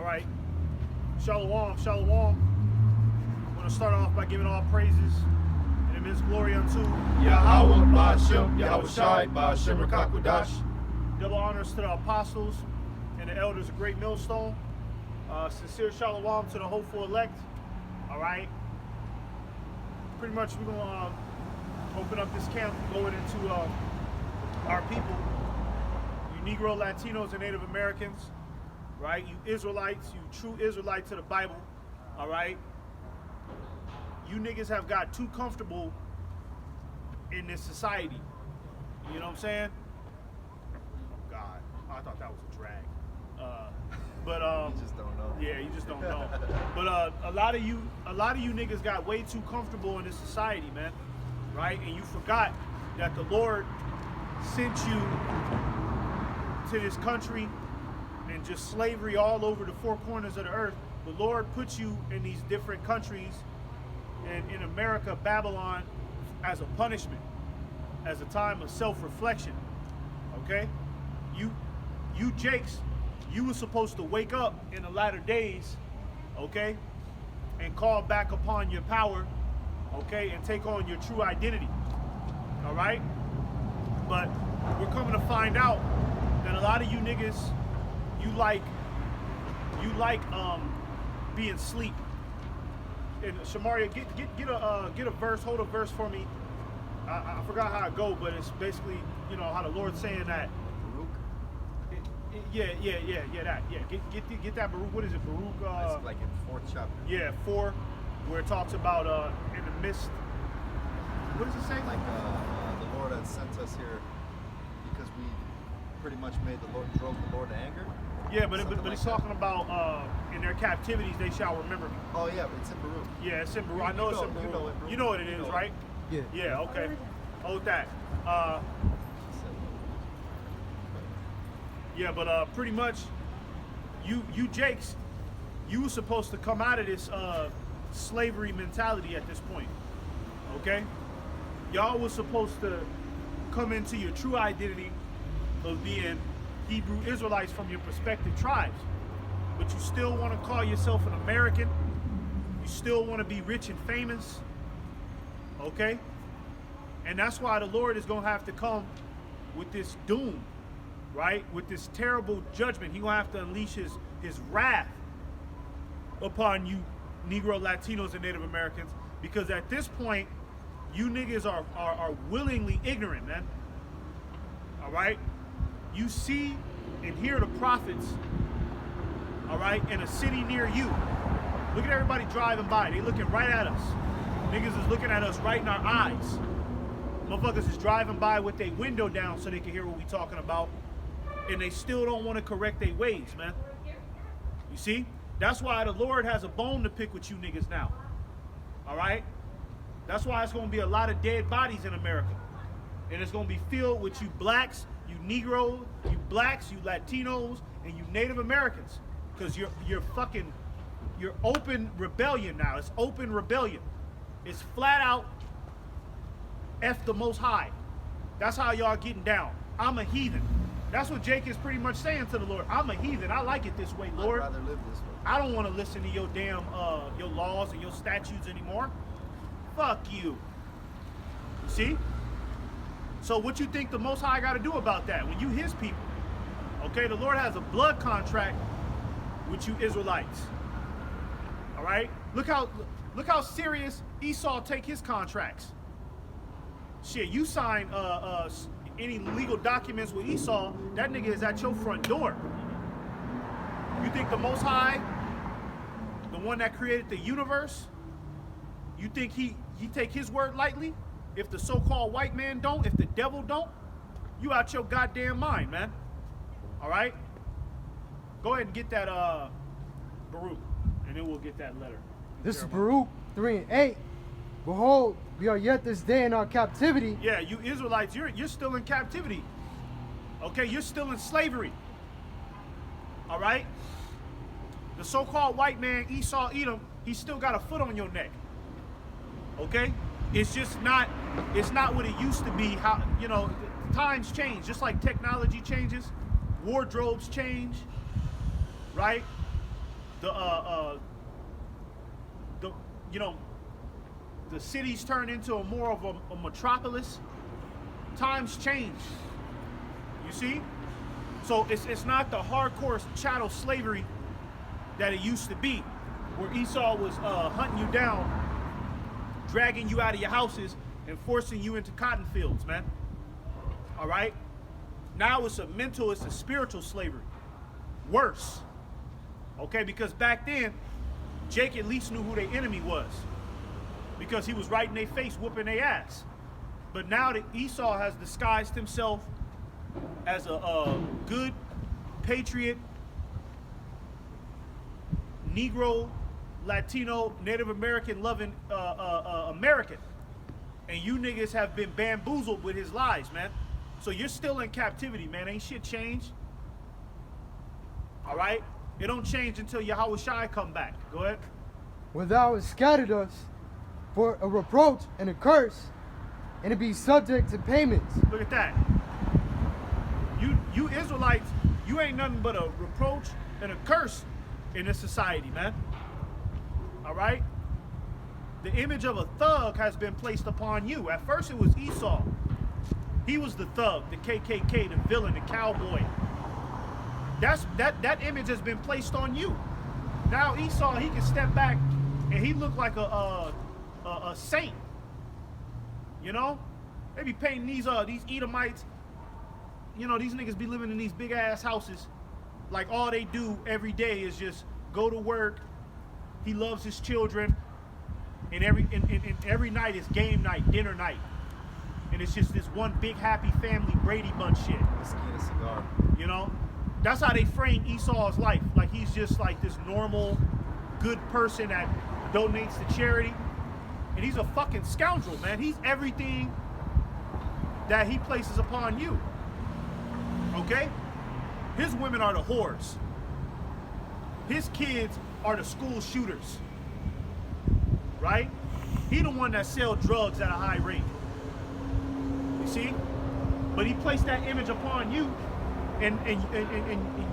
right. Shalom, shalom. I'm going to start off by giving all praises and immense glory unto Yahweh Ba'Shem, Yahweh Shai, Ba'Shem Rakakwadash. Double honors to the apostles and the elders of Great Millstone. Sincere shalom to the hopeful elect. All right. Pretty much we're going to open up this camp going into our people, you Negro, Latinos, and Native Americans, right? You Israelites, you true Israelites to the Bible, all right? You niggas have got too comfortable in this society. You know what I'm saying? Oh God, I thought that was a drag. But You just don't know. yeah, you just don't know. But a lot of you niggas got way too comfortable in this society, man. Right? And you forgot that the Lord sent you to this country and just slavery all over the four corners of the earth. The Lord put you in these different countries and in America, Babylon, as a punishment, as a time of self-reflection. Okay? You Jakes, you were supposed to wake up in the latter days, okay, and call back upon your power, okay, and take on your true identity, all right? But we're coming to find out that a lot of you niggas, you like being asleep. And Shamaria, get a verse, hold a verse for me. I forgot how it go, but it's basically, you know, how the Lord's saying that. Yeah, that. Yeah, get that Baruch. What is it, Baruch? It's like in 4th chapter. Yeah, 4, where it talks about in the midst. What does it say? Like the Lord had sent us here because we pretty much drove the Lord to anger. Yeah, but Something like it's that. talking about in their captivities they shall remember me. Oh yeah, but it's in Baruch. Yeah, it's in Baruch. I know it's in Baruch. You know what it is, right? Yeah. Yeah. Okay. Hold that. Yeah, but pretty much, you Jakes, you were supposed to come out of this slavery mentality at this point, okay? Y'all was supposed to come into your true identity of being Hebrew Israelites from your respective tribes, but you still want to call yourself an American. You still want to be rich and famous, okay? And that's why the Lord is going to have to come with this doom, right? With this terrible judgment. He's going to have to unleash his wrath upon you Negro, Latinos, and Native Americans, because at this point, you niggas are willingly ignorant, man. All right? You see and hear the prophets, all right, in a city near you. Look at everybody driving by. They looking right at us. Niggas is looking at us right in our eyes. Motherfuckers is driving by with their window down so they can hear what we talking about. And they still don't want to correct their ways, man. You see? That's why the Lord has a bone to pick with you niggas now. All right? That's why it's going to be a lot of dead bodies in America. And it's going to be filled with you blacks, you Negroes, you blacks, you Latinos, and you Native Americans. Because you're open rebellion now. It's open rebellion. It's flat out F the Most High. That's how y'all getting down. I'm a heathen. That's what Jake is pretty much saying to the Lord. I'm a heathen. I like it this way, Lord. I'd rather live this way. I don't want to listen to your damn your laws and your statutes anymore. Fuck you. You see? So what you think the Most High got to do about that when you his people? Okay, the Lord has a blood contract with you Israelites. All right? Look how serious Esau take his contracts. Shit, you sign any legal documents with Esau, that nigga is at your front door. You think the Most High, the one that created the universe, you think he take his word lightly? If the so-called white man don't, if the devil don't, you out your goddamn mind, man. All right? Go ahead and get that Baruch, and then we'll get that letter. This is Baruch 3 and 8. Behold, we are yet this day in our captivity. Yeah, you Israelites, you're still in captivity. Okay, you're still in slavery. All right? The so-called white man, Esau Edom, he's still got a foot on your neck. Okay? It's just not, it's not what it used to be. How, you know, times change, just like technology changes, wardrobes change, right? the you know, the cities turn into more of a metropolis. Times change. You see? So it's not the hardcore chattel slavery that it used to be, where Esau was hunting you down, dragging you out of your houses, and forcing you into cotton fields, man. All right? Now it's a spiritual slavery. Worse. Okay? Because back then, Jake at least knew who their enemy was, because he was right in their face, whooping their ass. But now that Esau has disguised himself as a good, patriot, Negro, Latino, Native American loving American, and you niggas have been bamboozled with his lies, man. So you're still in captivity, man. Ain't shit changed. All right? It don't change until Yahweh Shai come back. Go ahead. When thou hast scattered us for a reproach and a curse, and to be subject to payments. Look at that. You Israelites, you ain't nothing but a reproach and a curse in this society, man. All right? The image of a thug has been placed upon you. At first it was Esau. He was the thug, the KKK, the villain, the cowboy. That image has been placed on you. Now Esau, he can step back and he look like a saint. You know? They be painting these Edomites. You know, these niggas be living in these big ass houses. Like all they do every day is just go to work. He loves his children. And every night is game night, dinner night. And it's just this one big happy family Brady Bunch shit. Whiskey and a cigar. You know? That's how they frame Esau's life. Like he's just like this normal, good person that donates to charity. And he's a fucking scoundrel, man. He's everything that he places upon you. Okay? His women are the whores. His kids are the school shooters. Right? He the one that sell drugs at a high rate. You see? But he placed that image upon you, and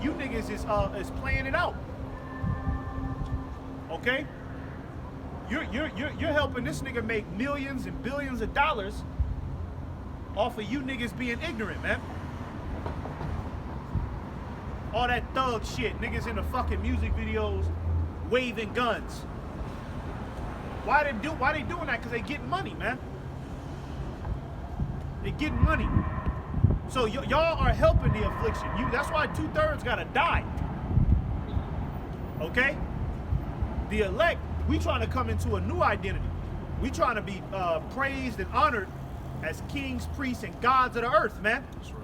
you niggas is playing it out. Okay? You're helping this nigga make millions and billions of dollars off of you niggas being ignorant, man. All that thug shit, niggas in the fucking music videos waving guns. Why they doing that? Because they getting money, man. They getting money. So y'all are helping the affliction. That's why 2/3 gotta die. Okay? The elect, we trying to come into a new identity. We trying to be praised and honored as kings, priests, and gods of the earth, man. That's right.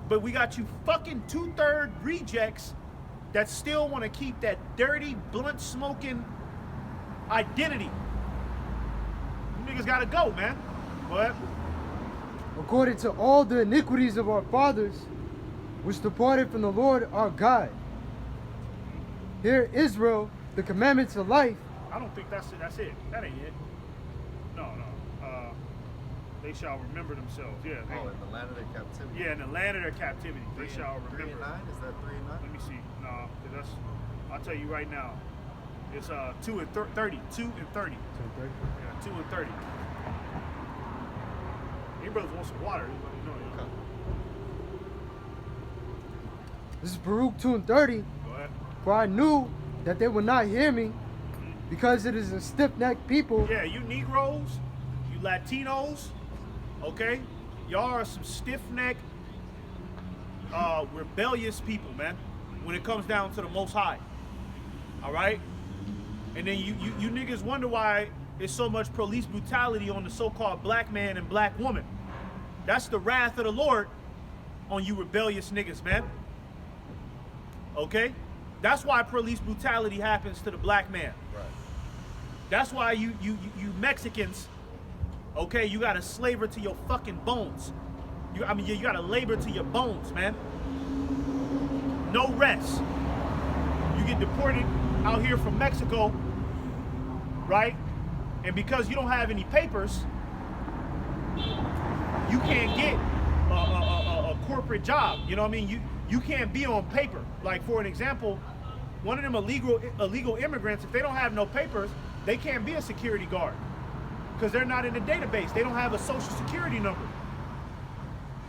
But we got you fucking 2/3 rejects that still want to keep that dirty, blunt smoking identity. You niggas gotta go, man. What? According to all the iniquities of our fathers, which departed from the Lord our God. Hear Israel, the commandments of life. I don't think that's it. That's it. That ain't it. No. They shall remember themselves. Yeah. Oh, in the land of their captivity. Yeah, in the land of their captivity, they shall 3 and remember. 9? Is that 3 and 9? Let me see. No, 'cause that's. I'll tell you right now. It's 2 and 30. 2 and 30. Yeah, 2 and 30. Any brothers want some water? Let me know. Okay. This is Baruch 2 and 30. Go ahead. For I knew that they would not hear me, because it is a stiff-necked people. Yeah, you Negroes, you Latinos, okay? Y'all are some stiff-necked, rebellious people, man, when it comes down to the Most High. All right? And then you niggas wonder why there's so much police brutality on the so-called black man and black woman. That's the wrath of the Lord on you rebellious niggas, man. Okay? That's why police brutality happens to the black man. Right. That's why you Mexicans, okay, you gotta slaver to your fucking bones. You gotta labor to your bones, man. No rest. You get deported out here from Mexico, right? And because you don't have any papers, you can't get a corporate job. You know what I mean? You can't be on paper. Like, for an example, one of them illegal immigrants, if they don't have no papers, they can't be a security guard because they're not in the database. They don't have a social security number.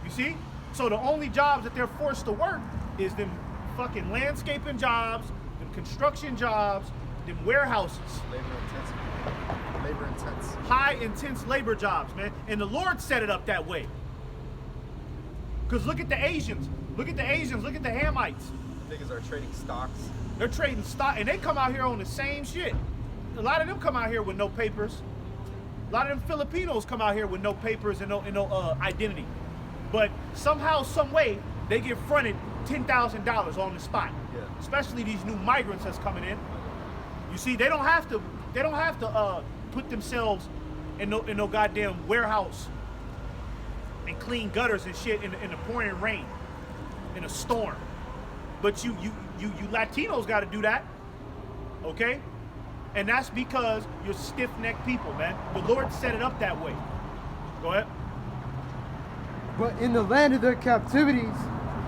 You see? So the only jobs that they're forced to work is them fucking landscaping jobs, them construction jobs, them warehouses. Labor intense. High intense labor jobs, man. And the Lord set it up that way. Because look at the Asians. Look at the Asians. Look at the Hamites. Niggas are trading stocks. They're trading stock, and they come out here on the same shit. A lot of them come out here with no papers. A lot of them Filipinos come out here with no papers and no identity. But somehow, some way, they get fronted $10,000 on the spot. Yeah. Especially these new migrants that's coming in. You see, they don't have to put themselves in no goddamn warehouse and clean gutters and shit in the pouring rain, in a storm. But you Latinos got to do that, okay? And that's because you're stiff-necked people, man. The Lord set it up that way. Go ahead. But in the land of their captivities,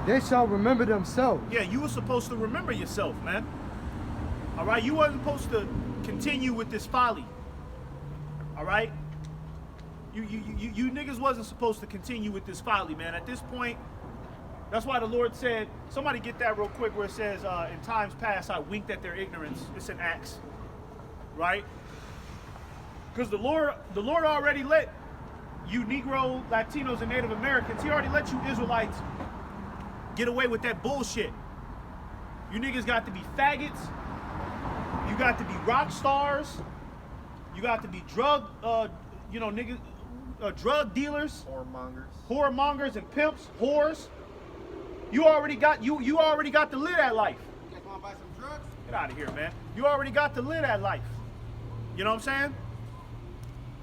they shall remember themselves. Yeah, you were supposed to remember yourself, man. All right, you wasn't supposed to continue with this folly. All right, you niggas wasn't supposed to continue with this folly, man. At this point, that's why the Lord said, somebody get that real quick where it says, in times past I winked at their ignorance. It's in Acts, right? Because the Lord already let you Negro, Latinos, and Native Americans, he already let you Israelites get away with that bullshit. You niggas got to be faggots. You got to be rock stars. You got to be drug dealers, whoremongers and pimps, whores. You already got to live that life. You guys want to buy some drugs? Get out of here, man. You already got to live that life. You know what I'm saying?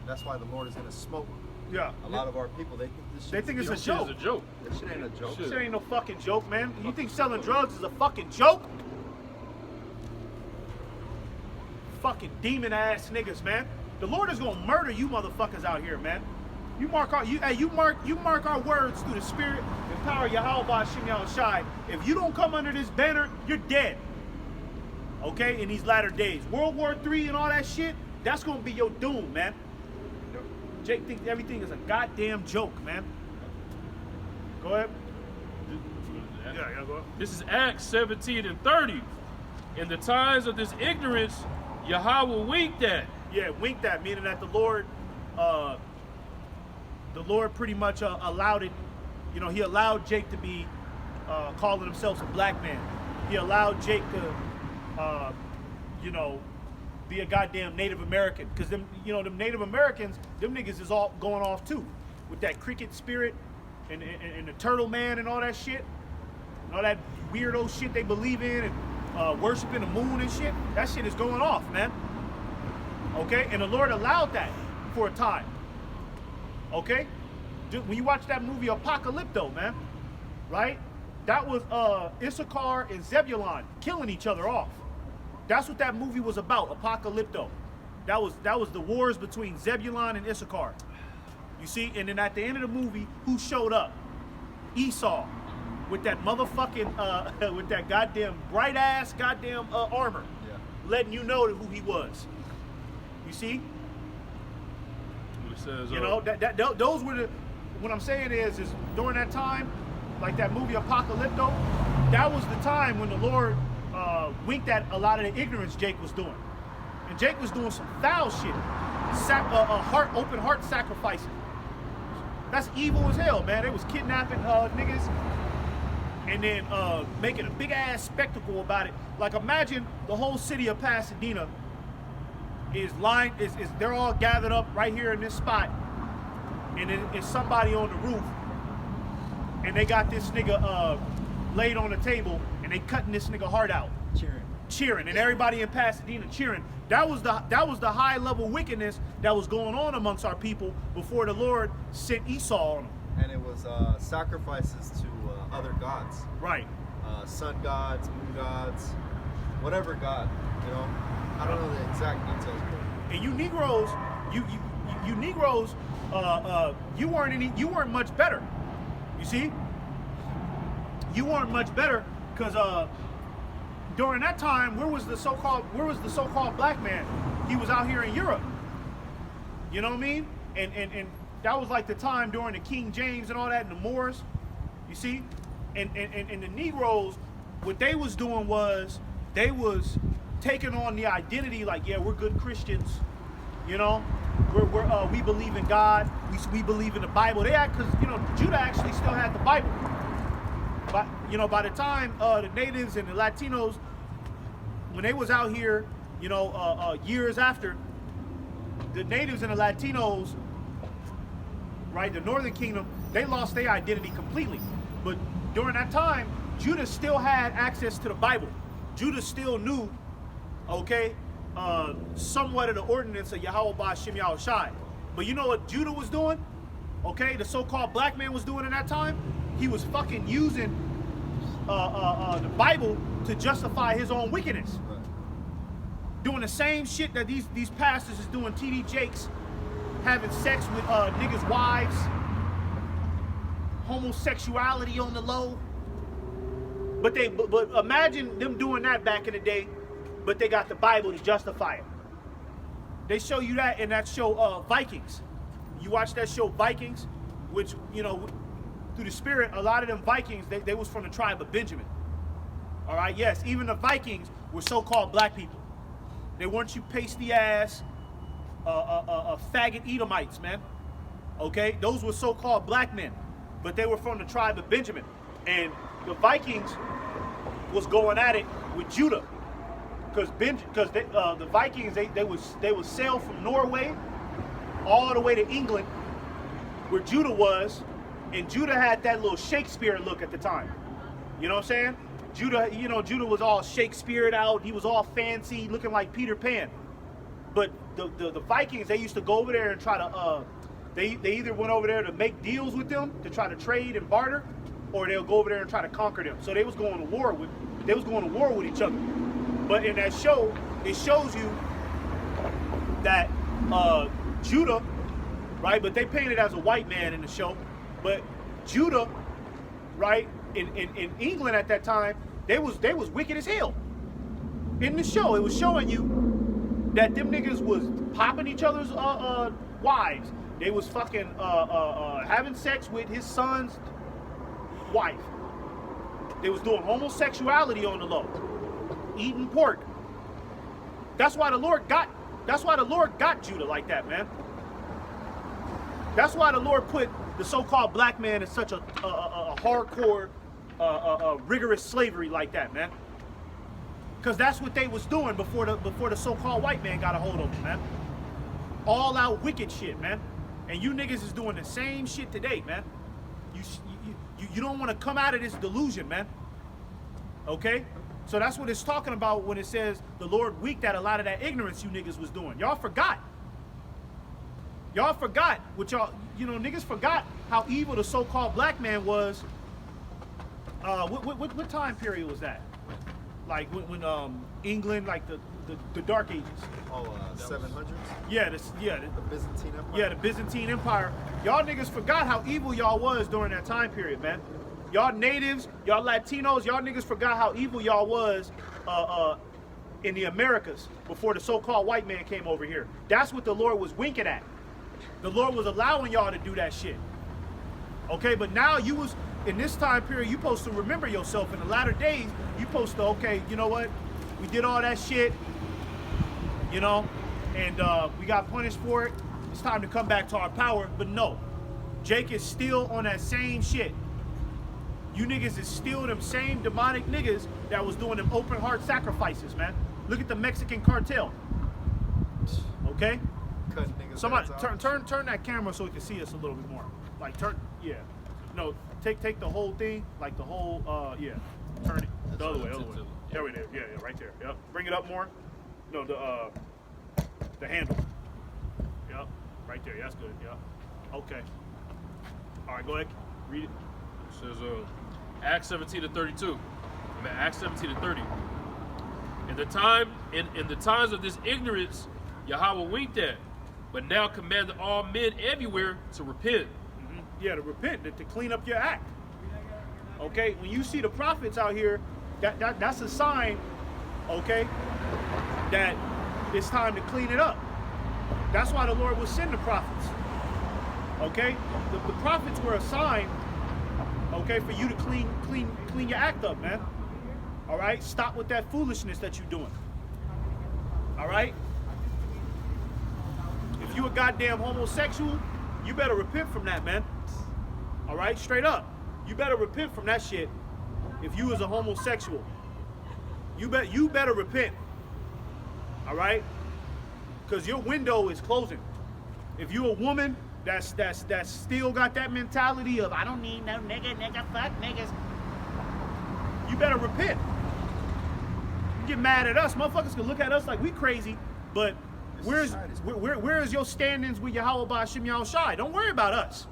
That's why the Lord is gonna smoke Yeah. a lot of our people. They think this shit. They think it's a Shit joke. is a joke. This shit ain't a joke. This shit ain't no fucking joke, man. You think selling drugs is a fucking joke? Fucking demon ass niggas, man. The Lord is gonna murder you motherfuckers out here, man. You mark our words through the Spirit and power of Yahweh Shem Yahushai. If you don't come under this banner, you're dead. Okay, in these latter days, World War III and all that shit, that's gonna be your doom, man. Jake thinks everything is a goddamn joke, man. Go ahead. Yeah, go ahead. This is Acts 17 and 30. In the times of this ignorance, Yahweh winked at. Yeah, winked at, meaning that the Lord pretty much allowed it. You know, he allowed Jake to be calling himself a black man. He allowed Jake to, be a goddamn Native American. Because them Native Americans, them niggas is all going off too, with that cricket spirit and the turtle man and all that shit, and all that weirdo shit they believe in and worshiping the moon and shit. That shit is going off, man. Okay, and the Lord allowed that for a time. Okay, when you watch that movie Apocalypto, man, right? That was Issachar and Zebulon killing each other off. That's what that movie was about, Apocalypto. That was the wars between Zebulon and Issachar. You see, and then at the end of the movie, who showed up? Esau, with that motherfucking, with that goddamn bright ass goddamn armor, Yeah. letting you know who he was. You see? It says, You know, those were the. What I'm saying is during that time, like that movie Apocalypto, that was the time when the Lord winked at a lot of the ignorance Jake was doing, and Jake was doing some foul shit, open heart sacrificing. That's evil as hell, man. They was kidnapping niggas, and then making a big ass spectacle about it. Like imagine the whole city of Pasadena is they're all gathered up right here in this spot, and then it's somebody on the roof, and they got this nigga laid on the table, and they cutting this nigga heart out, cheering, and everybody in Pasadena cheering. That was the high level wickedness that was going on amongst our people before the Lord sent Esau on them. And it was sacrifices to other gods. Right. Sun gods, moon gods, whatever god, you know. I don't know the exact details, but And you Negroes, you Negroes, you weren't much better. You see, you weren't much better because during that time, where was the so-called black man? He was out here in Europe. You know what I mean? And that was like the time during the King James and all that, and the Moors. You see? And the Negroes, what they was doing was they was taking on the identity like, yeah, we're good Christians. You know, we believe in God. We believe in the Bible. Because Judah actually still had the Bible. But by the time the natives and the Latinos, when they was out here, years after, the natives and the Latinos, right, the Northern Kingdom, they lost their identity completely. But during that time, Judah still had access to the Bible. Judah still knew, okay, somewhat of the ordinance of Yahweh Ba'Shem Yahushai. But you know what Judah was doing? Okay, the so-called black man was doing in that time? He was fucking using the Bible to justify his own wickedness. Right. Doing the same shit that these pastors is doing, TD Jakes, having sex with niggas' wives, homosexuality on the low. But imagine them doing that back in the day, but they got the Bible to justify it. They show you that in that show Vikings. You watch that show Vikings, which, through the spirit, a lot of them Vikings, they was from the tribe of Benjamin. All right, yes, even the Vikings were so-called black people. They weren't you pasty ass, faggot Edomites, man. Okay, those were so-called black men, but they were from the tribe of Benjamin. And the Vikings was going at it with Judah, because the Vikings they would sail from Norway all the way to England, where Judah was, and Judah had that little Shakespeare look at the time. You know what I'm saying? Judah was all Shakespeare'd out. He was all fancy, looking like Peter Pan. But the Vikings, they used to go over there and try to they either went over there to make deals with them to try to trade and barter, or they'll go over there and try to conquer them. So they was going to war with each other. But in that show, it shows you that Judah, right? But they painted as a white man in the show. But Judah, right? In England at that time, they was wicked as hell. In the show, it was showing you that them niggas was popping each other's wives. They was fucking having sex with his son's wife. They was doing homosexuality on the low, eating pork. That's why the Lord got Judah like that, man. That's why the Lord put the so-called black man in such a hardcore, rigorous slavery like that, man. Because that's what they was doing before the so-called white man got a hold of them, man. All out wicked shit, man. And you niggas is doing the same shit today, man. You don't want to come out of this delusion, man. Okay? So that's what it's talking about when it says the Lord winked at a lot of that ignorance you niggas was doing. Y'all forgot. Y'all forgot what niggas forgot how evil the so-called black man was. What time period was that? Like when England, like the Dark Ages. 700s? Yeah, the Byzantine Empire? Yeah, the Byzantine Empire. Y'all niggas forgot how evil y'all was during that time period, man. Y'all natives, y'all Latinos, y'all niggas forgot how evil y'all was in the Americas before the so-called white man came over here. That's what the Lord was winking at. The Lord was allowing y'all to do that shit. Okay, but now you was, in this time period, you supposed to remember yourself. In the latter days, you supposed to, okay, you know what? We did all that shit, and we got punished for it. It's time to come back to our power. But no, Jake is still on that same shit. You niggas is still them same demonic niggas that was doing them open heart sacrifices, man. Look at the Mexican cartel. Okay? Cutting niggas' Somebody heads off. turn that camera so we can see us a little bit more. Like yeah. No, take the whole thing, like the whole yeah. Turn it the other way. There we go. Yeah, right there. Yep. Bring it up more. No, the handle. Yep. Right there. That's good. Yep. Okay. All right, go ahead. Read it. It says Acts 17:32. I mean, Acts 17:30. In the times of this ignorance, Yahweh winked at, but now commanded all men everywhere to repent. Mm-hmm. Yeah, to repent, to clean up your act. Okay, when you see the prophets out here, that's a sign okay, that it's time to clean it up. That's why the Lord will send the prophets. Okay? The prophets were assigned, okay, for you to clean your act up, man. All right? Stop with that foolishness that you're doing. All right? If you a goddamn homosexual, you better repent from that, man. All right? Straight up. You better repent from that shit. If you was a homosexual, you better repent. All right? Because your window is closing. If you a woman that's still got that mentality of I don't need no nigga, fuck niggas, you better repent. You get mad at us, motherfuckers can look at us like we crazy, but where is your standings with Yahweh Ba'Shem Yahushai? Don't worry about us.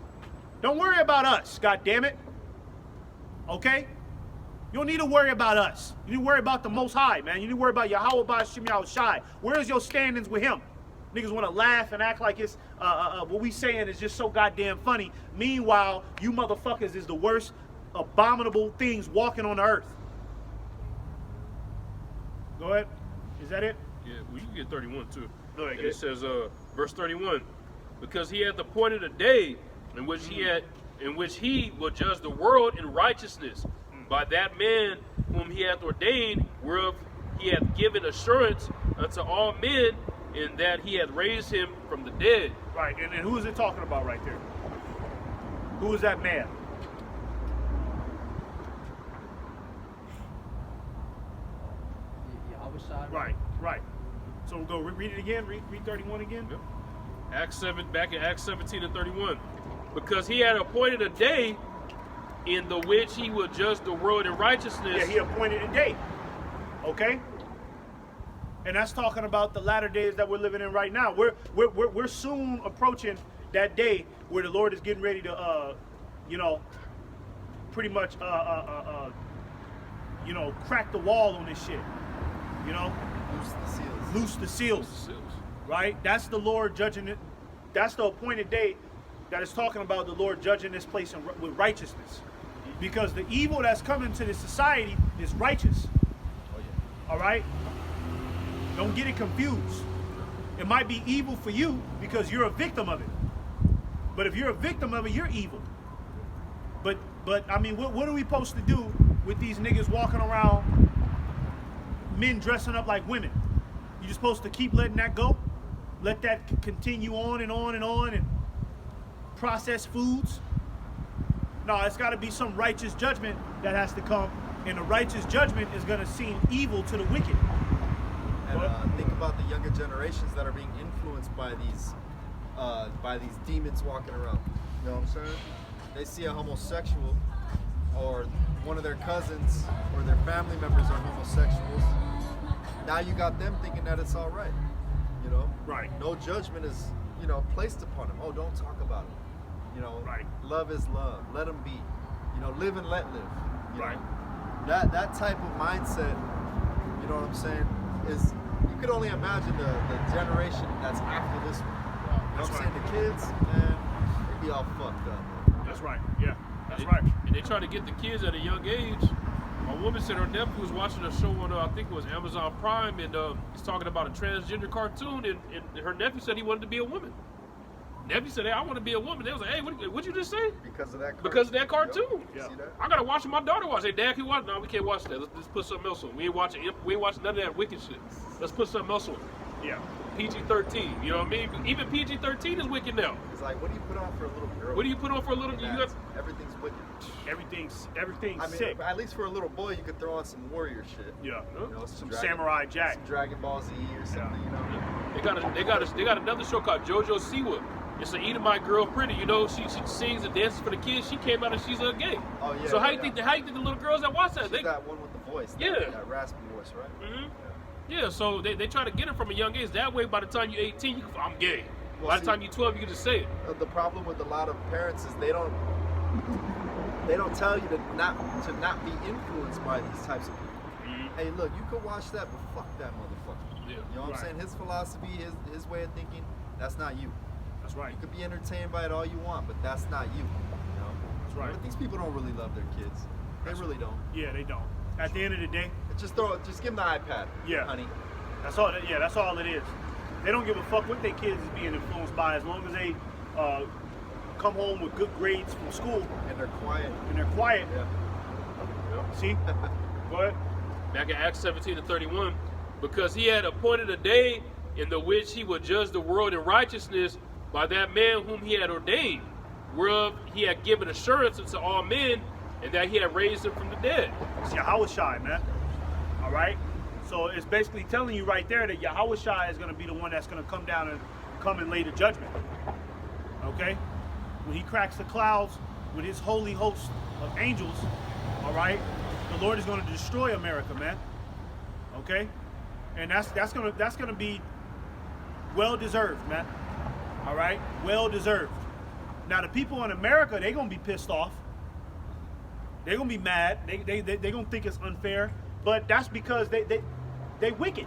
Don't worry about us, god damn it. Okay? You don't need to worry about us. You need to worry about the Most High, man. You need to worry about Yahweh Ba'Shem Yahushai. Where's your standings with him? Niggas want to laugh and act like it's what we saying is just so goddamn funny. Meanwhile, you motherfuckers is the worst abominable things walking on the earth. Go ahead. Is that it? Yeah, well, you can get 31 too. Go ahead, And get it it. says, verse 31, because he hath appointed a day in which he will judge the world in righteousness by that man whom he hath ordained, whereof he hath given assurance unto all men, in that he hath raised him from the dead. Right, and who is it talking about right there? Who is that man? Right, right. So we'll go read it again, read 31 again. Yep. Back in Acts 17 and 31. Because he had appointed a day in the which he will judge the world in righteousness. Yeah, he appointed a date. Okay? And that's talking about the latter days that we're living in right now. We're soon approaching that day where the Lord is getting ready to pretty much crack the wall on this shit. You know? Loose the seals. Loose the seals. Right? That's the Lord judging it. That's the appointed day that is talking about the Lord judging this place with righteousness. Because the evil that's coming to this society is righteous. Oh yeah. All right? Don't get it confused. It might be evil for you because you're a victim of it. But if you're a victim of it, you're evil. But I mean, what are we supposed to do with these niggas walking around, men dressing up like women? You just supposed to keep letting that go? Let that continue on and on and on and process foods? No, it's got to be some righteous judgment that has to come. And the righteous judgment is going to seem evil to the wicked. And think about the younger generations that are being influenced by these demons walking around. You know what I'm saying? They see a homosexual, or one of their cousins or their family members are homosexuals. Now you got them thinking that it's all right. You know? Right. No judgment is, placed upon them. Oh, don't talk about it. Right. Love is love. Let them be. Live and let live. You Right. know? That type of mindset, you know what I'm saying, is, you could only imagine the generation that's after this one. You know That's what I'm right. saying? The kids, man, they be all fucked up, man. That's right. Yeah. That's right. And they try to get the kids at a young age. My woman said her nephew was watching a show on, I think it was Amazon Prime, and he's talking about a transgender cartoon, and her nephew said he wanted to be a woman. Nephew said, hey, I want to be a woman. They was like, hey, what'd you just say? Because of that cartoon. Because of that cartoon. Yep. Yeah. See that? I gotta watch it. My daughter watch. Hey, Dad, can you watch? No, we can't watch that. Let's put something else on. We ain't watching none of that wicked shit. Let's put something else on. Yeah. PG-13. You know what I mean? Even PG-13 is wicked now. It's like, what do you put on for a little girl? What do you put on for a little? You got, Everything's wicked. Everything's I mean, sick. at least for a little boy, you could throw on some warrior shit. Yeah. Some Samurai Jack. Some Dragon Ball Z or something, Yeah. they got another show called JoJo Siwa. It's an Edomite girl, pretty. You know, she sings and dances for the kids. She came out and she's a gay. Oh yeah. So how you yeah. think the little girls that watch that? She's They, that one with the voice. Yeah. That raspy voice, right? Mhm. Yeah, so they try to get it from a young age. That way, by the time you're 18, I'm gay. Well, By the see- time you're 12, you can just say it. The problem with a lot of parents is they don't tell you to not be influenced by these types of people. Mhm. Hey, look, you could watch that, but fuck that motherfucker. Yeah. You know what Right. I'm saying? His philosophy, his way of thinking, that's not you. That's right. You could be entertained by it all you want, but that's not you. You know? That's right. But these people don't really love their kids. They really don't. Yeah, they don't. At the end of the day, Just give them the iPad. Yeah. honey. That's all. Yeah, that's all it is. They don't give a fuck what their kids is being influenced by, as long as they come home with good grades from school And they're quiet. and they're quiet. Yeah. See? Go ahead. Back in Acts 17:31, because he had appointed a day in the which he would judge the world in righteousness by that man whom he had ordained, whereof he had given assurance unto all men, and that he had raised him from the dead. It's Yahushua, man. All right? So it's basically telling you right there that Yahushua is going to be the one that's going to come down and come and lay the judgment. Okay? When he cracks the clouds with his holy host of angels, all right, the Lord is going to destroy America, man. Okay? And that's gonna be well deserved, man. All right? Well deserved. Now the people in America, they're going to be pissed off. They're going to be mad. They're going to think it's unfair. But that's because they wicked.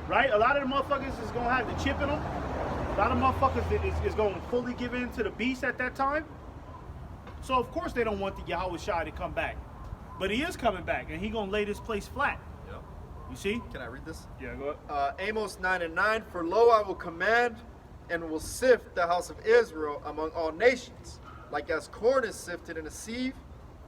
Right? A lot of the motherfuckers is going to have the chip in them. A lot of motherfuckers is going to fully give in to the beast at that time. So of course they don't want the Yahushua to come back. But he is coming back, and he going to lay this place flat. Yep. You see? Can I read this? Yeah, go ahead. Amos 9:9. For lo, I will command and will sift the house of Israel among all nations, like as corn is sifted in a sieve,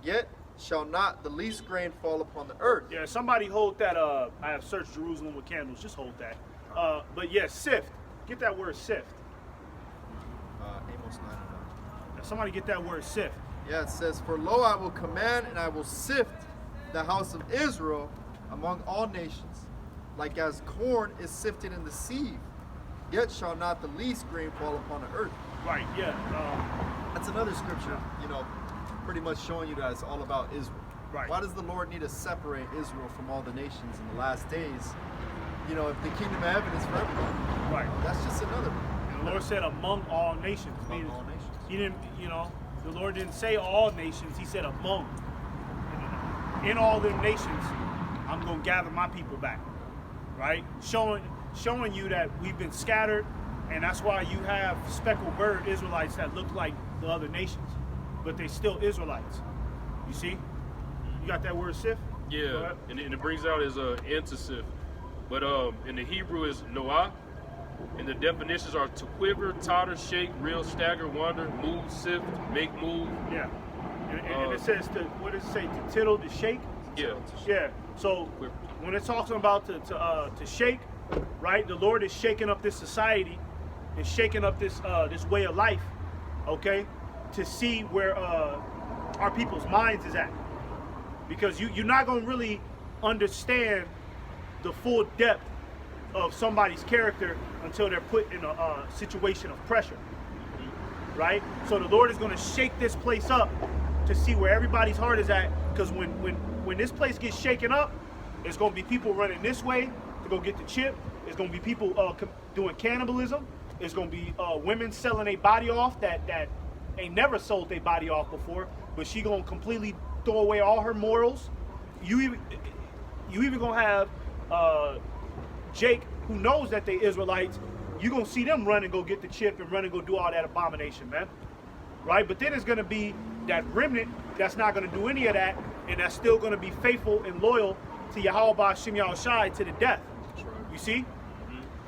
yet shall not the least grain fall upon the earth. Yeah, somebody hold that. I have searched Jerusalem with candles. Just hold that. But yeah, sift. Get that word sift. Amos 9:9. Now, somebody get that word sift. Yeah, it says, for lo, I will command and I will sift the house of Israel among all nations, like as corn is sifted in the sieve, yet shall not the least grain fall upon the earth. Right. Yeah. That's another scripture, pretty much showing you that it's all about Israel. Right. Why does the Lord need to separate Israel from all the nations in the last days? If the kingdom of heaven is for everyone. Right. That's just another one. And the Lord said among all nations. Among Meaning, all nations. He didn't. The Lord didn't say all nations. He said among. In all the nations, I'm gonna gather my people back. Right. Showing you that we've been scattered, and that's why you have speckled bird Israelites that look like the other nations, but they still Israelites. You see? You got that word sif? Go Yeah, ahead. and it brings out as antisif. But in the Hebrew is noah, and the definitions are to quiver, totter, shake, reel, stagger, wander, move, sift, make move. Yeah. And it says to, what does it say? To tittle, to shake? Yeah. Yeah. So when it's talking about to shake, right? The Lord is shaking up this society and shaking up this this way of life, okay? To see where our people's minds is at. Because you're not gonna really understand the full depth of somebody's character until they're put in a situation of pressure, right? So the Lord is going to shake this place up to see where everybody's heart is at, because when this place gets shaken up, there's going to be people running this way to go get the chip. There's going to be people doing cannibalism. There's going to be women selling their body off that ain't never sold their body off before, but she going to completely throw away all her morals. You even going to have Jake, who knows that they Israelites, you're going to see them run and go get the chip and run and go do all that abomination, man. Right? But then there's going to be that remnant that's not going to do any of that, and that's still going to be faithful and loyal to Yahweh Ba'Shem Yahushai to the death. You see?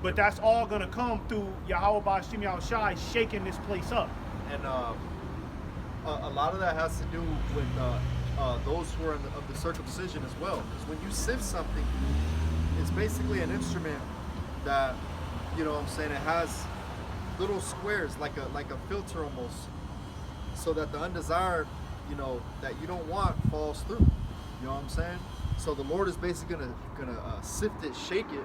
But that's all going to come through Yahweh Ba'Shem Yahushai shaking this place up. And a lot of that has to do with those who are of the circumcision as well. Because when you sift something, it's basically an instrument that, it has little squares, like a filter almost, so that the undesired, that you don't want falls through. You know what I'm saying? So the Lord is basically gonna sift it, shake it,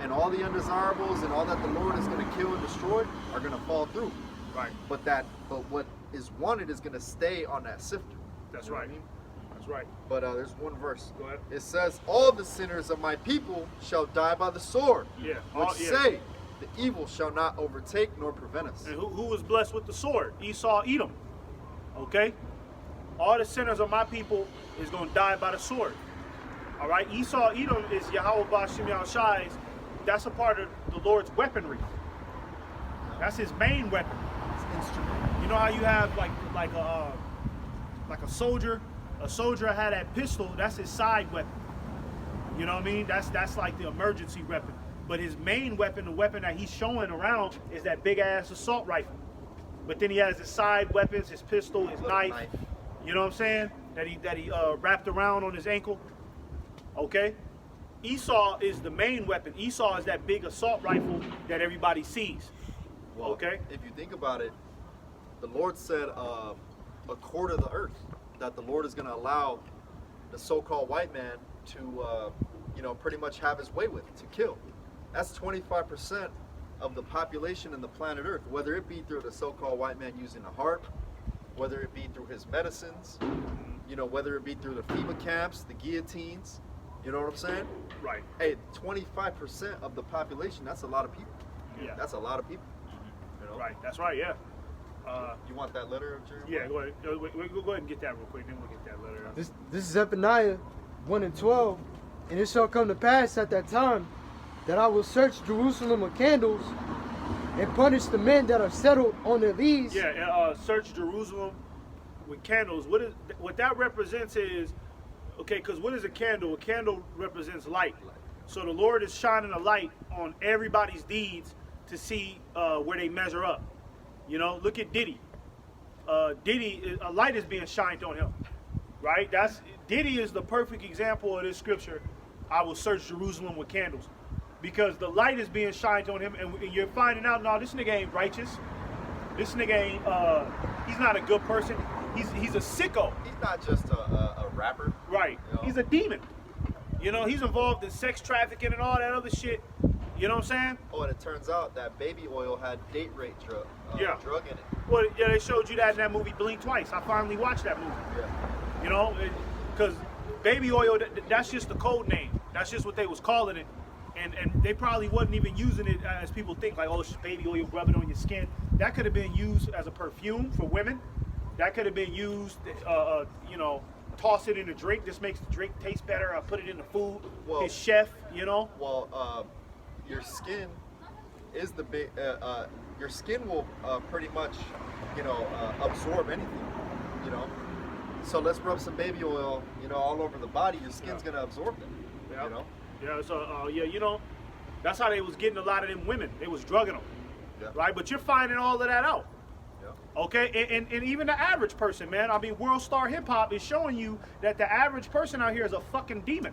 and all the undesirables and all that the Lord is gonna kill and destroy are gonna fall through. Right. But what is wanted is gonna stay on that sifter. That's You know what right. I mean? That's right. But there's one verse. Go ahead. It says, all the sinners of my people shall die by the sword. Yeah. Which say, the evil shall not overtake nor prevent us. And who was blessed with the sword? Esau, Edom. Okay? All the sinners of my people is going to die by the sword. All right? Esau, Edom is Yahweh Ba'Shem Yahushai's. That's a part of the Lord's weaponry. That's his main weapon. It's instrument. You know how you have like a soldier? A soldier had that pistol. That's his side weapon. You know what I mean? That's like the emergency weapon. But his main weapon, the weapon that he's showing around, is that big ass assault rifle. But then he has his side weapons, his pistol, his Little knife. You know what I'm saying? That he wrapped around on his ankle. Okay? Esau is the main weapon. Esau is that big assault rifle that everybody sees. Well, Okay. if you think about it, the Lord said a quarter of the earth, that the Lord is going to allow the so-called white man to, pretty much have his way with, to kill. That's 25% of the population in the planet Earth, whether it be through the so-called white man using a harp, whether it be through his medicines, whether it be through the FEMA camps, the guillotines. You know what I'm saying? Right. Hey, 25% of the population, that's a lot of people. Yeah. That's a lot of people. You know? Right. That's right. Yeah. You want that letter of Jeremiah? Yeah. Go ahead. We'll go ahead and get that real quick. Then we'll get that letter out. This is Zephaniah 1:12. And it shall come to pass at that time that I will search Jerusalem with candles and punish the men that are settled on their leads. Yeah. Search Jerusalem with candles. What that represents is, okay, because what is a candle? A candle represents light. So the Lord is shining a light on everybody's deeds to see where they measure up. Look at Diddy. Diddy, a light is being shined on him, right? Diddy is the perfect example of this scripture. I will search Jerusalem with candles, because the light is being shined on him, and you're finding out, no, this nigga ain't righteous. This nigga ain't. He's not a good person. He's a sicko. He's not just a rapper. Right. He's a demon. He's involved in sex trafficking and all that other shit. You know what I'm saying? Oh, and it turns out that baby oil had date rape drug in it. Well, yeah, they showed you that in that movie Blink Twice. I finally watched that movie. Yeah. Because baby oil, that's just the code name. That's just what they was calling it. And they probably wasn't even using it as people think, like, oh, it's just baby oil, rub it on your skin. That could have been used as a perfume for women. That could have been used, toss it in a drink. This makes the drink taste better. I put it in the food. Well, His chef, Well, your skin is the big. Your skin will pretty much, absorb anything. So let's rub some baby oil, all over the body. Your skin's gonna absorb it. Yeah. You know. Yeah, so, that's how they was getting a lot of them women. They was drugging them, Yeah. right? But you're finding all of that out, Yeah. okay? And even the average person, man. I mean, World Star Hip Hop is showing you that the average person out here is a fucking demon.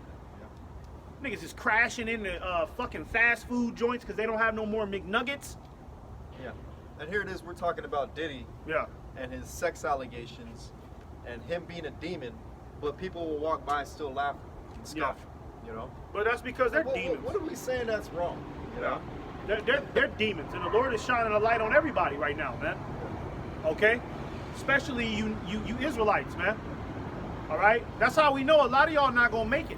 Niggas is crashing into fucking fast food joints because they don't have no more McNuggets. Yeah. And here it is. We're talking about Diddy Yeah. and his sex allegations, and him being a demon, but people will walk by and still laugh and scoff. But that's because they're What demons. are we saying that's wrong? They're demons, and the Lord is shining a light on everybody right now, man. Okay, especially you Israelites, man. All right, that's how we know a lot of y'all not gonna make it.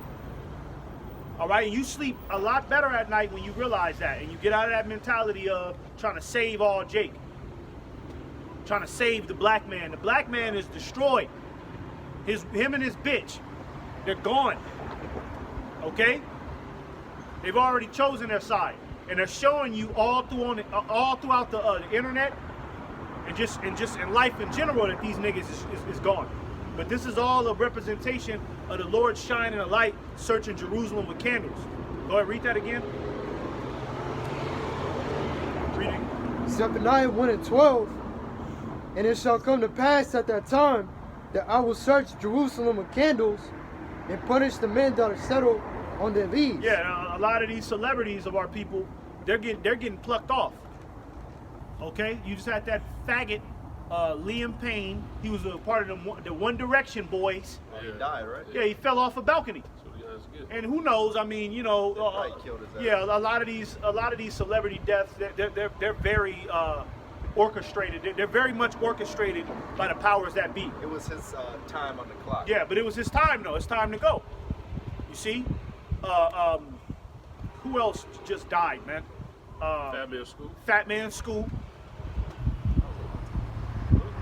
All right, and you sleep a lot better at night when you realize that, and you get out of that mentality of trying to save all Jake, trying to save the black man. The black man is destroyed. Him and his bitch, they're gone. Okay, they've already chosen their side, and they're showing you all throughout the internet, and just in life in general, that these niggas is gone. But this is all a representation of the Lord shining a light, searching Jerusalem with candles. Go ahead, read that again. Read it. Zephaniah 1:12. And it shall come to pass at that time that I will search Jerusalem with candles and punish the men that are settled on their leads. Yeah, a lot of these celebrities of our people, they're getting plucked off. Okay, you just had that faggot, Liam Payne. He was a part of the One Direction boys. He died, right? Yeah, he fell off a balcony. So yeah, that's good. And who knows? I mean, probably killed his ass. yeah, a lot of these celebrity deaths, they're very orchestrated. They're very much orchestrated by the powers that be. It was his time on the clock. Yeah, but it was his time though. It's time to go. You see, who else just died, man? Fat Man Scoop. Fat Man Scoop.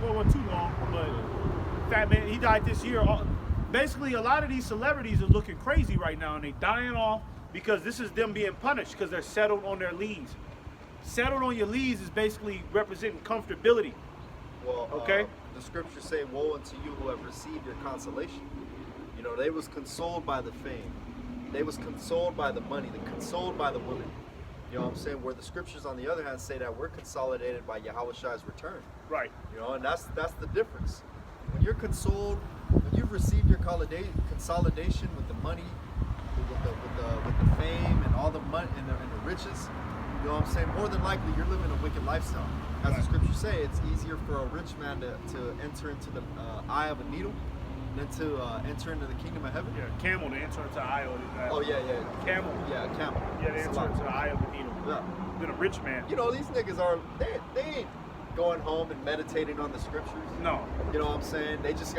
Well, it wasn't too long, but Fat Man, he died this year. Basically, a lot of these celebrities are looking crazy right now, and they dying off because this is them being punished because they're settled on their leads. Settled on your leads is basically representing comfortability. Well, Okay. The scriptures say, "Woe unto you who have received your consolation." They was consoled by the fame. they was consoled by the money, they're consoled by the women. You know what I'm saying? Where the scriptures, on the other hand, say that we're consolidated by Yahushai's return. Right. You know, and that's the difference. When you're consoled, when you've received your consolidation with the money, with the fame and all the money and the riches, you know what I'm saying? More than likely, you're living a wicked lifestyle. As the scriptures say, it's easier for a rich man to enter into the eye of a needle than to enter into the kingdom of heaven. Yeah, camel to enter into the eye of the Oh yeah. Camel. Yeah, camel. Yeah, they enter Salah. into the eye of the needle. Yeah. Then a rich man. You know, these niggas are they ain't going home and meditating on the scriptures. No. You know what I'm saying? They just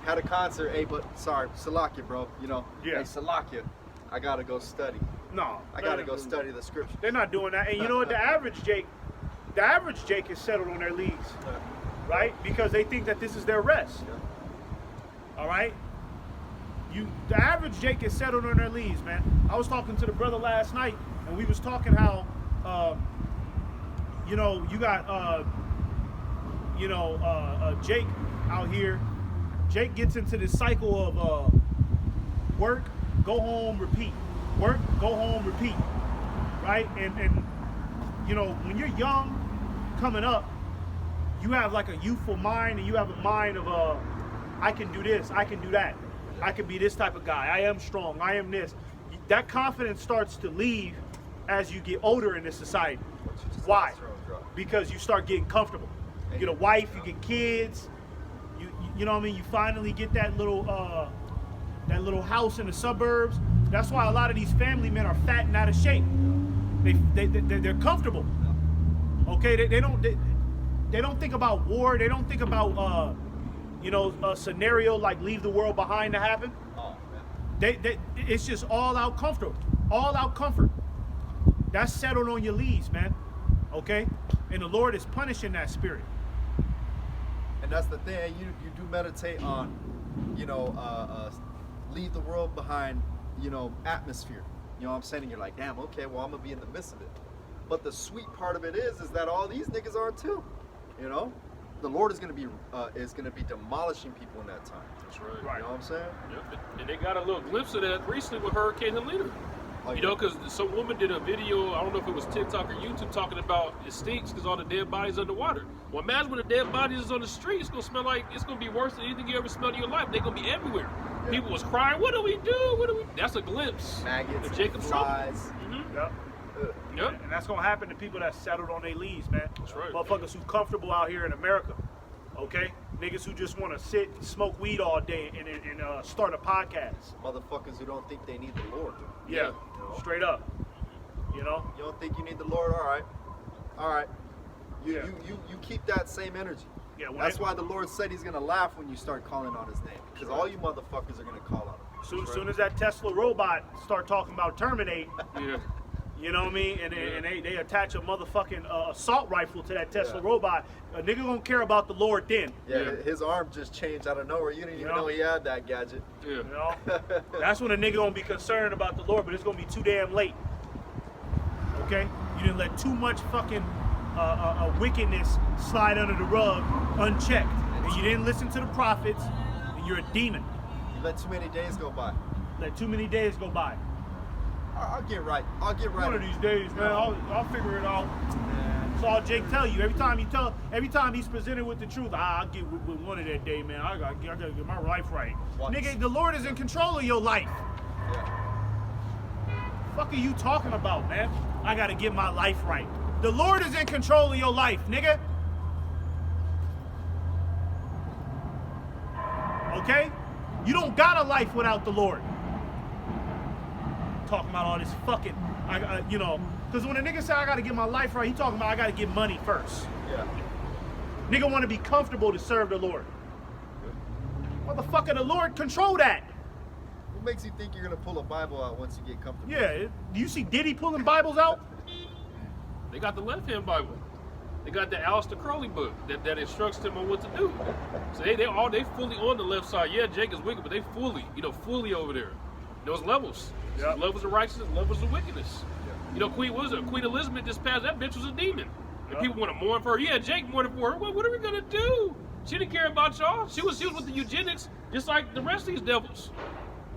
had a concert. Hey, but sorry, Salakia, bro. You know, Yeah. Hey, Salakia, I gotta go study. No. I gotta go study the scriptures. They're not doing that. And you know what? The average Jake is settled on their leagues, right? Because they think that this is their rest. All right. The average Jake is settled on their leads, man. I was talking to the brother last night, and we was talking how, you know, you got, Jake out here. Jake gets into this cycle of work, go home, repeat. Work, go home, repeat. Right? And you know, when you're young, coming up, you have like a youthful mind, and you have a mind of I can do this, I can do that, I can be this type of guy, I am strong, I am this. That confidence starts to leave as you get older in this society. Why? Because you start getting comfortable. You get a wife, you get kids, you know what I mean? You finally get that little house in the suburbs. That's why a lot of these family men are fat and out of shape. They're comfortable. Okay, they don't think about war. They don't think about a scenario like leave the world behind to happen. Oh, man. It's just all out comfort. All out comfort. That's settled on your leaves, man. Okay? And the Lord is punishing that spirit. And that's the thing. You do meditate on, leave the world behind, atmosphere. You know what I'm saying? And you're like, damn, okay, well, I'm gonna be in the midst of it. But the sweet part of it is that all these niggas are too. You know, the Lord is gonna be demolishing people in that time. That's right. Right. You know what I'm saying? Yep. And they got a little glimpse of that recently with Hurricane Helena. Oh, You know, because some woman did a video, I don't know if it was TikTok or YouTube, talking about it stinks because all the dead bodies underwater. Well, imagine when the dead bodies is on the street, it's going to smell like, it's going to be worse than anything you ever smelled in your life. They're going to be everywhere. Yeah. People was crying, what do we do? That's a glimpse Maggots, of Jacob's trouble. flies. Mm-hmm. Yep. Yep. And that's gonna happen to people that settled on their leaves, man. That's right. Motherfuckers who comfortable out here in America. Okay? Niggas who just wanna sit, smoke weed all day and start a podcast. Motherfuckers who don't think they need the Lord. Yeah. You know? Straight up. You know? You don't think you need the Lord? All right. Yeah. You keep that same energy. Yeah, when That's why the Lord said He's gonna laugh when you start calling on His name, because all you motherfuckers are gonna call on Him. Soon as that Tesla robot start talking about terminate, Yeah. you know what I mean? And they attach a motherfucking assault rifle to that Tesla robot. A nigga gonna care about the Lord then. Yeah, Yeah. his arm just changed out of nowhere. You didn't even You know? know he had that gadget. Yeah. You know? That's when a nigga gonna be concerned about the Lord, but it's gonna be too damn late. Okay? You didn't let too much fucking wickedness slide under the rug unchecked. And you didn't listen to the prophets, and you're a demon. You let too many days go by. Let too many days go by. I'll get right. I'll get right. One of these days, man, I'll figure it out. That's all Jake tell you. Every time he's presented with the truth, I'll get with one of that day, man. I gotta get my life right. What? Nigga, the Lord is in control of your life. Yeah. Fuck are you talking about, man? I gotta get my life right. The Lord is in control of your life, nigga. Okay? You don't got a life without the Lord. Talking about all this fucking, because when a nigga say I gotta get my life right, he talking about I gotta get money first. Yeah. Nigga wanna be comfortable to serve the Lord. Motherfucker, the Lord control that. What makes you think you're gonna pull a Bible out once you get comfortable? Yeah, do you see Diddy pulling Bibles out? They got the left-hand Bible. They got the Aleister Crowley book that instructs them on what to do. So they fully on the left side. Yeah, Jake is wicked, but they fully over there. There's levels. Yeah. Levels of righteousness, levels of wickedness. You know, Queen Elizabeth just passed. That bitch was a demon. And Yeah. people want to mourn for her. Yeah, Jake mourned for her. What are we gonna do? She didn't care about y'all. She was with the eugenics, just like the rest of these devils.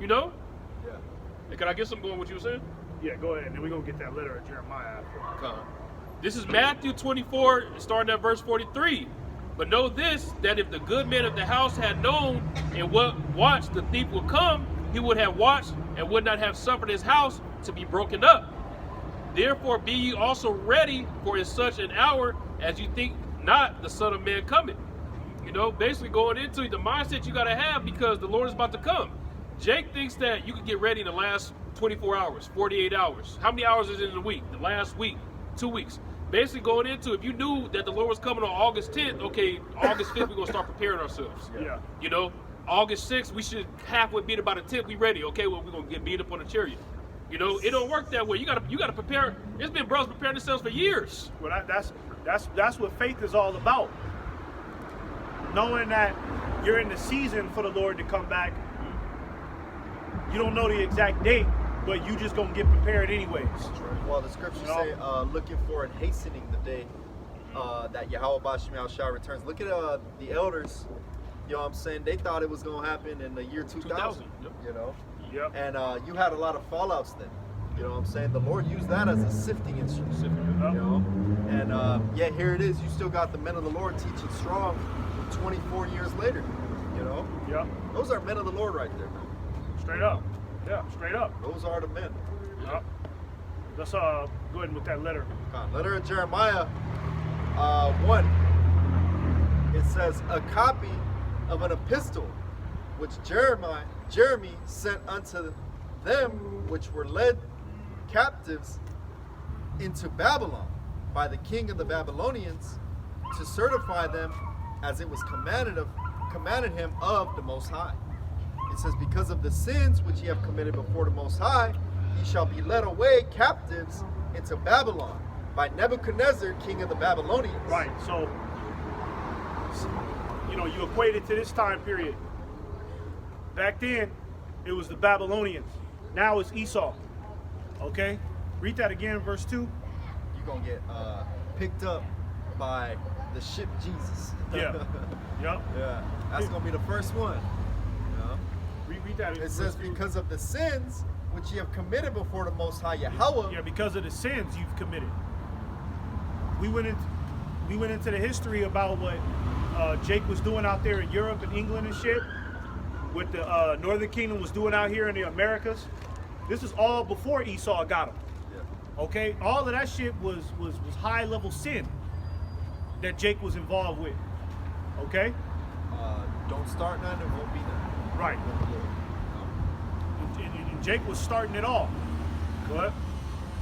You know? Yeah. Can I get some going? What you were saying? Yeah, go ahead. And then we're going to get that letter of Jeremiah after. Okay. This is Matthew 24, starting at verse 43. But know this, that if the good man of the house had known and what watched the thief would come, he would have watched and would not have suffered his house to be broken up. Therefore be ye also ready, for in such an hour as you think not the Son of Man cometh. You know, basically going into the mindset you got to have, because the Lord is about to come. Jake thinks that you can get ready in the last 24 hours, 48 hours. How many hours is it in a week? The last week, 2 weeks. Basically going into, if you knew that the Lord was coming on August 10th, okay, August 5th, we're going to start preparing ourselves. Yeah. You know, August 6th, we should halfway be about a 10th, we ready. Okay, well, we're going to get beat up on a chariot. You know, it don't work that way. You gotta prepare. It's been brothers preparing themselves for years. Well, that's what faith is all about. Knowing that you're in the season for the Lord to come back. You don't know the exact date, but you just gonna get prepared anyways. Well, the scriptures say, looking for and hastening the day that Yahweh Bashim shall returns. Look at the elders. You know what I'm saying? They thought it was gonna happen in the year 2000. Yep. You know. Yep. And you had a lot of fallouts then. You know what I'm saying? The Lord used that as a sifting instrument. You know? And yeah, here it is. You still got the men of the Lord teaching strong 24 years later. You know? Yep. Those are men of the Lord right there, man. Straight up. Yeah, straight up. Those are the men. Yep. Let's go ahead with that letter. Letter of Jeremiah 1. It says, a copy of an epistle which Jeremy sent unto them which were led captives into Babylon by the king of the Babylonians, to certify them as it was commanded him of the Most High. It says, because of the sins which ye have committed before the Most High, ye shall be led away captives into Babylon by Nebuchadnezzar, king of the Babylonians. Right. So, you know, you equate it to this time period. Back then, it was the Babylonians. Now it's Esau. Okay? Read that again, verse 2. You're going to get picked up by the ship Jesus. Yeah. Yep. Yeah. That's going to be the first one. You know? Read that. It says, because of the sins which ye have committed before the Most High Yahweh. Yeah, because of the sins you've committed. We went into the history about what Jake was doing out there in Europe and England and shit. What the Northern Kingdom was doing out here in the Americas. This is all before Esau got him. Yeah. Okay? All of that shit was high level sin that Jake was involved with. Okay? Don't start none, it won't be none. Right. And Jake was starting it all. What?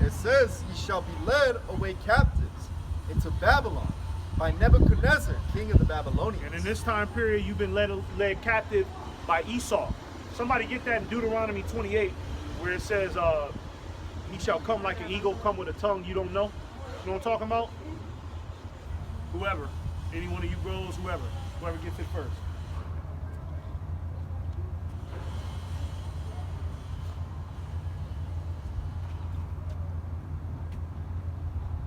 It says, ye shall be led away captives into Babylon by Nebuchadnezzar, king of the Babylonians. And in this time period, you've been led captive by Esau. Somebody get that in Deuteronomy 28, where it says, he shall come like an eagle, come with a tongue you don't know. You know what I'm talking about? Whoever. Any one of you bros, whoever gets it first.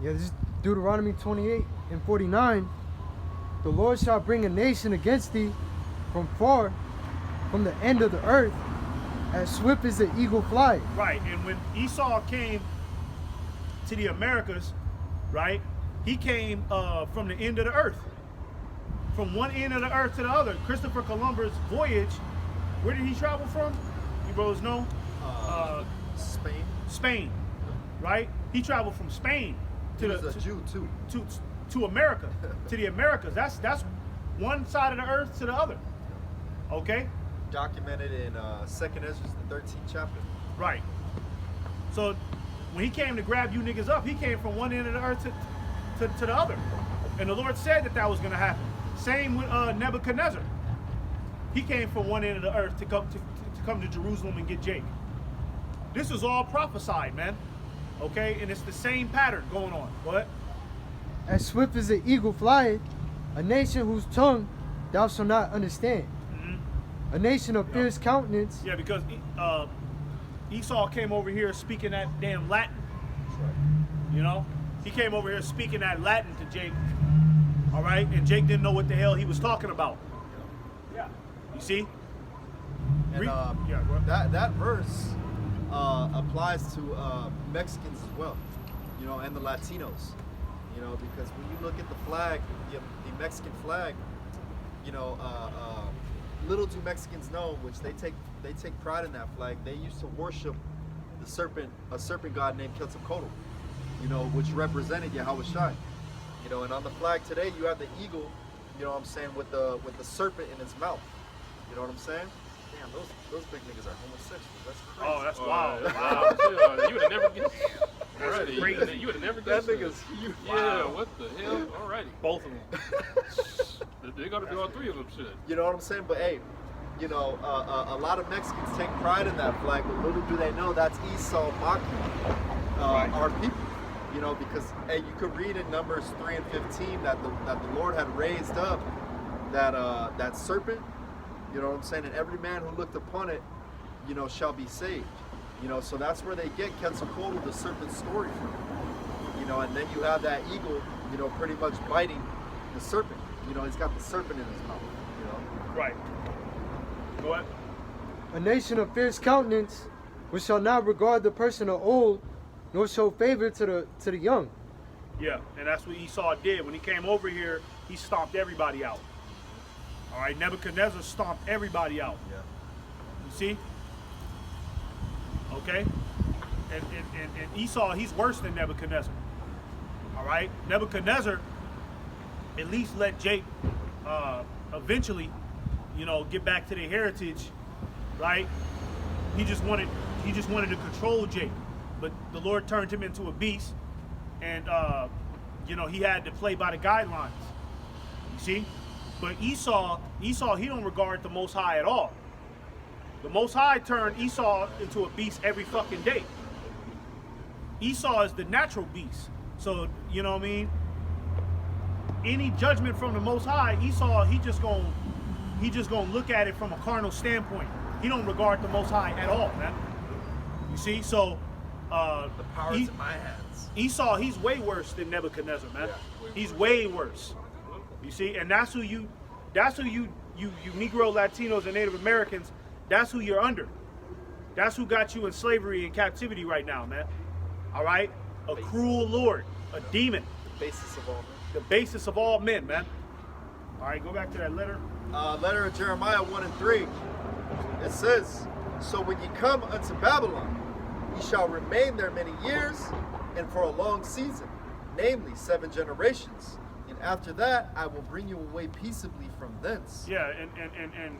Yeah, this is Deuteronomy 28 and 49. The Lord shall bring a nation against thee from far, from the end of the earth, as swift as the eagle flies. Right, and when Esau came to the Americas, right, he came from the end of the earth. From one end of the earth to the other. Christopher Columbus' voyage, where did he travel from? You bros know? Spain. Spain, right? He traveled from Spain He was a Jew too. to America, to the Americas. That's one side of the earth to the other. Okay? Documented in 2nd Ezra, the 13th chapter. Right. So when he came to grab you niggas up, he came from one end of the earth to the other. And the Lord said that was going to happen. Same with Nebuchadnezzar. He came from one end of the earth to come to Jerusalem and get Jake. This was all prophesied, man. Okay? And it's the same pattern going on. What? As swift as the eagle flieth, a nation whose tongue thou shalt not understand. A nation of fierce countenance. Yeah, because Esau came over here speaking that damn Latin. That's right. You know? He came over here speaking that Latin to Jake. All right? And Jake didn't know what the hell he was talking about. Yeah. You see? And yeah, bro. that verse applies to Mexicans as well, you know, and the Latinos, you know, because when you look at the flag, the Mexican flag, you know, little do Mexicans know, which they take pride in that flag. They used to worship a serpent god named Quetzalcoatl, you know, which represented Yahweh Shai, you know. And on the flag today, you have the eagle, you know what I'm saying, with the serpent in its mouth. You know what I'm saying? Damn, those big niggas are homosexuals. That's crazy. Oh, that's wild. Wow. You would have never guessed. That's Alrighty. crazy. You would have never That guessed. nigga's huge. Yeah, what the hell? Alrighty. Both of them. They gotta do all three of them shit. You know what I'm saying? But hey, you know, a lot of Mexicans take pride in that flag, but little do they know that's Esau mocking our people. You know, because hey, you could read in Numbers 3 and 15 that the Lord had raised up that serpent. You know what I'm saying? And every man who looked upon it, you know, shall be saved. You know, so that's where they get Quetzalcoatl, the serpent story from. You know, and then you have that eagle, you know, pretty much biting the serpent. You know, he's got the serpent in his mouth. You know. Right. Go ahead. A nation of fierce countenance, which shall not regard the person of old, nor show favor to the young. Yeah, and that's what Esau did. When he came over here, he stomped everybody out. All right, Nebuchadnezzar stomped everybody out. Yeah. You see? Okay? And Esau, he's worse than Nebuchadnezzar. All right? Nebuchadnezzar at least let Jake eventually, you know, get back to their heritage, right? He just wanted to control Jake. But the Lord turned him into a beast, and you know, he had to play by the guidelines. You see? But Esau, he don't regard the Most High at all. The Most High turned Esau into a beast every fucking day. Esau is the natural beast. So, you know what I mean? Any judgment from the Most High, Esau, he just gonna look at it from a carnal standpoint. He don't regard the Most High at all, man. You see? So The power's in my hands. Esau, he's way worse than Nebuchadnezzar, man. Yeah, He's way worse. You see, and that's who you Negro, Latinos, and Native Americans, that's who you're under. That's who got you in slavery and captivity right now, man. All right? A cruel Lord, a demon, The basis of all men. the basis of all men, man. All right, go back to that letter. Letter of Jeremiah 1 and 3. It says, so when ye come unto Babylon, ye shall remain there many years, and for a long season, namely 7 generations. And after that, I will bring you away peaceably from thence. Yeah, and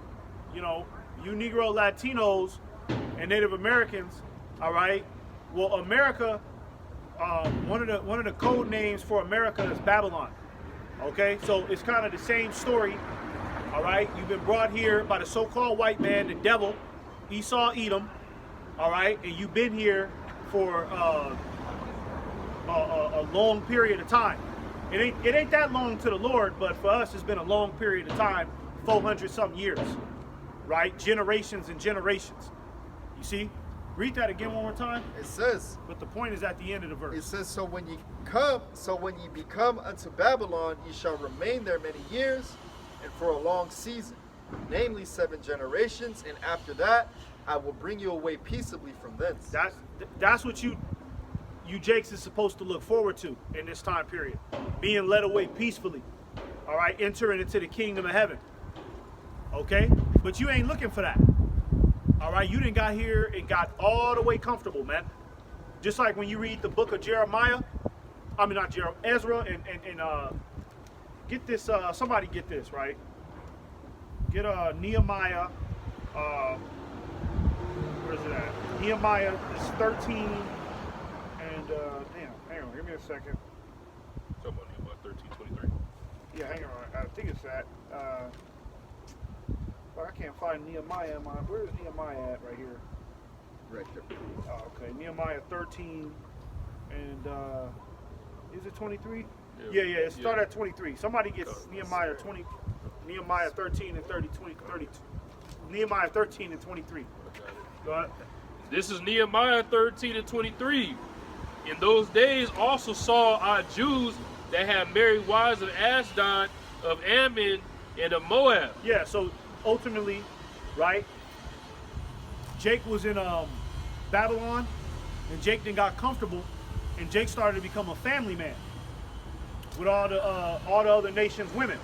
you know, you Negro, Latinos, and Native Americans, all right? Well, America, one of the code names for America is Babylon. Okay, so it's kind of the same story. All right, you've been brought here by the so-called white man, the devil, Esau, Edom. All right, and you've been here for a long period of time. It ain't that long to the Lord, but for us, it's been a long period of time, 400 something years, right? Generations and generations. You see? Read that again one more time. It says, But the point is at the end of the verse. it says, so when ye become unto Babylon, ye shall remain there many years, and for a long season, namely 7 generations, and after that, I will bring you away peaceably from thence. That's what you Jakes is supposed to look forward to in this time period. Being led away peacefully. All right, entering into the kingdom of heaven. Okay? But you ain't looking for that. All right, you done got here and got all the way comfortable, man. Just like when you read the book of Jeremiah, I mean not Jeremiah, Ezra, and get this, somebody get this, right? Get Nehemiah, where is it at? Nehemiah is 13, and damn, hang on, give me a second. Talking about Nehemiah 13:23. Yeah, hang on, I think it's that. But I can't find Nehemiah in my, where is Nehemiah at right here? Right there. Oh, okay, Nehemiah 13, and is it 23? Yeah, it started at 23. Somebody gets Nehemiah 13 and 32. Nehemiah 13 and 23. Go ahead. This is Nehemiah 13 and 23. In those days also saw our Jews that had married wives of Ashdod, of Ammon, and of Moab. Yeah, so ultimately, right, Jake was in Babylon, and Jake then got comfortable, and Jake started to become a family man with all the other nations' women.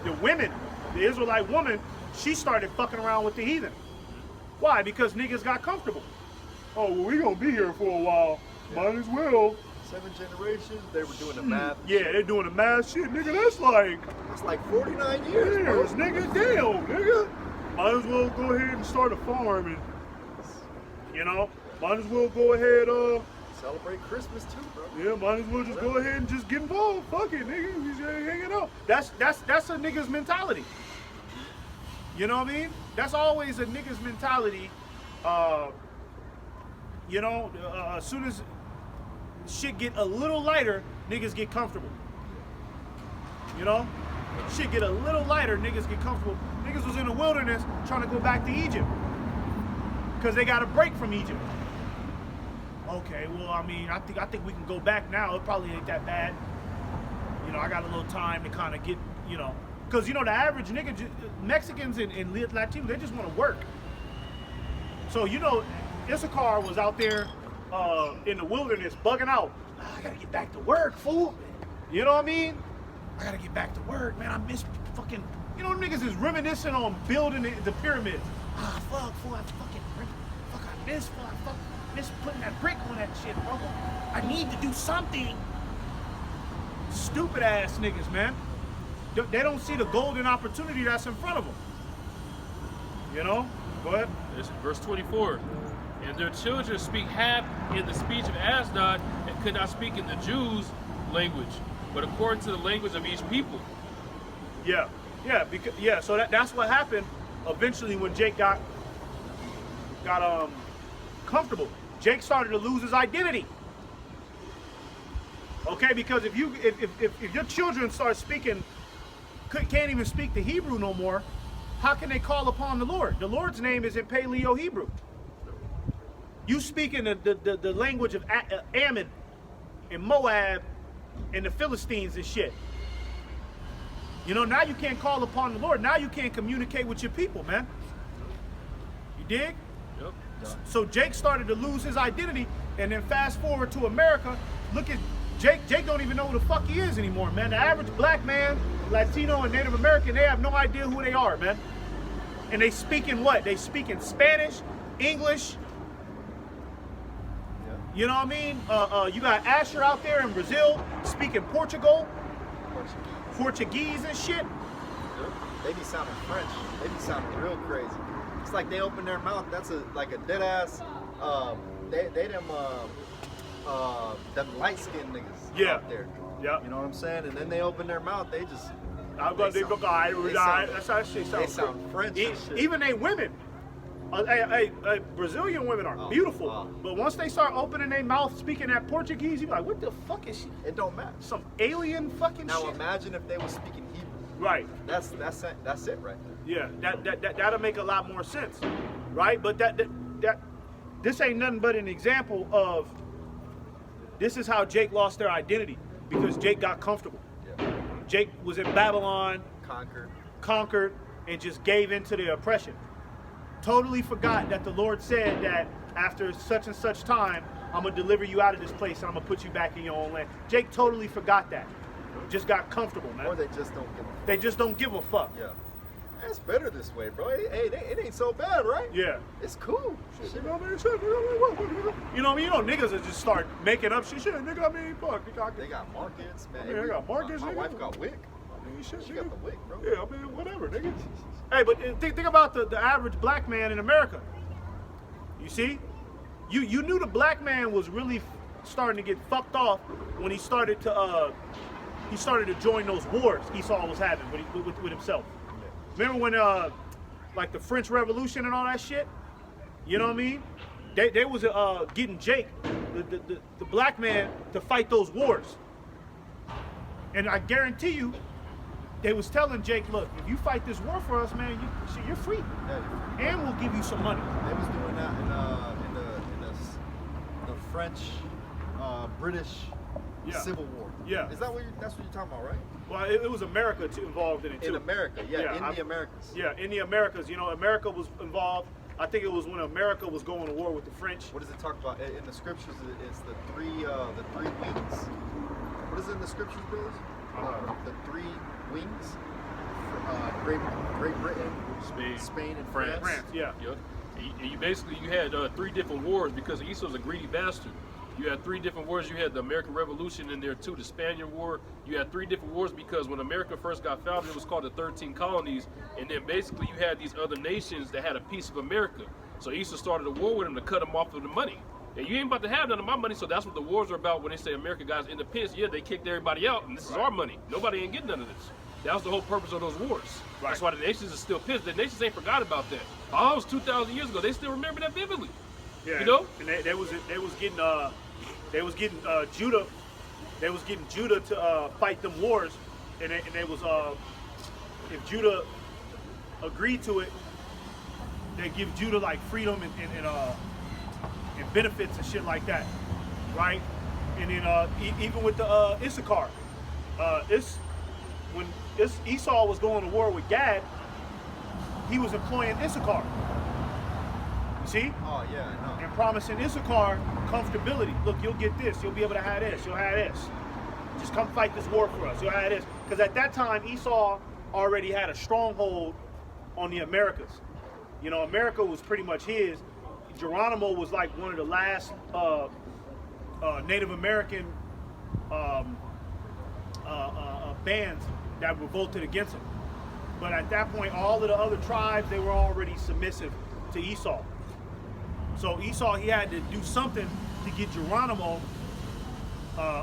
The women, the Israelite woman, she started fucking around with the heathen. Why? Because niggas got comfortable. Oh, well, we gonna be here for a while. Might as well. 7 generations, they were doing the math. Yeah, they're doing the math shit, nigga. That's like It's like 49 years, bro. years, nigga. Damn, nigga. Might as well go ahead and start a farm, and you know, might as well go ahead. Celebrate Christmas too, bro. Yeah, might as well just go ahead and just get involved. Fuck it, nigga. We just hanging out. That's a nigga's mentality. You know what I mean? That's always a nigga's mentality. You know, as soon as shit get a little lighter, niggas get comfortable. You know? Shit get a little lighter, niggas get comfortable. Niggas was in the wilderness trying to go back to Egypt. Because they got a break from Egypt. Okay, well, I mean, I think we can go back now. It probably ain't that bad. You know, I got a little time to kind of get, you know. Because, you know, the average nigga, Mexicans and Latinos, they just want to work. So, you know, Issachar was out there in the wilderness bugging out. I gotta get back to work, fool. You know what I mean? I gotta get back to work, man. I miss fucking, you know, niggas is reminiscing on building the pyramids. Ah, fuck, fool, I miss, fool, I miss putting that brick on that shit, bro. I need to do something. Stupid ass niggas, man. They don't see the golden opportunity that's in front of them. You know? Go ahead. It's verse 24. And their children speak half in the speech of Ashdod and could not speak in the Jews' language, but according to the language of each people. Yeah, so that's what happened eventually when Jake got comfortable. Jake started to lose his identity. Okay, because if your children start speaking, can't even speak the Hebrew no more, how can they call upon the Lord? The Lord's name is in Paleo Hebrew. You speak in the language of Ammon and Moab and the Philistines and shit. You know, now you can't call upon the Lord. Now you can't communicate with your people, man. You dig? Yep. So Jake started to lose his identity, and then fast forward to America, look at Jake. Jake don't even know who the fuck he is anymore, man. The average black man, Latino and Native American, they have no idea who they are, man. And they speak in what? They speak in Spanish, English. You know what I mean? You got Asher out there in Brazil speaking Portuguese and shit. They be sounding French. They be sounding real crazy. It's like they open their mouth. That's like a dead ass. Them light skinned niggas out there. Yeah. You know what I'm saying? And then they open their mouth. They just. That's how shit sounds. They sound French and shit. Even they women. Brazilian women are beautiful, but once they start opening their mouth speaking that Portuguese, you be like, what the fuck is she? It don't matter. Some alien fucking shit. Now imagine if they were speaking Hebrew. Right. That's it right there. Yeah, that'll make a lot more sense, right? But that this ain't nothing but an example of this is how Jake lost their identity because Jake got comfortable. Yeah. Jake was in Babylon, conquered, and just gave into the oppression. Totally forgot that the Lord said that after such and such time, I'm going to deliver you out of this place and I'm going to put you back in your own land. Jake totally forgot that. Just got comfortable, man. Or they just don't give a fuck. They just don't give a fuck. Yeah. It's better this way, bro. Hey, it ain't so bad, right? Yeah. It's cool. Shit. You know what I mean? You know, niggas will just start making up shit. Nigga, I mean, fuck. They got markets, man. Yeah, they got markets, My nigga. wife got wick. She got the wick, bro. Yeah, I mean, whatever, nigga. Hey, but think about the average black man in America. You see? You knew the black man was really starting to get fucked off when he started to join those wars Esau was having with himself. Remember when like the French Revolution and all that shit? You know what I mean? They was getting Jake, the black man, to fight those wars. And I guarantee you, they was telling Jake, look, if you fight this war for us, man, you're free. Yeah, you're free. And we'll give you some money. They was doing that in the French British Civil War. Yeah. Is that's what you're talking about, right? Well, it was America involved in it too. In America, in the Americas. Yeah, in the Americas. You know, America was involved. I think it was when America was going to war with the French. What does it talk about in the scriptures? It's the three wings. What is it in the scriptures, Bills? The 3 wings. Great Britain, Spain, and France. Yeah. Yep. And you basically you had 3 different wars because Esau's a greedy bastard. You had 3 different wars. You had the American Revolution in there too, the Spaniard War. You had 3 different wars because when America first got founded, it was called the 13 colonies. And then basically you had these other nations that had a piece of America. So Esau started a war with them to cut them off of the money. And you ain't about to have none of my money, so that's what the wars are about. When they say America got independence, yeah, they kicked everybody out, and this is our money. Nobody ain't getting none of this. That was the whole purpose of those wars. Right. That's why the nations are still pissed. The nations ain't forgot about that. Oh, it was 2,000 years ago. They still remember that vividly. Yeah. You know? And they was getting Judah. They was getting Judah to fight them wars, and they was if Judah agreed to it, they give Judah like freedom and benefits and shit like that, right? And then even with the Issachar, when Esau was going to war with Gad, he was employing Issachar. You see? Oh yeah, I know. And promising Issachar comfortability. Look, you'll get this. You'll be able to have this. You'll have this. Just come fight this war for us. You'll have this. Because at that time, Esau already had a stronghold on the Americas. You know, America was pretty much his. Geronimo was like one of the last Native American bands that revolted against him. But at that point, all of the other tribes, they were already submissive to Esau. So Esau, he had to do something to get Geronimo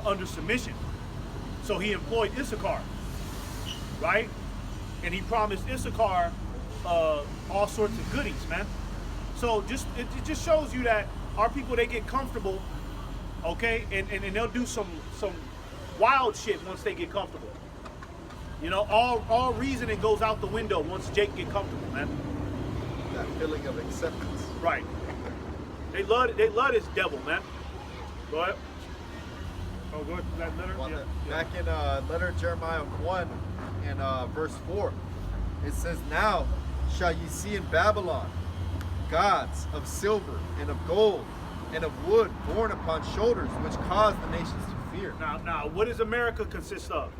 under submission. So he employed Issachar, right? And he promised Issachar all sorts of goodies, man. So it just shows you that our people, they get comfortable, okay, and they'll do some wild shit once they get comfortable. You know, all reasoning goes out the window once Jake get comfortable, man. That feeling of acceptance. Right. They love this devil, man. Go ahead. Oh, go ahead. That letter. Well, Yeah. Back in letter of Jeremiah 1 and verse 4, it says, "Now shall ye see in Babylon gods of silver and of gold and of wood borne upon shoulders, which cause the nations to fear." Now, what does America consist of?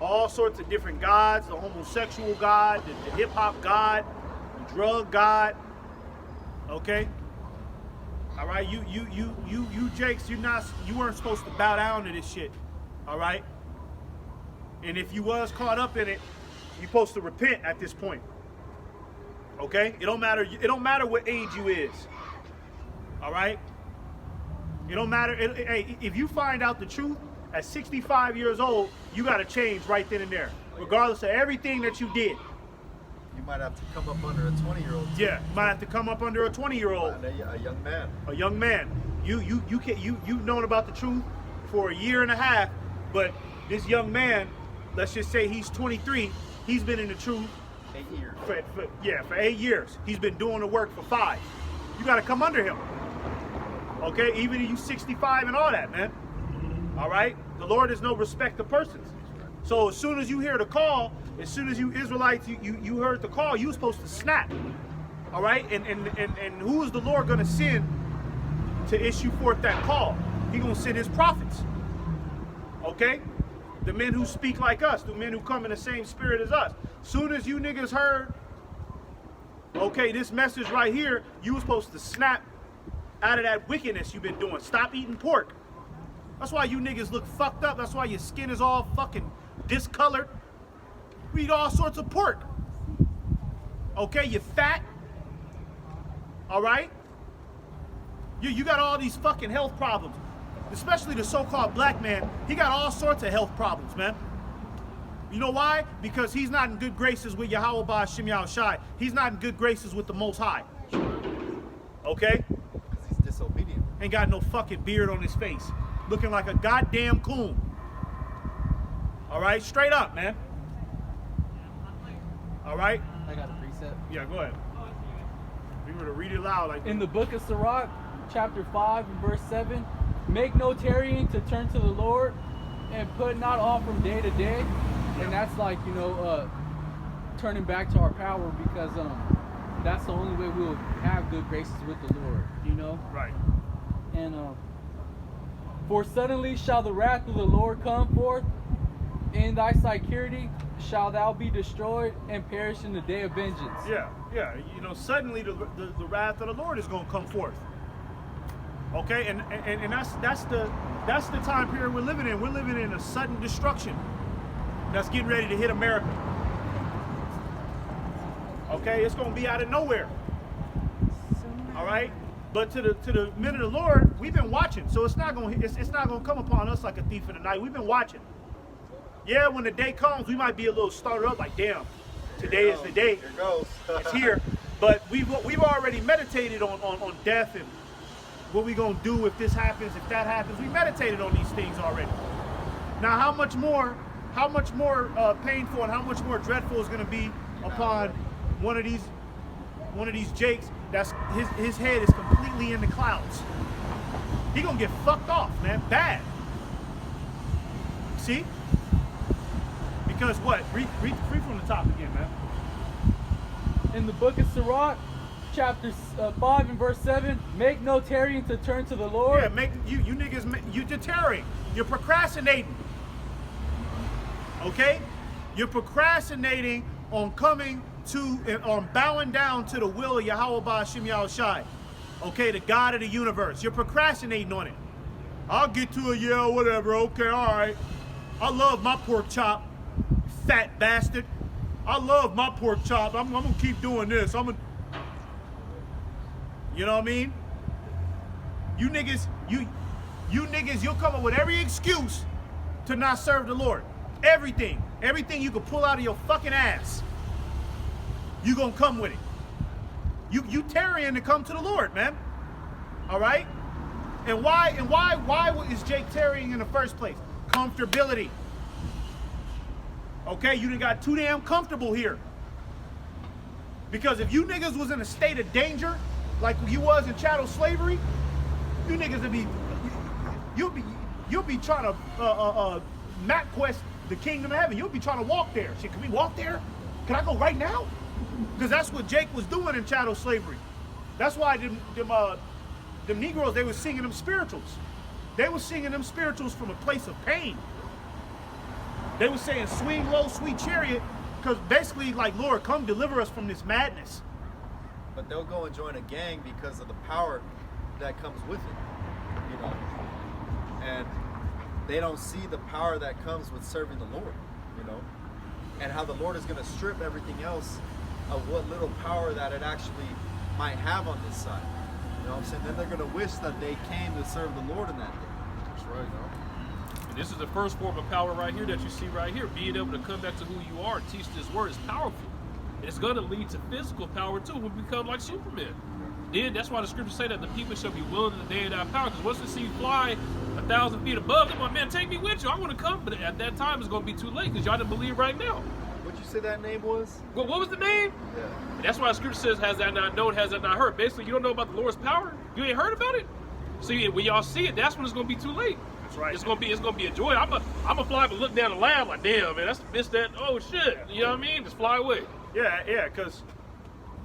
All sorts of different gods: the homosexual god, the hip hop god, the drug god. Okay. All right. You Jakes, you weren't supposed to bow down to this shit. All right. And if you was caught up in it, you're supposed to repent at this point. Okay. It don't matter. It don't matter what age you is. All right. It don't matter. Hey, if you find out the truth at 65 years old, you got to change right then and there, regardless of everything that you did. You might have to come up under a 20-year-old. Yeah, you might have to come up under a 20-year-old. A young man. A young man. You've known about the truth for a year and a half, but this young man, let's just say he's 23, he's been in the truth 8 years. for 8 years. He's been doing the work for 5. You got to come under him. Okay, even if you 65 and all that, man. All right, the Lord is no respect of persons. So as soon as you hear the call, as soon as you Israelites, you heard the call, you were supposed to snap. All right, and who is the Lord going to send to issue forth that call? He going to send his prophets. Okay, the men who speak like us, the men who come in the same spirit as us. Soon as you niggas heard, okay, this message right here, you were supposed to snap out of that wickedness you've been doing. Stop eating pork. That's why you niggas look fucked up. That's why your skin is all fucking discolored. We eat all sorts of pork. Okay, you're fat. All right? You got all these fucking health problems. Especially the so-called black man. He got all sorts of health problems, man. You know why? Because he's not in good graces with Yahweh Ba'Shem Yahushai. He's not in good graces with the Most High. Okay? Because he's disobedient. Ain't got no fucking beard on his face. Looking like a goddamn coon. All right? Straight up, man. All right? I got a precept. Yeah, go ahead. If you were to read it loud like In the book of Sirach, chapter 5 and verse 7, make no tarrying to turn to the Lord, and put not off from day to day. And that's like, turning back to our power, because that's the only way we'll have good graces with the Lord, you know? Right. And for suddenly shall the wrath of the Lord come forth, in thy security shall thou be destroyed and perish in the day of vengeance. Yeah, yeah. You know, suddenly the wrath of the Lord is going to come forth. Okay, and that's the time period we're living in. We're living in a sudden destruction that's getting ready to hit America. Okay, it's going to be out of nowhere. All right, but to the men of the Lord, we've been watching, so it's not going to come upon us like a thief in the night. We've been watching. Yeah, when the day comes, we might be a little started up, like, damn, today is the day. Here goes. It's here. But we've already meditated on death and what we gonna do if this happens, if that happens. We meditated on these things already. Now, how much more painful and how much more dreadful is gonna be upon one of these Jakes that's his head is completely in the clouds. He gonna get fucked off, man, bad. See? Because what? Read from the top again, man. In the book of Sirach, chapter 5 and verse 7, make no tarrying to turn to the Lord. Yeah, make you niggas, you're deterring. You're procrastinating. Okay? You're procrastinating on coming to, on bowing down to the will of Yahweh Ba'ashim Yahushai. Okay, the God of the universe. You're procrastinating on it. I'll get to it, yeah, whatever. Okay, all right. I love my pork chop, fat bastard. I love my pork chop. I'm gonna keep doing this. You know what I mean? You niggas, you'll come up with every excuse to not serve the Lord. Everything you can pull out of your fucking ass, you gonna come with it. You tarrying to come to the Lord, man. All right? And why is Jake tarrying in the first place? Comfortability. Okay, you done got too damn comfortable here. Because if you niggas was in a state of danger, like you was in chattel slavery, you niggas would be, you'll be trying to map quest the kingdom of heaven. You'll be trying to walk there. Shit, can we walk there? Can I go right now? Because that's what Jake was doing in chattel slavery. That's why them Negroes, they were singing them spirituals. They were singing them spirituals from a place of pain. They were saying, swing low, sweet chariot, because basically, like, Lord, come deliver us from this madness. But they'll go and join a gang because of the power that comes with it, you know. And they don't see the power that comes with serving the Lord, you know. And how the Lord is going to strip everything else of what little power that it actually might have on this side. You know what I'm saying? Then they're going to wish that they came to serve the Lord in that day. That's right, no? And this is the first form of power right here that you see right here. Being able to come back to who you are and teach this word is powerful. And it's going to lead to physical power too when we become like Superman. Then that's why the scriptures say that the people shall be willing in the day of thy power. Because once they see you fly 1,000 feet above them, like, man, take me with you. I want to come. But at that time, it's going to be too late because y'all didn't believe right now. What'd you say that name was? Well, what was the name? Yeah. And that's why the scripture says, has that not known, has that not heard. Basically, you don't know about the Lord's power. You ain't heard about it. See, when y'all see it, that's when it's going to be too late. That's right. It's gonna be a joy. I'm a fly up and look down the lab like, damn, man, that's missed that. Oh shit, you know what I mean? Just fly away. Yeah, because,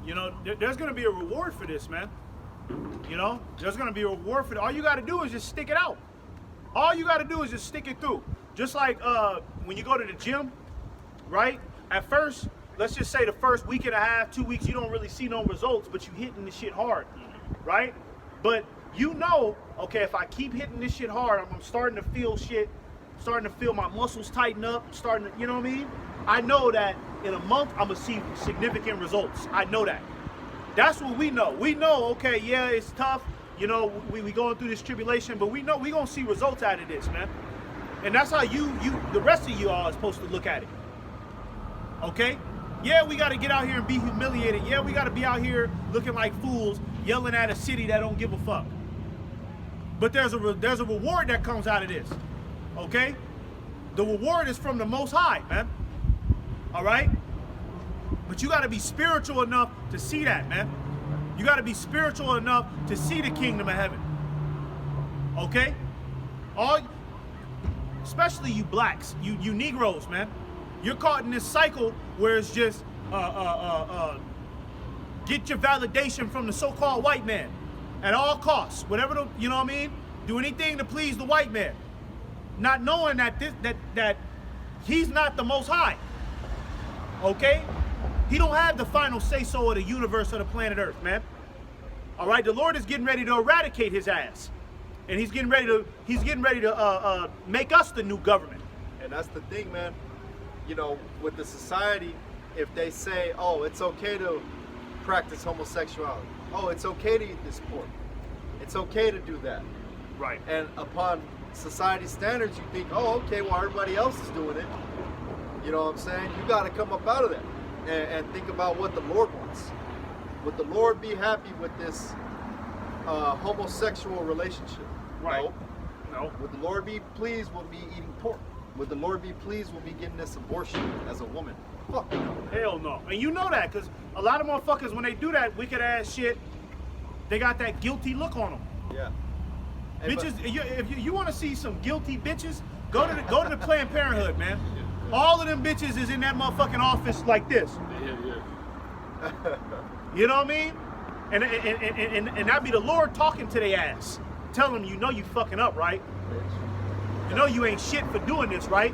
you know, there's going to be a reward for this, man. You know, there's going to be a reward for it. All you got to do is just stick it out. All you got to do is just stick it through. Just like when you go to the gym, right? At first, let's just say the first week and a half, 2 weeks, you don't really see no results, but you hitting the shit hard, right? But you know, okay, if I keep hitting this shit hard, I'm starting to feel shit, starting to feel my muscles tighten up, starting to, you know what I mean? I know that in a month, I'm going to see significant results. I know that. That's what we know. We know, okay, yeah, it's tough. You know, we going through this tribulation, but we know we going to see results out of this, man. And that's how the rest of you all are supposed to look at it. Okay? Yeah, we got to get out here and be humiliated. Yeah, we got to be out here looking like fools, yelling at a city that don't give a fuck. But there's a reward that comes out of this. Okay? The reward is from the Most High, man. All right? But you got to be spiritual enough to see that, man. You got to be spiritual enough to see the kingdom of heaven. Okay? Especially you blacks, you Negroes, man. You're caught in this cycle where it's just Get your validation from the so-called white man at all costs. Whatever the, you know what I mean? Do anything to please the white man. Not knowing that that he's not the Most High. Okay? He don't have the final say-so of the universe or the planet Earth, man. All right, the Lord is getting ready to eradicate his ass. And he's getting ready to make us the new government. And that's the thing, man. You know, with the society, if they say, oh, it's okay to practice homosexuality. Oh, it's okay to eat this pork. It's okay to do that. Right. And upon society standards, you think, oh, okay, well, everybody else is doing it. You know what I'm saying? You got to come up out of that and think about what the Lord wants. Would the Lord be happy with this homosexual relationship? Right. No. No. Would the Lord be pleased with me eating pork? Would the Lord be pleased with me getting this abortion as a woman? Fuck no. Hell no. And you know that, because a lot of motherfuckers, when they do that wicked ass shit, they got that guilty look on them. Yeah. Hey, Bitches, if you want to see some guilty bitches, go to the Planned Parenthood, man. All of them bitches is in that motherfucking office like this. Yeah. You know what I mean? And that be the Lord talking to their ass. Tell them, you know you fucking up, right? You know you ain't shit for doing this, right?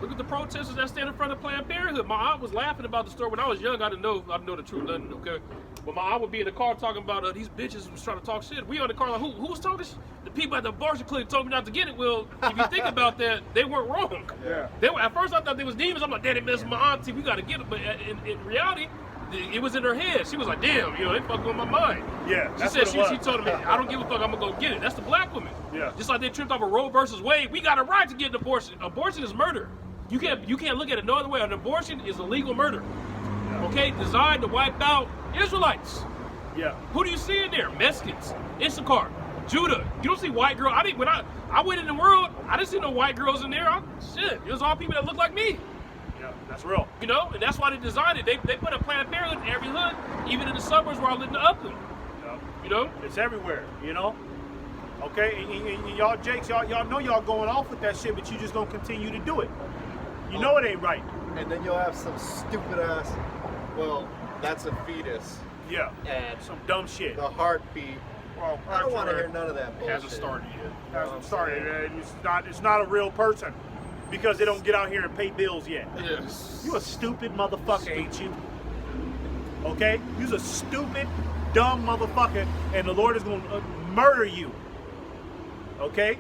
Look at the protesters that stand in front of Planned Parenthood. My aunt was laughing about the story when I was young. I didn't know the truth, nothing, okay? But my aunt would be in the car talking about these bitches was trying to talk shit. We on the car like, who was talking shit? The people at the abortion clinic told me not to get it. Well, if you think about that, they weren't wrong. Yeah. They were, at first I thought they was demons. I'm like, damn, they messed with my auntie. We got to get it. But in reality, it was in her head. She was like, damn, they fucking with my mind. Yeah, She that's said what it was. she told me, I don't give a fuck, I'm gonna go get it. That's the black woman. Yeah. Just like they tripped over Roe versus Wade, we got a right to get an abortion. Abortion is murder. You can't look at it no other way. An abortion is illegal murder. Okay, designed to wipe out Israelites. Yeah. Who do you see in there? Mexicans, Issachar, Judah. You don't see white girls. When I went in the world, I didn't see no white girls in there. Shit, it was all people that look like me. Yeah, that's real. You know, and that's why they designed it. They put a Planned Parenthood in every hood, even in the suburbs where I live in Upland. Yeah. You know? It's everywhere, you know? Okay, and y'all Jakes, y'all know y'all going off with that shit, but you just gonna continue to do it. You know it ain't right. And then you'll have some stupid ass, well, that's a fetus. Yeah. And Some dumb shit. the heartbeat. Well, I don't want to hear none of that It bullshit. hasn't started yet. I'm sorry, it's not a real person because they don't get out here and pay bills yet. Yes. You a stupid motherfucker, ain't you? Okay? You's a stupid, dumb motherfucker, and the Lord is going to murder you. Okay?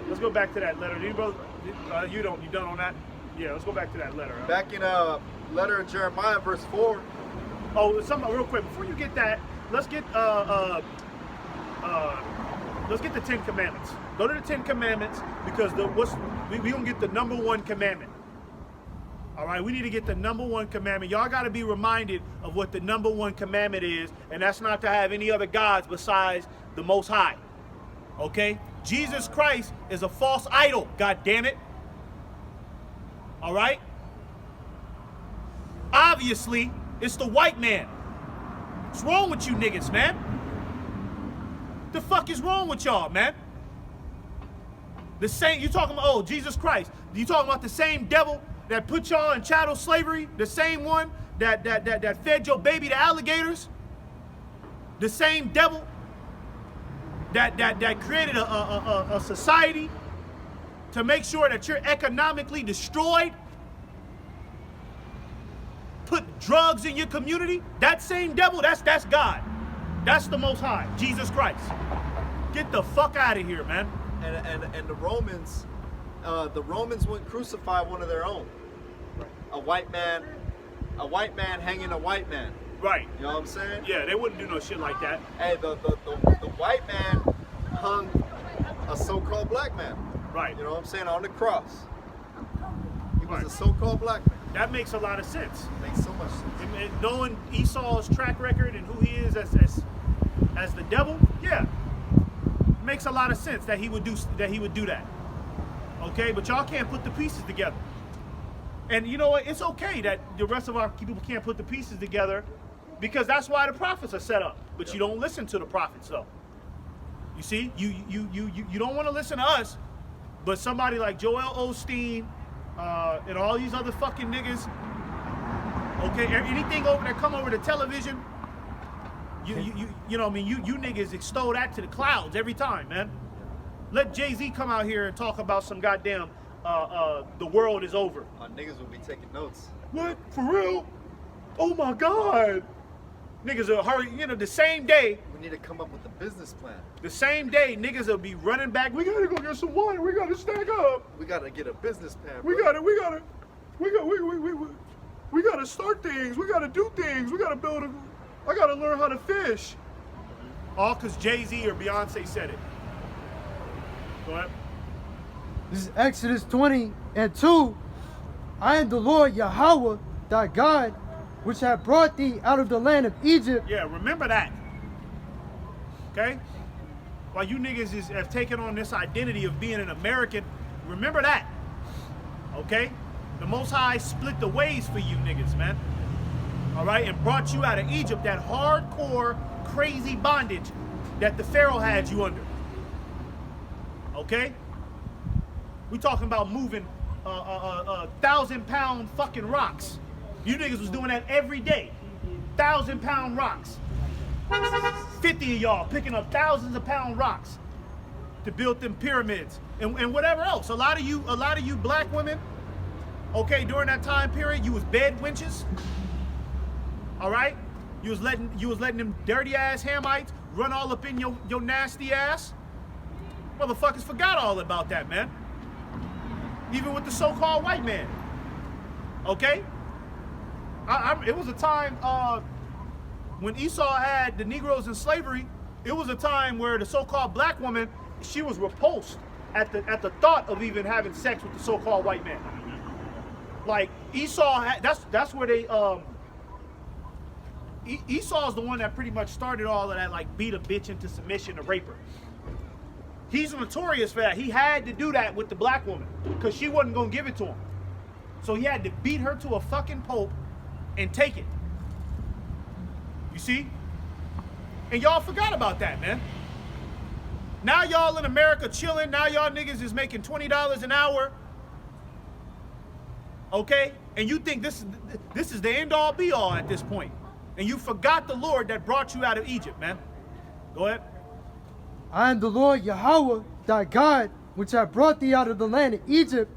Let's go back to that letter. You done on that? Yeah, let's go back to that letter. Back in letter of Jeremiah, verse 4. Oh, something real quick before you get that. Let's get the Ten Commandments. Go to the Ten Commandments because we gonna get the number one commandment. All right, we need to get the number one commandment. Y'all got to be reminded of what the number one commandment is, and that's not to have any other gods besides the Most High. Okay? Jesus Christ is a false idol. God damn it. All right? Obviously, it's the white man. What's wrong with you niggas, man? The fuck is wrong with y'all, man? The same, you talking about, Jesus Christ. You talking about the same devil that put y'all in chattel slavery? The same one that fed your baby to alligators? The same devil that created a society to make sure that you're economically destroyed? Put drugs in your community? That same devil, that's God. That's the Most High, Jesus Christ. Get the fuck out of here, man. And the Romans wouldn't crucify one of their own. Right. A white man hanging a white man. Right. You know what I'm saying? Yeah, they wouldn't do no shit like that. Hey, the white man hung a so-called black man. Right. You know what I'm saying? On the cross. He was Right. a so-called black man. That makes a lot of sense. Makes so much sense. And knowing Esau's track record and who he is as the devil, yeah, makes a lot of sense that he would do that. Okay, but y'all can't put the pieces together. And you know what? It's okay that the rest of our people can't put the pieces together, because that's why the prophets are set up. But you don't listen to the prophets, though. You see, you don't want to listen to us, but somebody like Joel Osteen and all these other fucking niggas. Okay, anything that come over the television, You know what I mean? You niggas extol that to the clouds every time, man. Let Jay-Z come out here and talk about some goddamn the world is over. Niggas will be taking notes. What? For real? Oh my God. Niggas will hurry, the same day, We need to come up with a business plan. niggas will be running back. We gotta go get some water. We gotta stack up. We gotta get a business plan. We bro. We gotta start things. We gotta do things. We gotta build a. I gotta learn how to fish. All because Jay-Z or Beyonce said it. Go ahead. This is Exodus 20:2. I am the Lord Yahweh, thy God, which have brought thee out of the land of Egypt. Yeah, remember that. Okay? While you niggas have taken on this identity of being an American, remember that. Okay? The Most High split the ways for you niggas, man. All right? And brought you out of Egypt, that hardcore, crazy bondage that the Pharaoh had you under. Okay? We talking about moving 1,000-pound fucking rocks. You niggas was doing that every day. 1,000-pound rocks. 50 of y'all picking up thousands of pound rocks to build them pyramids and whatever else. A lot of you black women, okay, during that time period, you was bed wenches. All right? You was letting them dirty ass Hamites run all up in your nasty ass. Motherfuckers forgot all about that, man. Even with the so-called white man. Okay? It was a time when Esau had the Negroes in slavery. It was a time where the so-called black woman, she was repulsed at the thought of even having sex with the so-called white man. Like Esau, that's where they Esau's the one that pretty much started all of that, like beat a bitch into submission to rape her. He's notorious for that. He had to do that with the black woman because she wasn't gonna give it to him. So he had to beat her to a fucking pulp and take it. You see? And y'all forgot about that, man. Now y'all in America chilling. Now y'all niggas is making $20 an hour. Okay? And you think this is the end all be all at this point. And you forgot the Lord that brought you out of Egypt, man. Go ahead. I am the Lord Yahweh, thy God, which have brought thee out of the land of Egypt,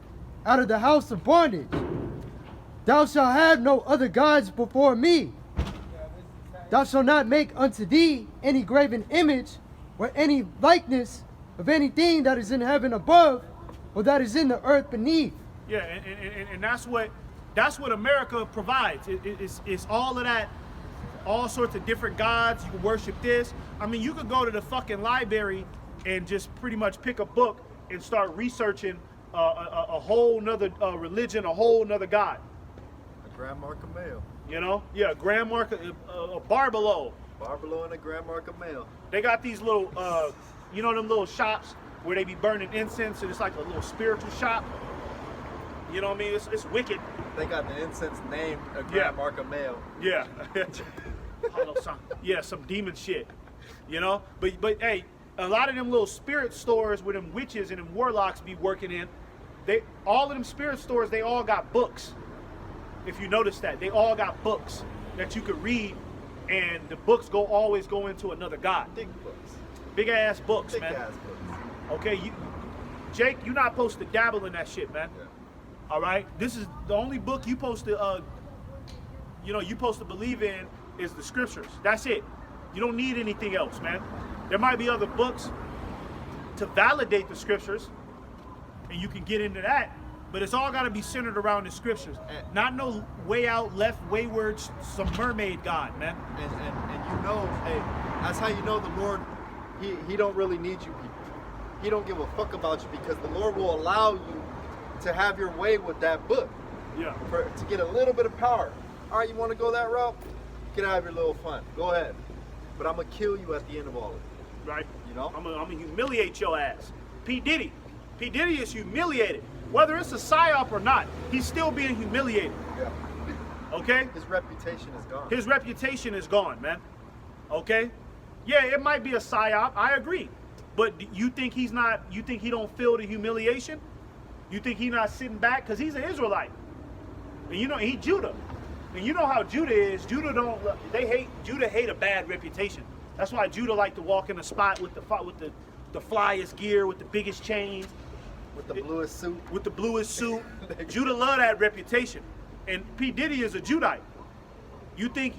out of the house of bondage. Thou shalt have no other gods before me. Thou shalt not make unto thee any graven image or any likeness of anything that is in heaven above or that is in the earth beneath. Yeah, and that's what America provides. It's all of that, all sorts of different gods. You can worship this. I mean, you could go to the fucking library and just pretty much pick a book and start researching a whole nother religion, a whole nother god. A Grand Marca Mayo. You know? Yeah, Grand Marca, a Barbalo. Barbalo and a Grand Marca Mayo. They got these little, them little shops where they be burning incense, and it's like a little spiritual shop. You know what I mean? It's wicked. They got the incense named a Grand Yeah. Marca Mayo. Yeah. Yeah, some demon shit. You know? But hey, a lot of them little spirit stores where them witches and them warlocks be working in, all of them spirit stores, they all got books. If you notice that, they all got books that you could read, and the books always go into another god. Thick books. Big ass books, Thick man. ass books. Okay, Jake, you're not supposed to dabble in that shit, man. Yeah. All right, this is the only book you supposed to, you supposed to believe in is the scriptures. That's it. You don't need anything else, man. There might be other books to validate the scriptures, and you can get into that. But it's all got to be centered around the scriptures, not no way out left, wayward, some mermaid god, man. And hey, that's how you know the Lord. He don't really need you people. He don't give a fuck about you because the Lord will allow you to have your way with that book. Yeah. To get a little bit of power. All right, you want to go that route? Get out of your little fun. Go ahead. But I'm gonna kill you at the end of all of it. Right. You know? I'm gonna humiliate your ass. P. Diddy is humiliated. Whether it's a psyop or not, he's still being humiliated. Yeah. Okay? His reputation is gone. His reputation is gone, man. Okay? Yeah, it might be a psyop. I agree. But you think he don't feel the humiliation? You think he's not sitting back? Because he's an Israelite. And he Judah. And you know how Judah is. Judah hate a bad reputation. That's why Judah like to walk in a spot with the flyest gear, with the biggest chains, With the bluest suit. with the bluest suit. Judah love that reputation. And P. Diddy is a Judite. You think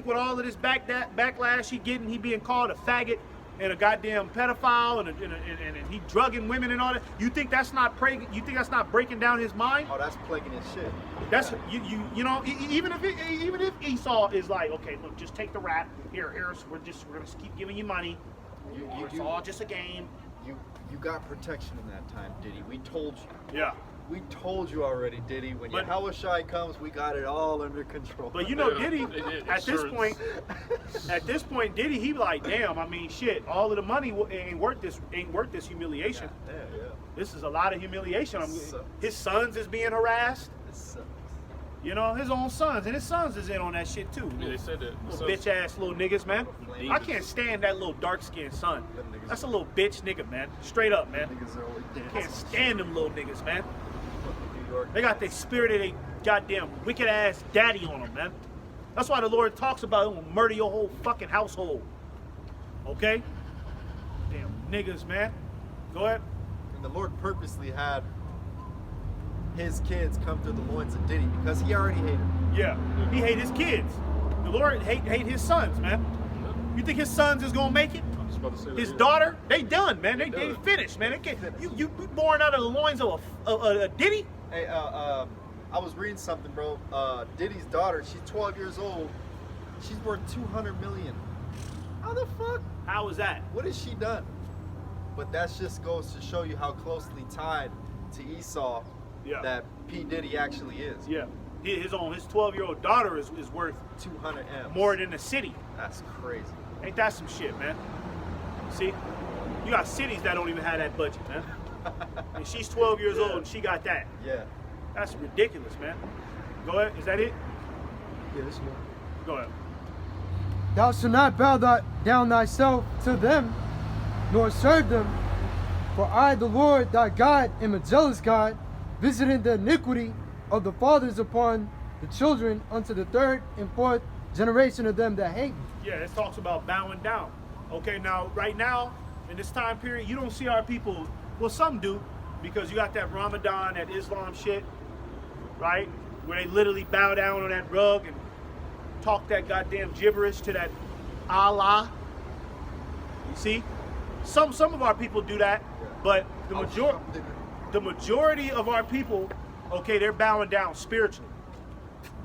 with all of this backlash he getting, he being called a faggot and a goddamn pedophile and he drugging women and all that? You think that's not breaking down his mind? Oh, that's plaguing his shit. That's you know, even if Esau is like, okay, look, just take the rap here, we're gonna keep giving you money. It's all just a game. You got protection in that time, Diddy. We told you. Yeah. We told you already, Diddy. When But- Yahweh Shai comes, we got it all under control. But you know, Yeah, Diddy, they did. at this Insurance. point, Diddy, he like, damn. I mean, shit. All of the money ain't worth this humiliation. yeah. This is a lot of humiliation. Sucks. His sons is being harassed. This sucks. You know, his own sons, and his sons is in on that shit too. Yeah, they said that. Little bitch ass little niggas, man. I can't stand that little dark skinned son. Them niggas- That's a little bitch nigga, man. Straight up, man. Niggas are always Can't dancing. stand them little niggas, man. Fucking New York. They got the spirit of they goddamn wicked ass daddy on them, man. That's why the Lord talks about it will murder your whole fucking household. Okay? Damn niggas, man. Go ahead. And the Lord purposely had his kids come through the loins of Diddy because he already hated him. Yeah. He hate his kids. The Lord hate his sons, man. You think his sons is gonna make it? I was about to say that, His yeah. daughter, they done, man. They done. finished, man. They can't, you born out of the loins of a Diddy? Hey, I was reading something, bro. Diddy's daughter, she's 12 years old. She's worth 200 million. How the fuck? How is that? What has she done? But that just goes to show you how closely tied to Esau Yeah. that P. Diddy actually is. Yeah. His 12-year-old daughter is worth 200 M's. more than the city. That's crazy. Ain't that some shit, man? See? You got cities that don't even have that budget, man. And she's 12 years old and she got that. Yeah. That's ridiculous, man. Go ahead. Is that it? Yeah, this one. Go ahead. Thou shalt not bow down thyself to them, nor serve them. For I, the Lord thy God, am a jealous God, visiting the iniquity of the fathers upon the children unto the third and fourth generation of them that hate me. Yeah, it talks about bowing down. Okay, now, right now, in this time period, you don't see our people, well, some do, because you got that Ramadan, that Islam shit, right? Where they literally bow down on that rug and talk that goddamn gibberish to that Allah. You see? Some of our people do that, but the majority of our people, okay, they're bowing down spiritually.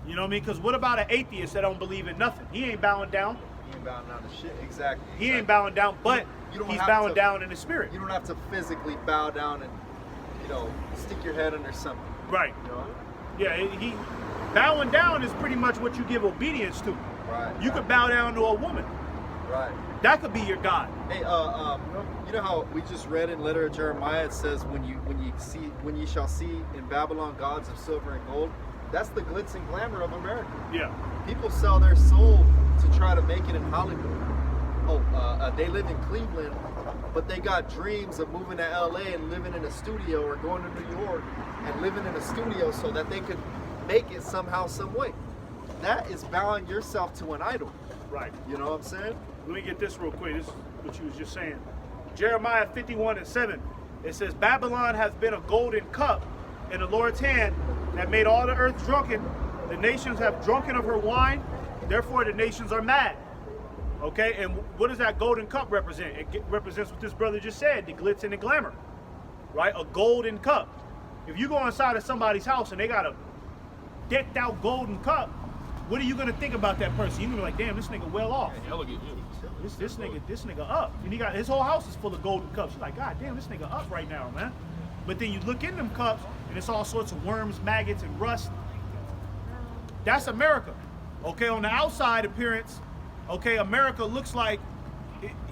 You know what I mean? Because what about an atheist that don't believe in nothing? He ain't bowing down. He ain't bowing down to shit. Exactly. He ain't bowing down, but You don't he's have bowing to- down in the spirit. You don't have to physically bow down and, stick your head under something. Right. You know? Yeah, he bowing down is pretty much what you give obedience to. Right. You could bow down to a woman. Right. That could be your God. Hey, you know how we just read in letter of Jeremiah, it says when ye shall see in Babylon gods of silver and gold. That's the glitz and glamour of America. Yeah. People sell their soul to try to make it in Hollywood. They live in Cleveland, but they got dreams of moving to LA and living in a studio, or going to New York and living in a studio so that they could make it somehow, some way. That is bowing yourself to an idol. Right. You know what I'm saying? Let me get this real quick. This is what you was just saying. Jeremiah 51:7. It says, Babylon has been a golden cup in the Lord's hand that made all the earth drunken. The nations have drunken of her wine. Therefore, the nations are mad. Okay, and what does that golden cup represent? It represents what this brother just said, the glitz and the glamour, right? A golden cup. If you go inside of somebody's house and they got a decked out golden cup, what are you gonna think about that person? You're gonna be like, damn, this nigga well off. Elegant, yeah. This nigga up. And he got his whole house is full of golden cups. You're like, God damn, this nigga up right now, man. But then you look in them cups and it's all sorts of worms, maggots, and rust. That's America. Okay, on the outside appearance, okay, America looks like,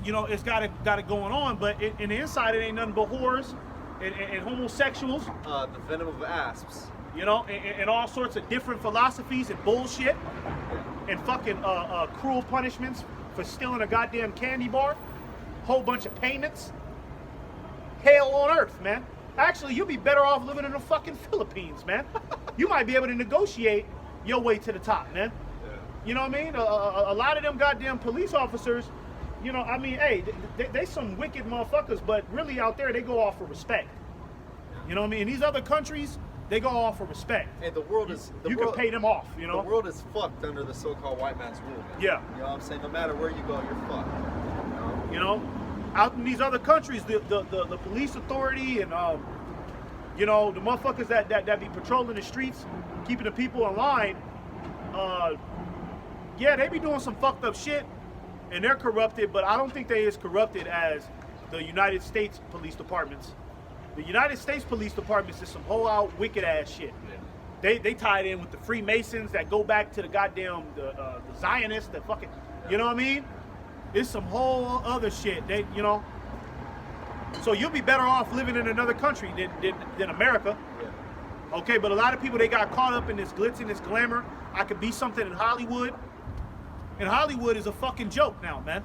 it's got it going on, but in the inside it ain't nothing but whores and homosexuals, The venom of asps. and all sorts of different philosophies and bullshit, and fucking cruel punishments for stealing a goddamn candy bar, whole bunch of payments. Hell on earth, man. Actually, you'll be better off living in the fucking Philippines, man. You might be able to negotiate your way to the top, man. You know what I mean? A lot of them goddamn police officers, you know, I mean, hey, they some wicked motherfuckers, but really out there they go off for respect. You know what I mean? In these other countries, they go off for respect. And the world is You can pay them off, you know? The world is fucked under the so-called white man's rule. Man. Yeah. You know what I'm saying? No matter where you go, you're fucked. You know, out in these other countries, the police authority and you know, the motherfuckers that be patrolling the streets, keeping the people in line, yeah, they be doing some fucked up shit, and they're corrupted. But I don't think they as corrupted as the United States police departments. The United States police departments is some whole out wicked ass shit. They tied in with the Freemasons that go back to the goddamn the Zionists, the fucking, you know what I mean? It's some whole other shit. They, you know. So you'll be better off living in another country than America. Yeah. Okay, but a lot of people, they got caught up in this glitz and this glamour. I could be something in Hollywood. And Hollywood is a fucking joke now, man.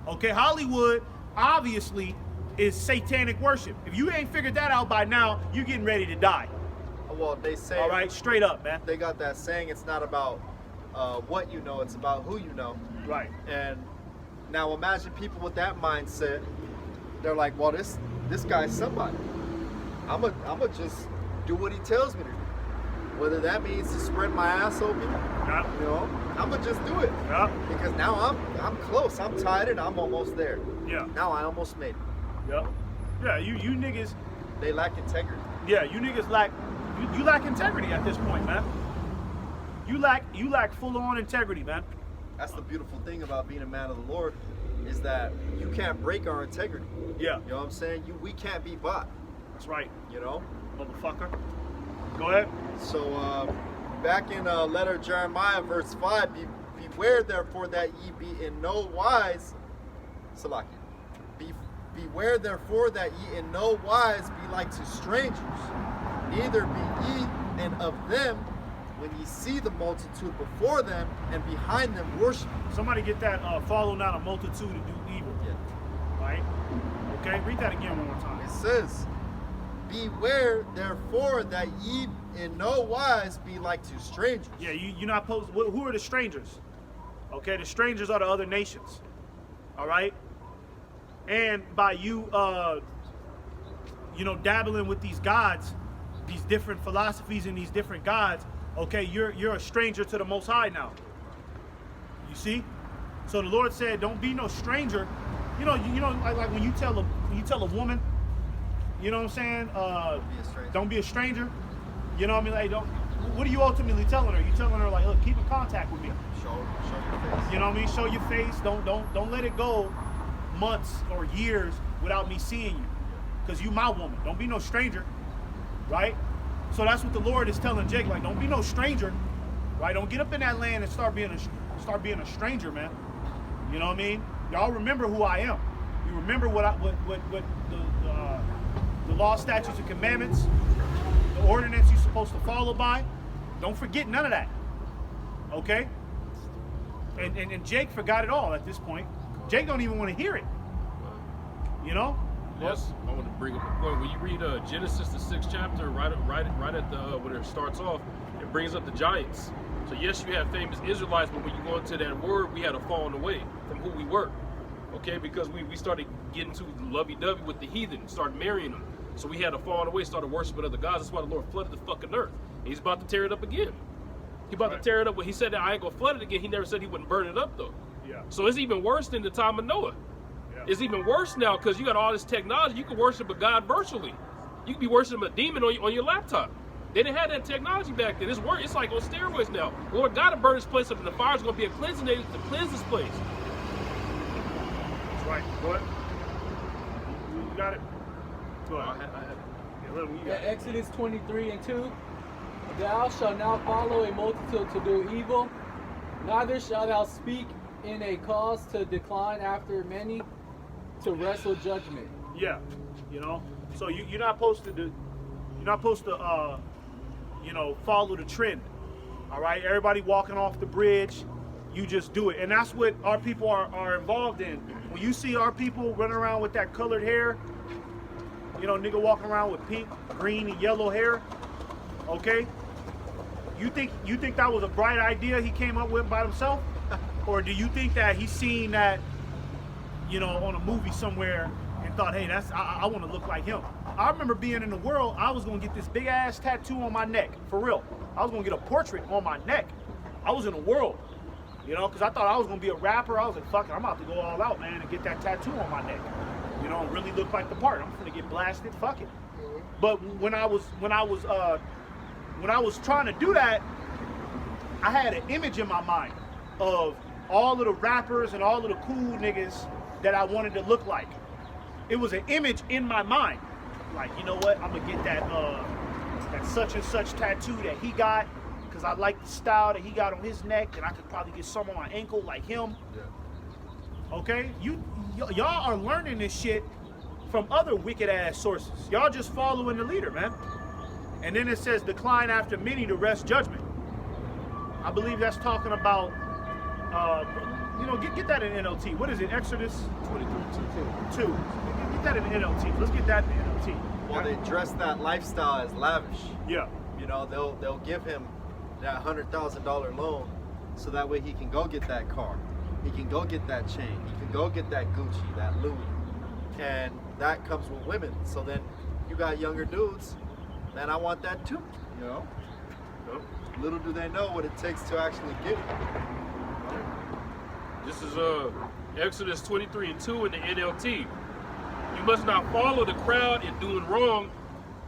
Okay, Hollywood obviously is satanic worship. If you ain't figured that out by now, you're getting ready to die. Well, they say. All right, straight up, man. They got that saying. It's not about what you know. It's about who you know. Right. And now imagine people with that mindset. They're like, well, this guy's somebody. I'ma just do what he tells me to do. Whether that means to spread my ass open, Yeah. you know, I'ma just do it. Yeah. Because now I'm close. I'm tied and I'm almost there. Yeah. Now I almost made it. Yeah. Yeah. You niggas. They lack integrity. Yeah. You niggas lack. You lack integrity at this point, man. You lack full on integrity, man. That's the beautiful thing about being a man of the Lord, is that you can't break our integrity. Yeah. You know what I'm saying? We can't be bought. That's right, You know. motherfucker. Go ahead. So back in letter Jeremiah verse 5, beware therefore that ye be in no wise, Salakia. Beware therefore that ye in no wise be like to strangers, neither be ye and of them when ye see the multitude before them and behind them worship. Somebody get that. Follow not a multitude to do evil. Yeah. Right. Okay. Read that again one more time. It says, beware therefore that ye in no wise be like to strangers. Yeah. You're not supposed. Who are the strangers? Okay. The strangers are the other nations. All right. And by you, you know, dabbling with these gods, these different philosophies and these different gods, okay, you're a stranger to the Most High now. You see? So the Lord said, don't be no stranger. You know, like when you tell a woman, you know what I'm saying? Be a stranger. Don't be a stranger. You know what I mean? Like, don't. What are you ultimately telling her? You telling her like, look, keep in contact with me. Show your face. You know what I mean? Show your face. Don't let it go months or years without me seeing you, because you my woman. Don't be no stranger, right? So that's what the Lord is telling Jake. Like, don't be no stranger, right? Don't get up in that land and start being a stranger, man. You know what I mean? Y'all remember who I am. You remember what the law, statutes, and commandments, the ordinance you're supposed to follow by. Don't forget none of that. Okay? And Jake forgot it all at this point. Jake don't even want to hear it. You know? Yes, I want to bring up a point. When you read Genesis, the 6th chapter, right at the when it starts off, it brings up the giants. So yes, you have famous Israelites, but when you go into that word, we had a falling away from who we were. Okay, because we started getting too lovey-dovey with the heathen, started marrying them. So we had a falling away, started worshiping other gods. That's why the Lord flooded the fucking earth. And he's about to tear it up again. He about to tear it up. When he said that I ain't gonna flood it again, he never said he wouldn't burn it up though. Yeah. So it's even worse than the time of Noah. Yeah. It's even worse now because you got all this technology. You can worship a god virtually. You can be worshiping a demon on your laptop. They didn't have that technology back then. It's like on steroids now. The Lord got to burn this place up, and the fire's going to be a cleansing agent to cleanse this place. That's right. Go ahead. You got it? Go ahead. Yeah, let him, you got it. Exodus 23:2. Thou shalt not follow a multitude to do evil, neither shalt thou speak in a cause to decline after many, to wrestle judgment. Yeah, you know. So you're not supposed to do. You're not supposed to, you know, follow the trend. All right, everybody walking off the bridge, you just do it, and that's what our people are involved in. When you see our people running around with that colored hair, you know, nigga walking around with pink, green, and yellow hair, okay? You think that was a bright idea he came up with by himself, or do you think that he seen that, you know, on a movie somewhere and thought, hey, I want to look like him? I remember being in the world. I was gonna get this big ass tattoo on my neck, for real. I was gonna get a portrait on my neck. I was in the world, you know, because I thought I was gonna be a rapper. I was like, fuck it, I'm about to go all out, man, and get that tattoo on my neck. You know, and really look like the part. I'm gonna get blasted. Fuck it. But when I was trying to do that, I had an image in my mind of all of the rappers and all of the cool niggas that I wanted to look like. It was an image in my mind. Like, you know what? I'm gonna get that such and such tattoo that he got, because I like the style that he got on his neck, and I could probably get some on my ankle like him. Yeah. Okay? Y'all are learning this shit from other wicked ass sources. Y'all just following the leader, man. And then it says decline after many to rest judgment. I believe that's talking about, get that in NLT. What is it? Exodus 23:2. Get that in NLT. Let's get that in NLT. Well, they dress that lifestyle as lavish. Yeah. You know, they'll give him that $100,000 loan so that way he can go get that car. He can go get that chain. He can go get that Gucci, that Louis. And that comes with women. So then you got younger dudes, man, I want that too, you know? Yep. Little do they know what it takes to actually get it. This is Exodus 23:2 in the NLT. You must not follow the crowd in doing wrong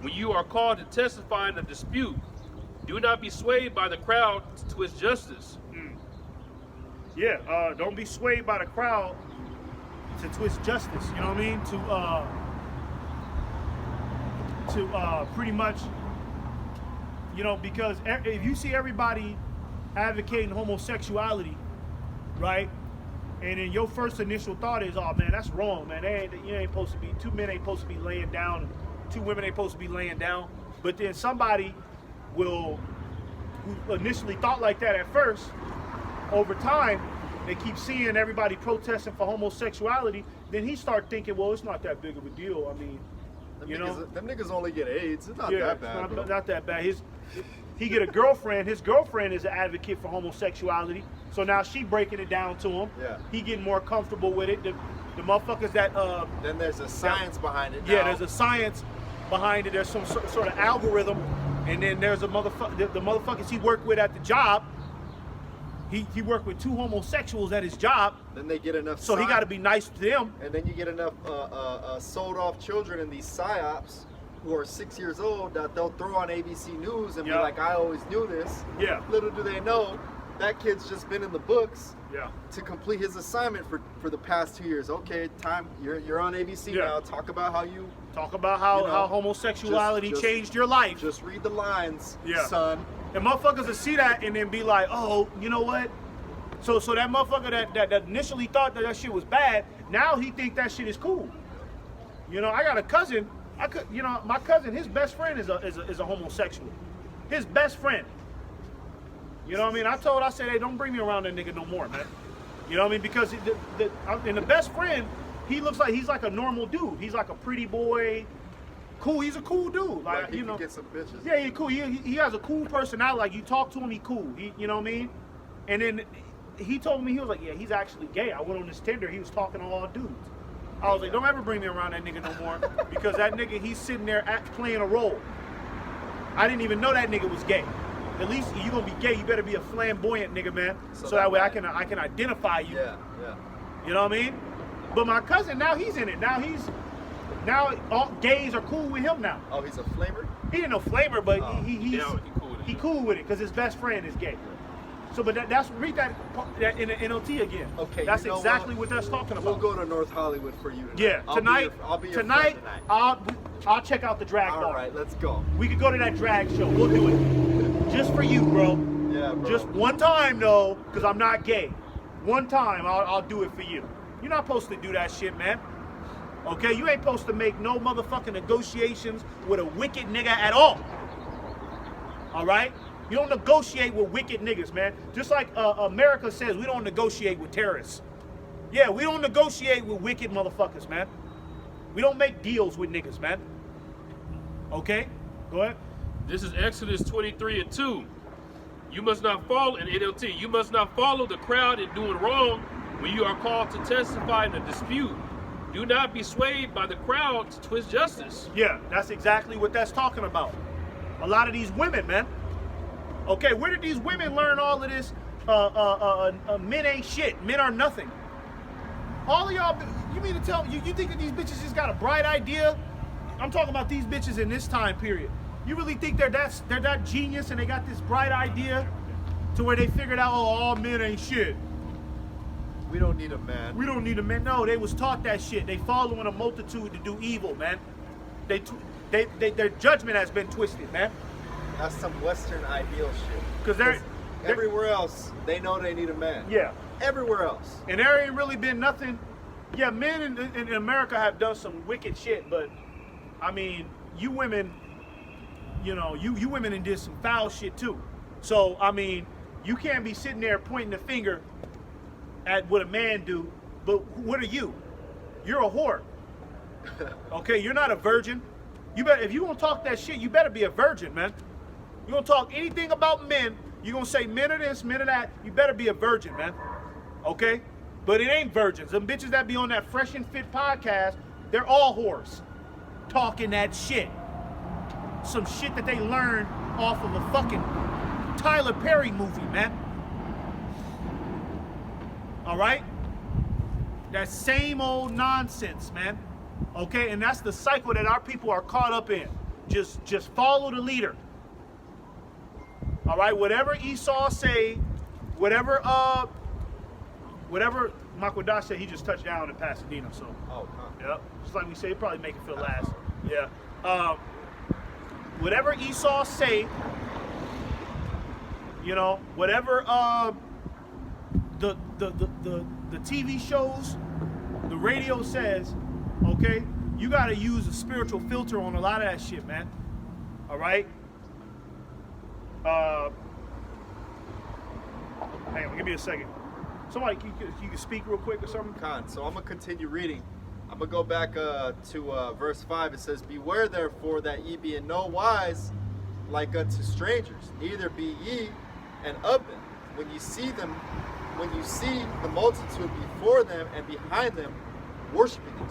when you are called to testify in a dispute. Do not be swayed by the crowd to twist justice. Yeah, don't be swayed by the crowd to twist justice. You know what I mean? To pretty much, you know, because if you see everybody advocating homosexuality, right? And then your first initial thought is, oh man, that's wrong, man. You ain't supposed to be, two men ain't supposed to be laying down, and two women ain't supposed to be laying down. But then somebody who initially thought like that at first, over time, they keep seeing everybody protesting for homosexuality, then he start thinking, well, it's not that big of a deal. I mean, Them niggas only get AIDS. It's not yeah, that bad. it's not that bad. He get a girlfriend. His girlfriend is an advocate for homosexuality. So now she breaking it down to him. Yeah. He getting more comfortable with it. The motherfuckers that Then there's a science behind it. yeah, now. there's a science behind it. There's some sort of algorithm, and then there's a motherfucker. The motherfuckers he worked with at the job. He worked with two homosexuals at his job. Then they get enough. So he got to be nice to them. And then you get enough sold off children in these psyops who are 6 years old that they'll throw on ABC News and be Yeah. like, I always knew this. Yeah. Little do they know, that kid's just been in the books Yeah. to complete his assignment for the past 2 years. Okay, time, you're on ABC Yeah. now. Talk about how you Talk about how, You know, how homosexuality just- changed your life. just read the lines, Yeah. son. And motherfuckers will see that and then be like, oh, you know what? So that motherfucker that initially thought that shit was bad, now he think that shit is cool. You know, I got a cousin. My cousin, his best friend is a homosexual. His best friend. You know what I mean? I said, hey, don't bring me around that nigga no more, man. You know what I mean? Because the best friend, he looks like he's like a normal dude. He's like a pretty boy. Cool. He's a cool dude. Like, he you can know. get some bitches. Yeah, he's cool. He has a cool personality. Like, you talk to him, he cool. You know what I mean? And then he told me, he was like, yeah, he's actually gay. I went on this Tinder. He was talking to all dudes. I was like, don't ever bring me around that nigga no more, because that nigga, he's sitting there playing a role. I didn't even know that nigga was gay. At least if you gonna be gay, you better be a flamboyant nigga, man. So that way I can identify you. Yeah, yeah. You know what I mean? But my cousin, now he's in it. Now all gays are cool with him now. Oh, he's a flamer? He ain't no flavor, but Oh. he cool with it because his best friend is gay. So, but read that in the NLT again. Okay, that's you know exactly what that's talking about. We'll go to North Hollywood for you tonight. Yeah, I'll be your friend tonight. I'll check out the drag bar. All right, let's go. We could go to that drag show. We'll do it just for you, bro. Yeah, bro. Just one time though, because I'm not gay. One time, I'll do it for you. You're not supposed to do that shit, man. Okay, you ain't supposed to make no motherfucking negotiations with a wicked nigga at all. All right? You don't negotiate with wicked niggas, man. Just like America says, we don't negotiate with terrorists. Yeah, we don't negotiate with wicked motherfuckers, man. We don't make deals with niggas, man. Okay? Go ahead. This is Exodus 23:2. You must not follow in NLT. You must not follow the crowd in doing wrong when you are called to testify in a dispute. Do not be swayed by the crowd to twist justice. Yeah, that's exactly what that's talking about. A lot of these women, man. Okay, where did these women learn all of this? Men ain't shit. Men are nothing. All of y'all, you mean to tell me, you think that these bitches just got a bright idea? I'm talking about these bitches in this time period. You really think they're that genius and they got this bright idea to where they figured out, oh, all men ain't shit. We don't need a man. We don't need a man. No, they was taught that shit. They following a multitude to do evil, man. Their judgment has been twisted, man. That's some Western ideal shit. Because they're everywhere else, they know they need a man. yeah. Everywhere else. And there ain't really been nothing. Yeah, men in America have done some wicked shit, but I mean, you women, you know, you women and did some foul shit too. So I mean, you can't be sitting there pointing the finger at what a man do, but what are you? You're a whore. Okay, you're not a virgin. You better, if you gonna talk that shit, you better be a virgin, man. You gonna talk anything about men, you gonna say men of this, men of that, you better be a virgin, man. Okay? But it ain't virgins. Them bitches that be on that Fresh and Fit podcast, they're all whores. Talking that shit. Some shit that they learned off of a fucking Tyler Perry movie, man. Alright? That same old nonsense, man. Okay? And that's the cycle that our people are caught up in. Just follow the leader. Alright? Whatever Esau say, whatever Michael Dash said, he just touched down in Pasadena, so. Oh, Yep. Just like we say, probably make it feel last. Yeah. Whatever Esau say, you know, whatever the TV shows, the radio says, okay, you gotta use a spiritual filter on a lot of that shit, man. All right. Hang on, give me a second. Somebody, you can speak real quick or something? Khan. So I'm going to continue reading. I'm going to go back to verse 5. It says, Beware therefore that ye be in no wise like unto strangers, neither be ye and of them. When you see the multitude before them and behind them worshiping them.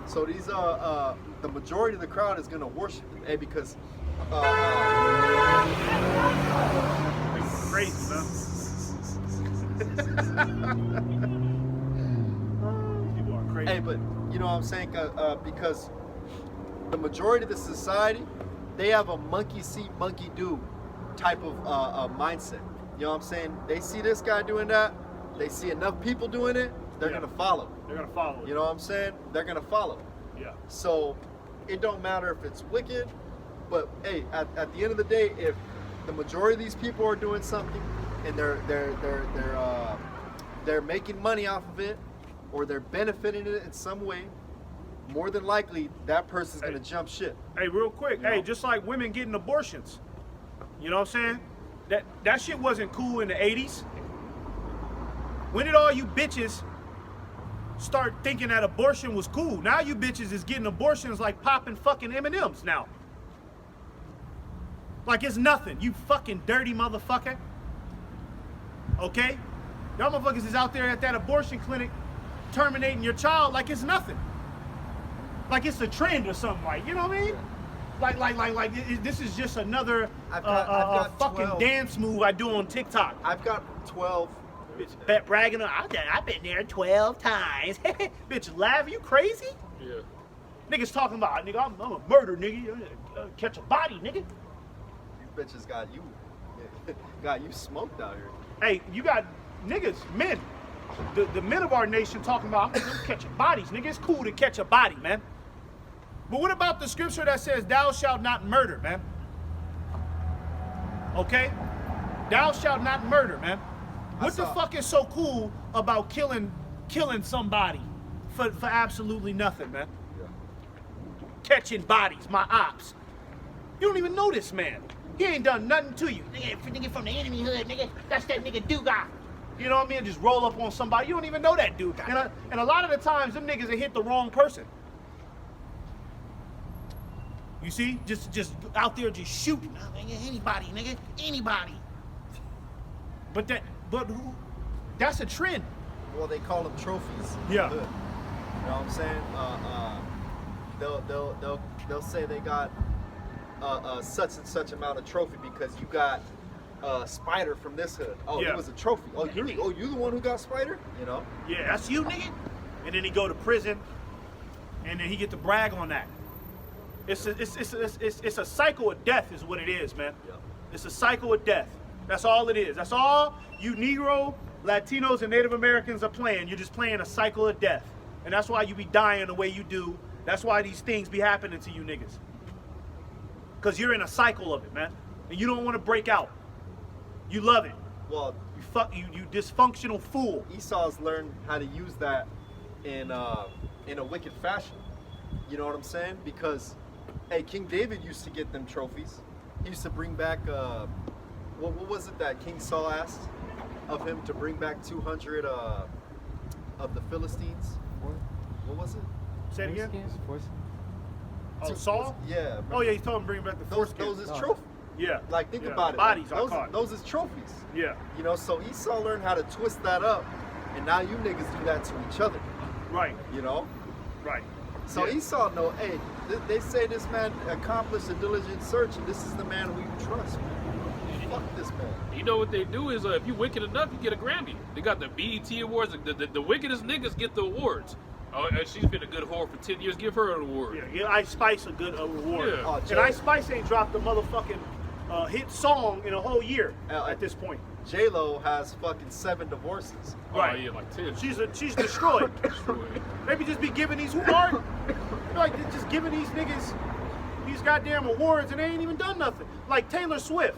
So these the majority of the crowd is going to worship them, because Crazy, man. People are crazy. Hey, but you know what I'm saying? Because the majority of the society, they have a monkey see, monkey do type of mindset. You know what I'm saying? They see this guy doing that, they see enough people doing it, they're gonna follow. They're gonna follow. You know what I'm saying? They're gonna follow. Yeah. So it don't matter if it's wicked, but hey, at the end of the day, if the majority of these people are doing something and they're making money off of it, or they're benefiting it in some way, more than likely that person's gonna jump ship. Hey, real quick. You Hey, know? just like women getting abortions. You know what I'm saying? That shit wasn't cool in the 80s. When did all you bitches start thinking that abortion was cool? Now you bitches is getting abortions like popping fucking M&Ms now. Like it's nothing. You fucking dirty motherfucker. Okay? Y'all motherfuckers is out there at that abortion clinic terminating your child like it's nothing. Like it's a trend or something, like, you know what I mean? Like this is just another I've got fucking 12. dance move I do on TikTok. I've got 12. Bitch bragging on, I've been there 12 times. Bitch, laugh, you crazy? Yeah. Niggas talking about, nigga, I'm a murder, nigga. Catch a body, nigga. These bitches got you smoked out here. Hey, you got niggas, men. The men of our nation talking about, I'm catching bodies, nigga. It's cool to catch a body, man. But what about the scripture that says, thou shalt not murder, man? Okay? Thou shalt not murder, man. What the fuck is so cool about killing somebody for absolutely nothing, man? Yeah. Catching bodies, my ops. You don't even know this man. He ain't done nothing to you. Nigga from the enemy hood, nigga. That's that nigga Duga. You know what I mean? Just roll up on somebody. You don't even know that dude. And a lot of the times, them niggas have hit the wrong person. You see? Just out there just shooting. Nigga, anybody, nigga. Anybody. That's a trend. Well, they call them trophies. Yeah. You know what I'm saying? They'll say they got such and such amount of trophy because you got Spider from this hood. Oh, Yeah. it was a trophy. Oh, you the one who got Spider? You know? Yeah, that's you, nigga. And then he go to prison, and then he get to brag on that. It's a cycle of death, is what it is, man. Yeah. It's a cycle of death. That's all it is. That's all you Negro, Latinos, and Native Americans are playing. You're just playing a cycle of death, and that's why you be dying the way you do. That's why these things be happening to you niggas. Cause you're in a cycle of it, man, and you don't want to break out. You love it. Well, You dysfunctional fool. Esau's learned how to use that in a wicked fashion. You know what I'm saying? Because, hey, King David used to get them trophies. He used to bring back, what was it that King Saul asked of him to bring back 200 of the Philistines? What was it? Say it again. Force. Oh, Saul? Yeah. Oh yeah, he told him to bring back the Those foreskin. is trophies. Yeah. Like, think Yeah. about it. Bodies are those, caught. those is trophies. Yeah. You know, so Esau learned how to twist that up, and now you niggas do that to each other. Right. You know? Right. So Yeah. Esau know, hey, they say this man accomplished a diligent search, and this is the man who you trust. Fuck this man. You know what they do is if you wicked enough, you get a Grammy. They got the BET awards. The wickedest niggas get the awards. Oh, and she's been a good whore for 10 years. Give her an award. Yeah, give Ice Spice a good reward. Yeah. Oh, And Jay- Ice Spice ain't dropped a motherfucking hit song in a whole year at this point. J-Lo has fucking 7 divorces. Right. Oh, yeah, like 10. She's destroyed. destroyed. Maybe just be giving these who aren't like just giving these niggas these goddamn awards and they ain't even done nothing. Like Taylor Swift.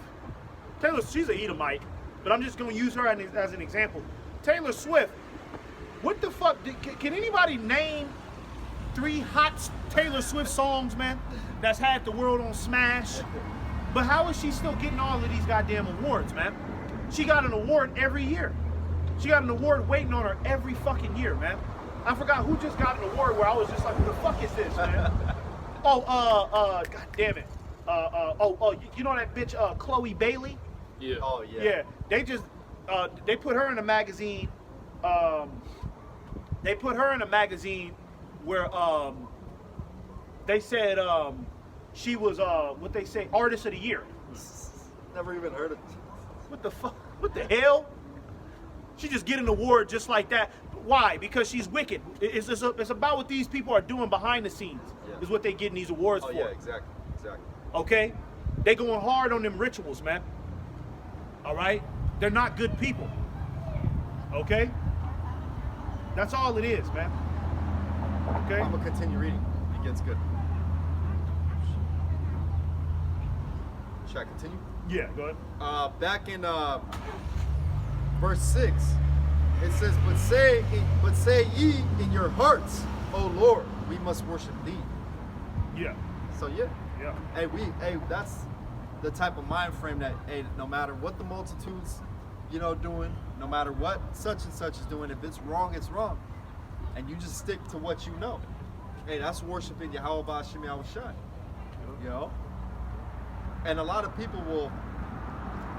She's a Edomite, but I'm just gonna use her as an example. Taylor Swift. What the fuck? Can anybody name 3 hot Taylor Swift songs, man, that's had the world on smash? But how is she still getting all of these goddamn awards, man? She got an award every year. She got an award waiting on her every fucking year, man. I forgot who just got an award where I was just like, who the fuck is this, man? God damn it. You know that bitch, Chloe Bailey? Yeah. Oh, yeah. Yeah, they just they put her in a magazine. They put her in a magazine where they said she was what they say artist of the year. Never even heard of What the fuck? What the hell? She just get an award just like that. Why? Because she's wicked. It's about what these people are doing behind the scenes. Yeah. Is what they getting these awards Oh, for. yeah, exactly. Okay? They going hard on them rituals, man. All right? They're not good people. Okay? That's all it is, man. Okay? I'm going to continue reading. It gets good. Should I continue? Yeah, go ahead. Back in verse 6, it says, But say ye in your hearts, O Lord, we must worship thee. Yeah. So yeah. Yeah. Hey, that's the type of mind frame that, hey, no matter what the multitudes, doing, no matter what such and such is doing, if it's wrong, it's wrong. And you just stick to what you know. Hey, that's worshiping Yahweh Ba'Shem Yahushai. You know? And a lot of people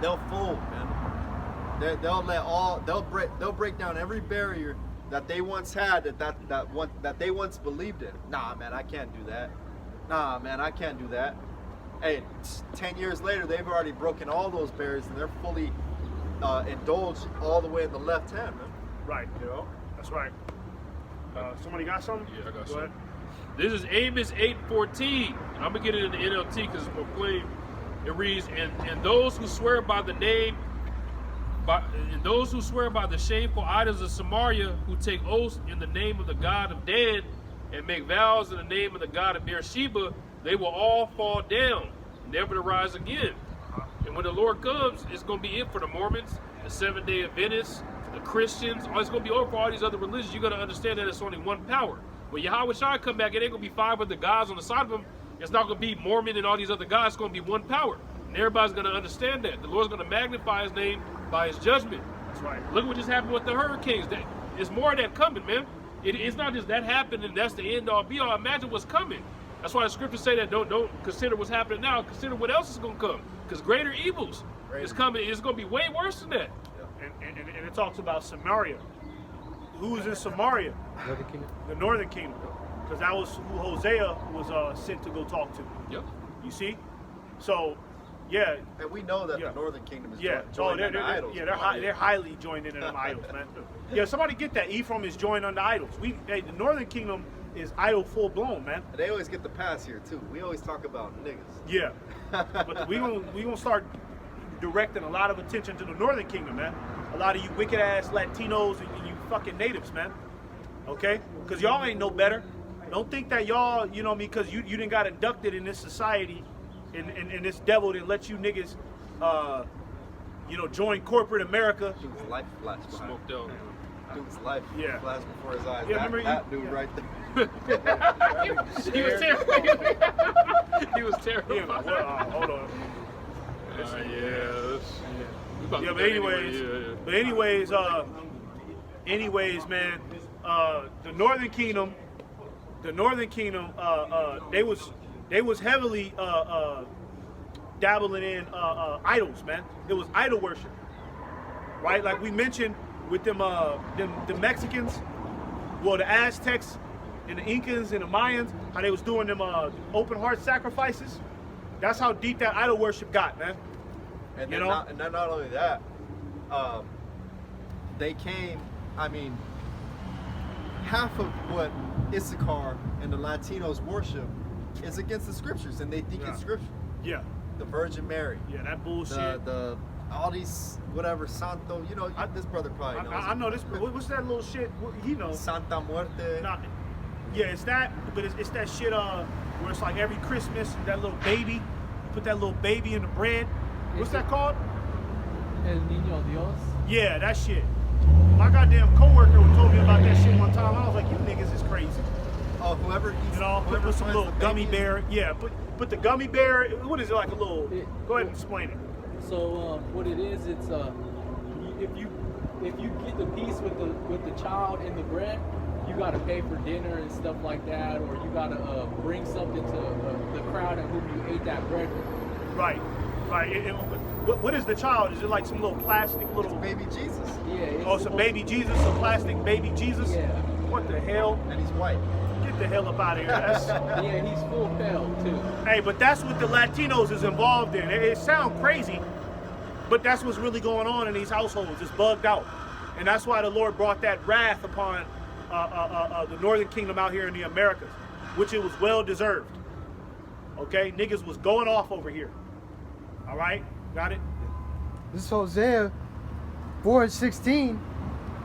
they'll fold, man. They'll break down every barrier that they once had that they once believed in. Nah, man, I can't do that. Nah, man, I can't do that. Hey, 10 years later, they've already broken all those barriers and they're fully indulged all the way in the left hand, man. Right. You know? That's right. Somebody got something? Yeah, I got Go something. ahead. This is Amos 8:14. I'm gonna get it in the NLT because it's more plain. It reads, and those who swear by the name, and those who swear by the shameful idols of Samaria, who take oaths in the name of the God of Dan, and make vows in the name of the God of Beersheba, they will all fall down, never to rise again. And when the Lord comes, it's gonna be it for the Mormons, the Seventh-day Adventists, the Christians. It's gonna be over for all these other religions. You gotta understand that it's only one power. When Yahweh Shai come back, it ain't gonna be 5 other gods on the side of him. It's not gonna be Mormon and all these other gods. It's gonna be one power, and everybody's gonna understand that. The Lord's gonna magnify His name by His judgment. That's right. Look what just happened with the hurricanes. There's more of that coming, man. It's not just that happened and that's the end all be all. Imagine what's coming. That's why the scriptures say that don't consider what's happening now. Consider what else is gonna come, because greater evils is coming. It's gonna be way worse than that. Yeah. and it talks about Samaria. Who was in Samaria? Northern Kingdom. The Northern Kingdom, because that was who Hosea was sent to go talk to. Yep. You see, so yeah, And we know that Yeah. the Northern Kingdom is yeah. joined they're, under they're, idols. they're highly joined into them idols, man. Yeah, somebody get that. Ephraim is joined under idols. The Northern Kingdom is idol full blown, man. They always get the pass here too. We always talk about niggas. Yeah, but we gonna start directing a lot of attention to the Northern Kingdom, man. A lot of you wicked ass Latinos and you fucking natives, man. Okay, because y'all ain't no better. Don't think that y'all, you know what I mean, because you didn't got inducted in this society, and this devil didn't let you niggas, join corporate America. Dude's life flashed behind. Smoked out. Dude's life Yeah. flashed before his eyes. Yeah, that remember that you- dude yeah. right there. He was terrified. He was Yeah, terrified. hold on. Yeah. We about to Yeah, do but that anyways, anyway, man, the Northern Kingdom, they was heavily dabbling in idols, man. It was idol worship, right? Like we mentioned with them Mexicans, well, the Aztecs and the Incans and the Mayans, how they was doing them open heart sacrifices. That's how deep that idol worship got, man. And You then know? not only that, they came. I mean, half of what Issachar and the Latinos worship is against the scriptures, and they think Yeah. it's scripture. Yeah, The Virgin Mary, yeah, that bullshit. the all these whatever Santo. You know, this brother probably knows. I know this. What's that little shit? He knows. Santa Muerte. Nah, yeah, it's that, but it's that shit where it's like every Christmas, that little baby, you put that little baby in the bread. What's that called? El Niño Dios. Yeah, that shit. My goddamn coworker told me about that shit one time. I was like, you niggas is crazy. Oh, whoever eats, You know, whoever put some finds little the gummy baby- bear. Yeah, put the gummy bear. What is it, like a little? It- Go ahead and explain it. So what it is, it's if you get the piece with the child and the bread, you gotta pay for dinner and stuff like that, or you gotta bring something to the crowd and whom you ate that bread with. Right. What is the child? Is it like some little plastic little? Baby Jesus, Yeah. It's Oh, it's a supposed- baby Jesus, a plastic baby Jesus. Yeah. What the hell? and he's white. Get the hell up out of here. That's, Yeah, he's full pale too. hey, but that's what the Latinos is involved in. It sounds crazy, but that's what's really going on in these households. It's bugged out, and that's why the Lord brought that wrath upon the Northern Kingdom out here in the Americas, which it was well deserved. Okay, niggas was going off over here. All right, got it. This is Hosea 4:16.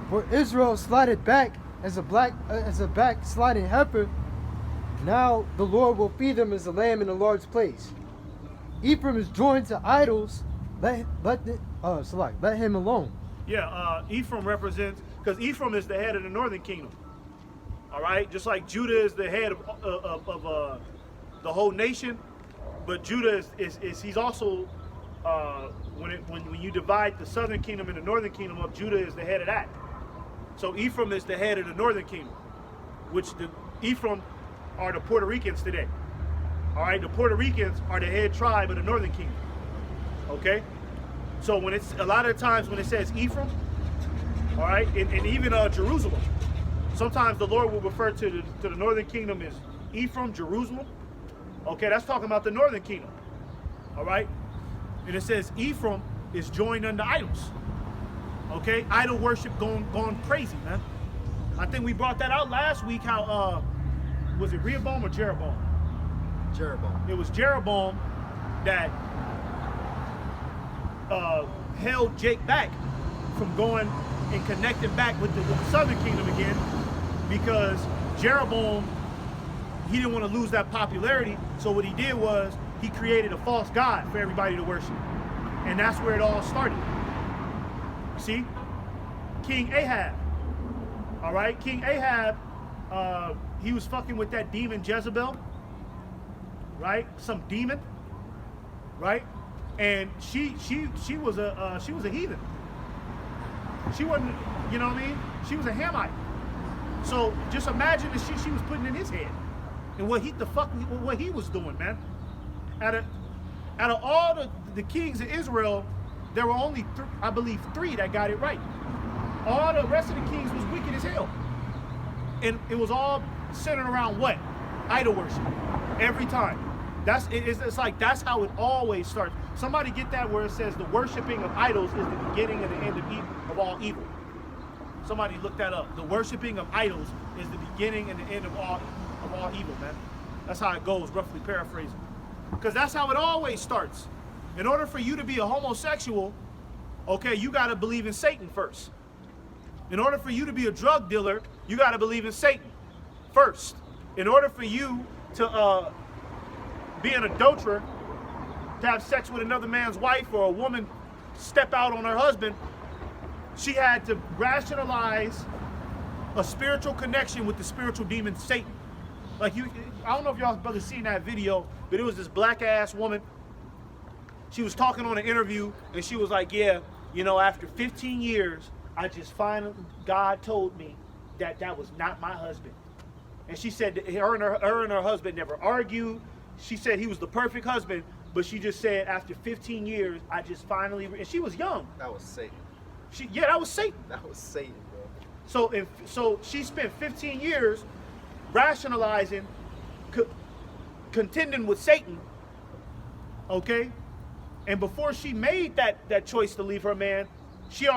For Israel slided back as a backsliding heifer. Now the Lord will feed them as a lamb in a large place. Ephraim is joined to idols. Let him alone. Yeah, Ephraim represents, because Ephraim is the head of the Northern Kingdom. All right, just like Judah is the head of the whole nation, but Judah is he's also when you divide the Southern Kingdom and the Northern Kingdom up, Judah is the head of that. So Ephraim is the head of the Northern Kingdom, which the Ephraim are the Puerto Ricans today. All right, the Puerto Ricans are the head tribe of the Northern Kingdom. Okay, so when it's a lot of times when it says Ephraim, all right, and even Jerusalem, sometimes the Lord will refer to the Northern Kingdom as Ephraim, Jerusalem. Okay, that's talking about the Northern Kingdom. All right, and it says Ephraim is joined unto idols. Okay, idol worship gone crazy, man. I think we brought that out last week. How was it Rehoboam or Jeroboam? Jeroboam. It was Jeroboam that held Jake back from going and connecting back with the Southern Kingdom again, because Jeroboam, he didn't want to lose that popularity. So what he did was he created a false god for everybody to worship, and that's where it all started. See, King Ahab. All right, King Ahab, he was fucking with that demon Jezebel, right? Some demon, right? And she was a heathen. She wasn't, you know what I mean? She was a Hamite. So just imagine the shit she was putting in his head, and what he was doing, man. Out of all the kings of Israel, there were only, I believe, 3 that got it right. All the rest of the kings was wicked as hell. And it was all centered around what? Idol worship. Every time. It's like that's how it always starts. Somebody get that where it says the worshiping of idols is the beginning and the end of all evil. Somebody look that up. The worshiping of idols is the beginning and the end of all evil, man. That's how it goes, roughly paraphrasing. Because that's how it always starts. In order for you to be a homosexual, okay, you got to believe in Satan first. In order for you to be a drug dealer, you got to believe in Satan first. In order for you to be an adulterer, to have sex with another man's wife, or a woman step out on her husband, she had to rationalize a spiritual connection with the spiritual demon Satan. Like I don't know if y'all brothers seen that video, but it was this black ass woman. She was talking on an interview, and she was like, yeah, you know, after 15 years, I just finally, God told me that was not my husband. And she said that her and her husband never argued. She said he was the perfect husband, but she just said after 15 years, I just finally, and she was young. That was Satan. That was Satan. That was Satan, bro. So she spent 15 years rationalizing, contending with Satan, okay? And before she made that choice to leave her man, she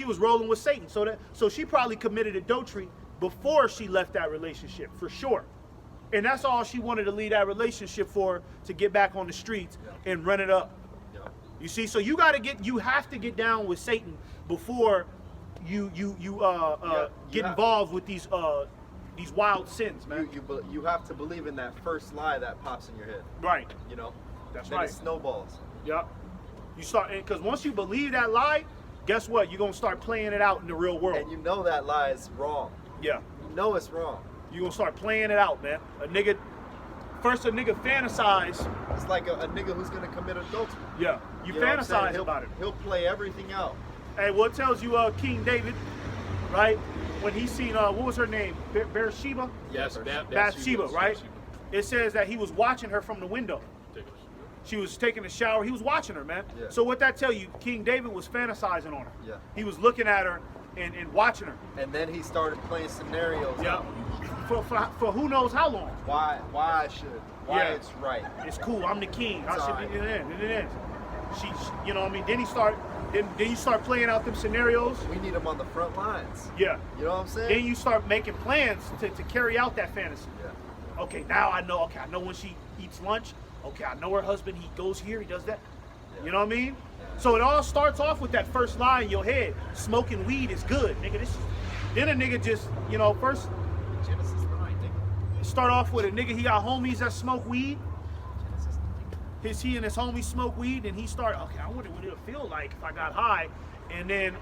was rolling with Satan. So she probably committed adultery before she left that relationship, for sure. And that's all she wanted to leave that relationship for, to get back on the streets and run it up. Yeah. You see, so you have to get down with Satan before you get involved with these wild sins, man. You have to believe in that first lie that pops in your head. Right. You know? That's then right. It snowballs. Yep. You start, because once you believe that lie, guess what? You're gonna start playing it out in the real world. And you know that lie is wrong. Yeah. You know it's wrong. You're gonna start playing it out, man. A nigga fantasize. It's like a nigga who's gonna commit adultery. Yeah. You know what I'm saying? fantasize about it. He'll play everything out. Hey, what tells you King David, right? When he seen what was her name? Bathsheba? Yes, Bathsheba, right? It says that he was watching her from the window. She was taking a shower. He was watching her, man. Yeah. So what that tell you? King David was fantasizing on her. Yeah. He was looking at her and watching her. And then he started playing scenarios. Yeah. out. For who knows how long. Why I should. Why Yeah. it's right. It's cool. I'm the king. I It's should alright. be in it. She, you know what I mean? Then you start playing out them scenarios. We need him on the front lines. Yeah. You know what I'm saying? Then you start making plans to carry out that fantasy. Yeah. Okay, now I know. Okay, I know when she eats lunch. Okay, I know her husband. He goes here. He does that. Yeah. You know what I mean? Yeah. So it all starts off with that first lie in your head. Smoking weed is good, nigga. Then a nigga just, first Genesis 9, nigga. start off with a nigga. He got homies that smoke weed. Genesis 9. He and his homies smoke weed, and he started. Okay, I wonder what it'll feel like if I got high. And then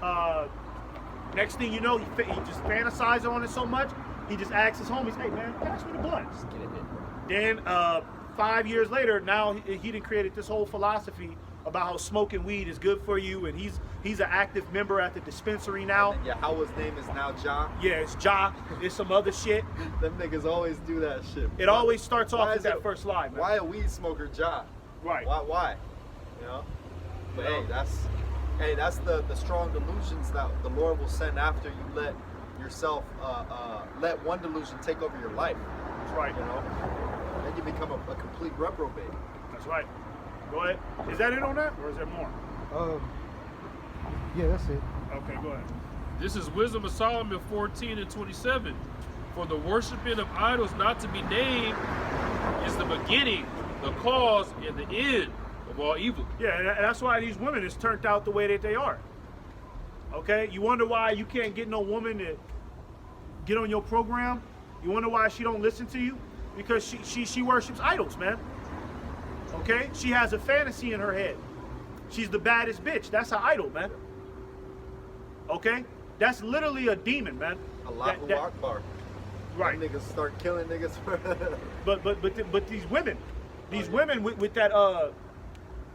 next thing you know, he just fantasized on it so much. He just asks his homies, "Hey man, pass me the blunt." Just get it in, bro. Then 5 years later, now he done created this whole philosophy about how smoking weed is good for you, and he's an active member at the dispensary now. Yeah, Howard's name is now Ja. Yeah, it's Ja. It's some other shit. Them niggas always do that shit. It always starts off Why with is that it- first lie, man. Why a weed smoker Ja? Right. Why? You know? But You know? hey, that's the strong delusions that the Lord will send after you let yourself let one delusion take over your life. That's right. You know? Then you become a complete reprobate. That's right. Go ahead. Is that it on that, or is there more? Yeah, that's it. Okay, go ahead. This is Wisdom of Solomon 14 and 27. For the worshiping of idols not to be named is the beginning, the cause, and the end of all evil. Yeah, and that's why these women is turned out the way that they are. Okay? You wonder why you can't get no woman to get on your program? You wonder why she don't listen to you? Because she worships idols, man. Okay? She has a fantasy in her head. She's the baddest bitch. That's an idol, man. Okay? That's literally a demon, man. Allahu That- Akbar. Right. Them niggas start killing niggas. But these women with that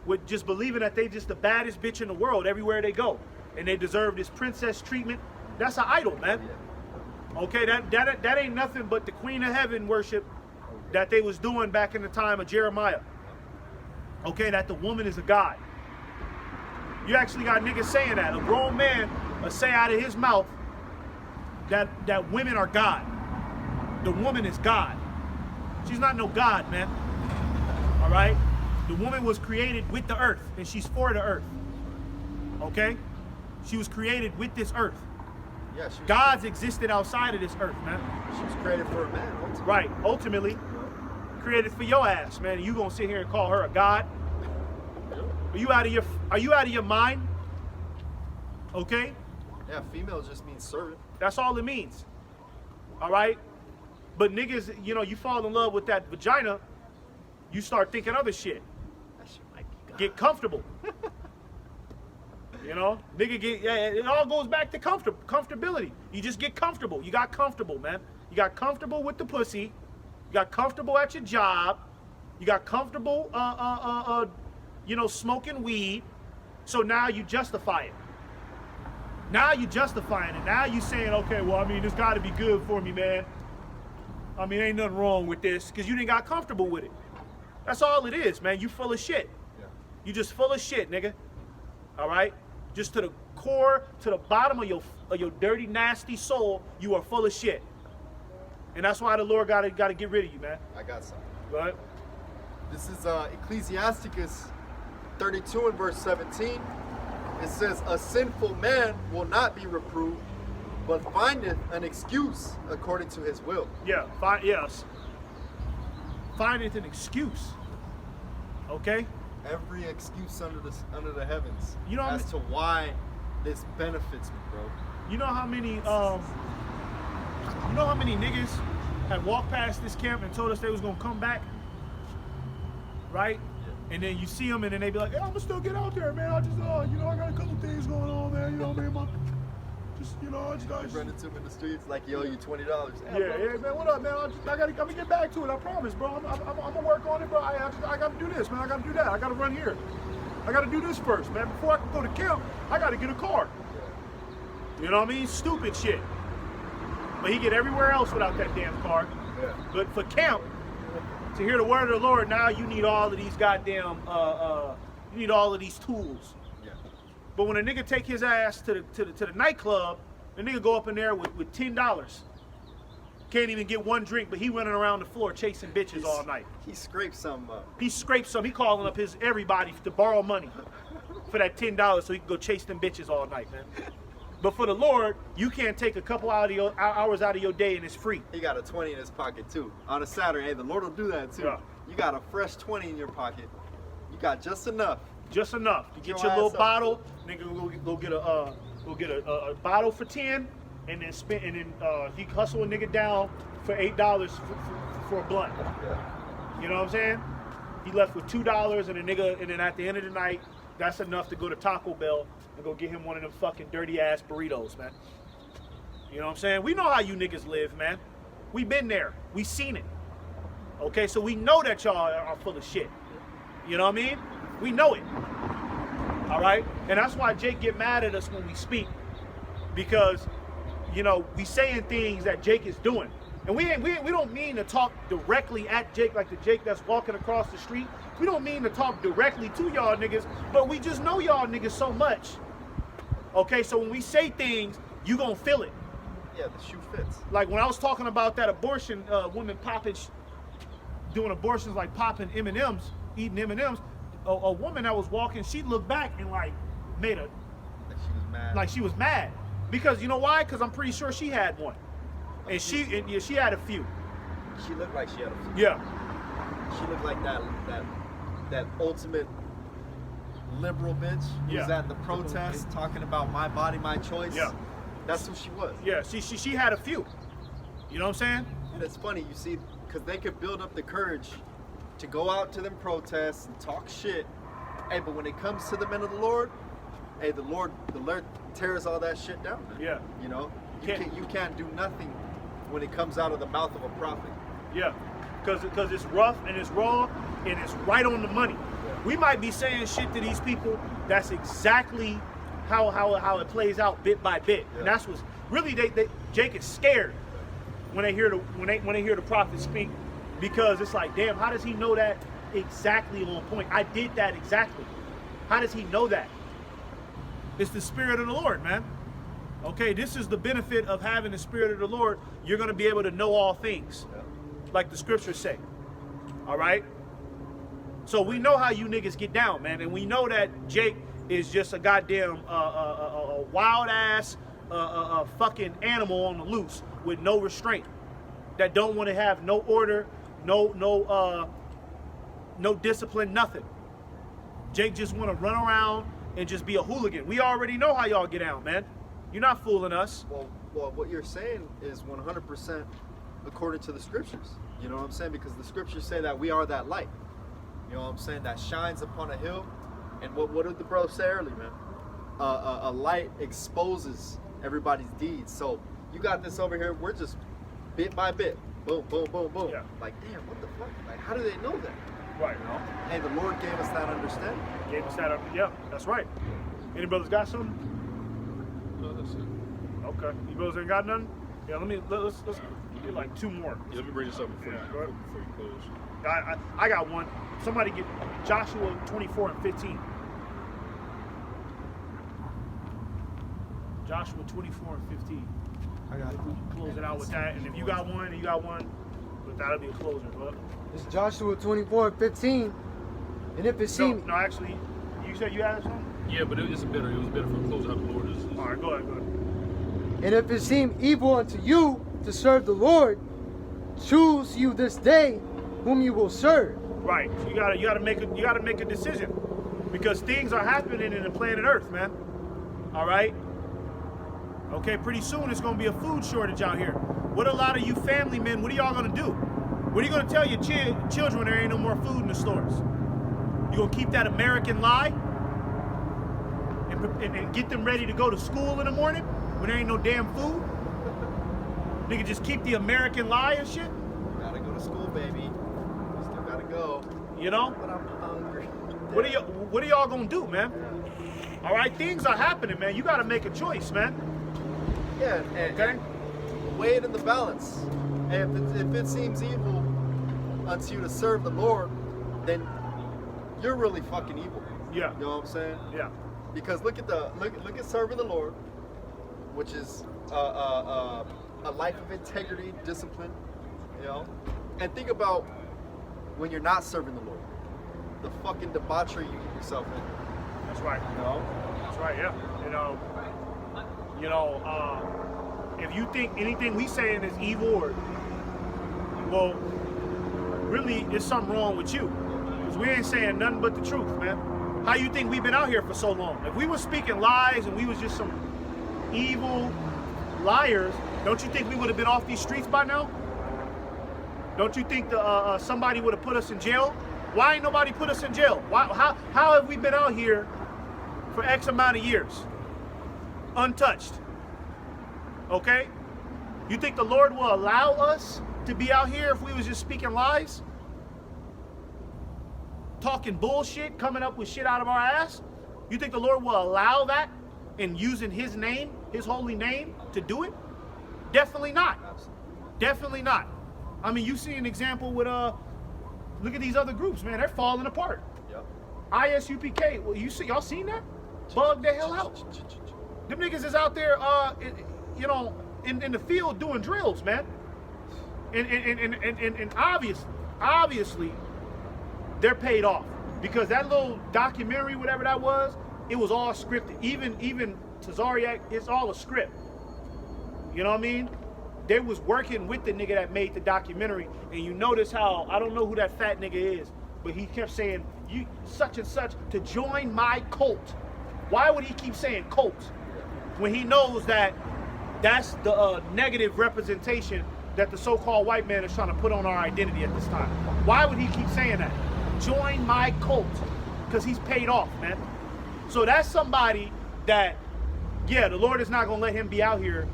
with just believing that they just the baddest bitch in the world everywhere they go, and they deserve this princess treatment. That's an idol, man. Yeah. Okay, that ain't nothing but the Queen of Heaven worship that they was doing back in the time of Jeremiah. Okay, that the woman is a god. You actually got niggas saying that. A grown man will say out of his mouth that women are God. The woman is God. She's not no God, man. All right? The woman was created with the earth, and she's for the earth. Okay? She was created with this earth. Yeah, she was, Gods existed outside of this earth, man. she was created for a man, ultimately. Right. Ultimately, created for your ass, man. You gonna sit here and call her a god? Are you out of your mind? Okay? Yeah, female just means servant. That's all it means. All right? But niggas, you know, you fall in love with that vagina, you start thinking other shit. That shit might be God. Get comfortable. You know? Nigga get, yeah, it all goes back to comfortability. You just get comfortable. You got comfortable, man. You got comfortable with the pussy. You got comfortable at your job. You got comfortable, you know, smoking weed. So now you justify it. Now you justifying it. Now you saying, okay, well, I mean, this got to be good for me, man. I mean, ain't nothing wrong with this because you didn't got comfortable with it. That's all it is, man. You full of shit. Yeah. You just full of shit, nigga. All right? Just to the core, to the bottom of your dirty, nasty soul, you are full of shit. And that's why the Lord gotta get rid of you, man. I got something. Right? This is Ecclesiasticus 32 and verse 17. It says, a sinful man will not be reproved, but findeth an excuse according to his will. Yeah. Yes. Find it an excuse. Okay? Every excuse under the heavens You know, as to why this benefits me, bro. You know how many niggas had walked past this camp and told us they was gonna come back, right? And then you see them and then they be like, "Yeah, I'm gonna still get out there, man. I just, you know, I got a couple things going on, man. You know, man, just, you know, I just Run into him in the streets like he owe you $20. yeah, man. What up, man? I'm gonna get back to it. I promise, bro. I'm gonna work on it, bro. I gotta do this, man. I gotta do that. I gotta run here. I gotta do this first, man. Before I can go to camp, I gotta get a car. You know what I mean? Stupid shit. But he get everywhere else without that damn car. Yeah. But for camp, to hear the word of the Lord, now you need all of these goddamn, you need all of these tools. Yeah. But when a nigga take his ass to the nightclub, the nigga go up in there with $10. Can't even get one drink, but he running around the floor chasing bitches all night. He scraped some up. He scraped some. He calling up everybody to borrow money for that $10 so he can go chase them bitches all night, man. But for the Lord, you can't take a couple hours out of your day and it's free. He got a 20 in his pocket too. On a Saturday, hey, the Lord will do that too. Yeah. You got a fresh 20 in your pocket. You got just enough. Just enough to get Your your little ass up. bottle. Nigga go get a bottle for 10, and then spend, and then he hustle a nigga down for $8 for a blunt. Yeah. You know what I'm saying? He left with $2, and then at the end of the night, that's enough to go to Taco Bell and go get him one of them fucking dirty ass burritos, man. You know what I'm saying? We know how you niggas live, man. We been there. We seen it. Okay, so we know that y'all are full of shit. You know what I mean? We know it. All right? And that's why Jake get mad at us when we speak. Because, you know, we saying things that Jake is doing. And we don't mean to talk directly at Jake like the Jake that's walking across the street. We don't mean to talk directly to y'all niggas, but we just know y'all niggas so much. Okay, so when we say things, you gonna feel it. Yeah, the shoe fits. Like when I was talking about that abortion, women popping, doing abortions like popping M&Ms, eating M&Ms, a woman that was walking, she looked back and like made a, Like she was mad. like she was mad. Because you know why? Because I'm pretty sure she had one. And she had a few. She looked like she had a few. Yeah. She looked like that ultimate liberal bitch who was Yeah. at the protest talking about my body, my choice. Yeah. That's who she was. Yeah, she had a few. You know what I'm saying? And it's funny, you see, because they could build up the courage to go out to them protests and talk shit. Hey, but when it comes to the men of the Lord, hey, the Lord tears all that shit down, man. Yeah. You know? Can't- You can't do nothing when it comes out of the mouth of a prophet. Yeah. Because it's rough and it's raw and it's right on the money. We might be saying shit to these people that's exactly how it plays out bit by bit. Yeah. And that's what's really Jake is scared when they hear the prophet speak, because it's like, damn, how does he know that exactly on point? I did that exactly. How does he know that? It's the Spirit of the Lord, man. Okay, this is the benefit of having the Spirit of the Lord. You're going to be able to know all things, like the scriptures say. All right? So we know how you niggas get down, man. And we know that Jake is just a goddamn wild-ass fucking animal on the loose with no restraint. That don't want to have no order, no discipline, nothing. Jake just want to run around and just be a hooligan. We already know how y'all get out, man. You're not fooling us. Well, what you're saying is 100% according to the scriptures. You know what I'm saying? Because the scriptures say that we are that light. You know what I'm saying? That shines upon a hill. And what did the bro say earlier, man? A light exposes everybody's deeds. So you got this over here. We're just bit by bit. Boom, boom, boom, boom. Yeah. Like, damn, what the fuck? Like, how do they know that? Right, you know? And the Lord gave us that understanding. Gave us that up. Yeah, that's right. Any brothers got something? No, that's it. Okay. You brothers ain't got nothing? Yeah, let's get like two more. Yeah, let me bring this up before, Yeah, go ahead. before you close. I got one. Somebody get Joshua 24 and 15. Joshua 24 and 15. I got it. Close it out with that. And if you got one, but that'll be a closer. But It's Joshua 24:15. And if it seemed no, actually, you said you had something? Yeah, but it was better for a close out the Lord. All right, go ahead. and if it seem evil unto you to serve the Lord, choose you this day whom you will serve. Right. So you gotta make a decision, because things are happening in the planet Earth, man. All right. Okay. Pretty soon it's gonna be a food shortage out here. What a lot of you family men, what are y'all gonna do? What are you gonna tell your children when there ain't no more food in the stores? You gonna keep that American lie and get them ready to go to school in the morning when there ain't no damn food? Nigga, just keep the American lie and shit. You gotta go to school, baby. You still gotta go. You know? But I'm hungry. What are y'all gonna do, man? All right, things are happening, man. You gotta make a choice, man. Yeah, and weigh it in the balance. And if it seems evil unto you to serve the Lord, then you're really fucking evil. Yeah. You know what I'm saying? Yeah. Because look at serving the Lord, which is a life of integrity, discipline, you know. And think about when you're not serving the Lord, the fucking debauchery you get yourself in. That's right. You know. That's right. Yeah. If you think anything we saying is evil, or well, really, there's something wrong with you, because we ain't saying nothing but the truth, man. How you think we've been out here for so long? If we were speaking lies and we was just some evil liars, don't you think we would have been off these streets by now? Don't you think somebody would have put us in jail? Why ain't nobody put us in jail? How have we been out here for X amount of years? Untouched. Okay? You think the Lord will allow us to be out here if we was just speaking lies? Talking bullshit, coming up with shit out of our ass? You think the Lord will allow that and using his name, his holy name, to do it? Definitely not. Definitely not. I mean, you see an example with look at these other groups, man. They're falling apart. Yep. ISUPK, well, y'all seen that? Bug the hell out. Them niggas is out there, in the field doing drills, man. And obviously, they're paid off, because that little documentary, whatever that was, it was all scripted. Even Tazariak, it's all a script. You know what I mean? They was working with the nigga that made the documentary, and you notice how, I don't know who that fat nigga is, but he kept saying, you such and such to join my cult. Why would he keep saying cult when he knows that that's the negative representation that the so-called white man is trying to put on our identity at this time? Why would he keep saying that? Join my cult, because he's paid off, man. So that's somebody that, yeah, the Lord is not going to let him be out here,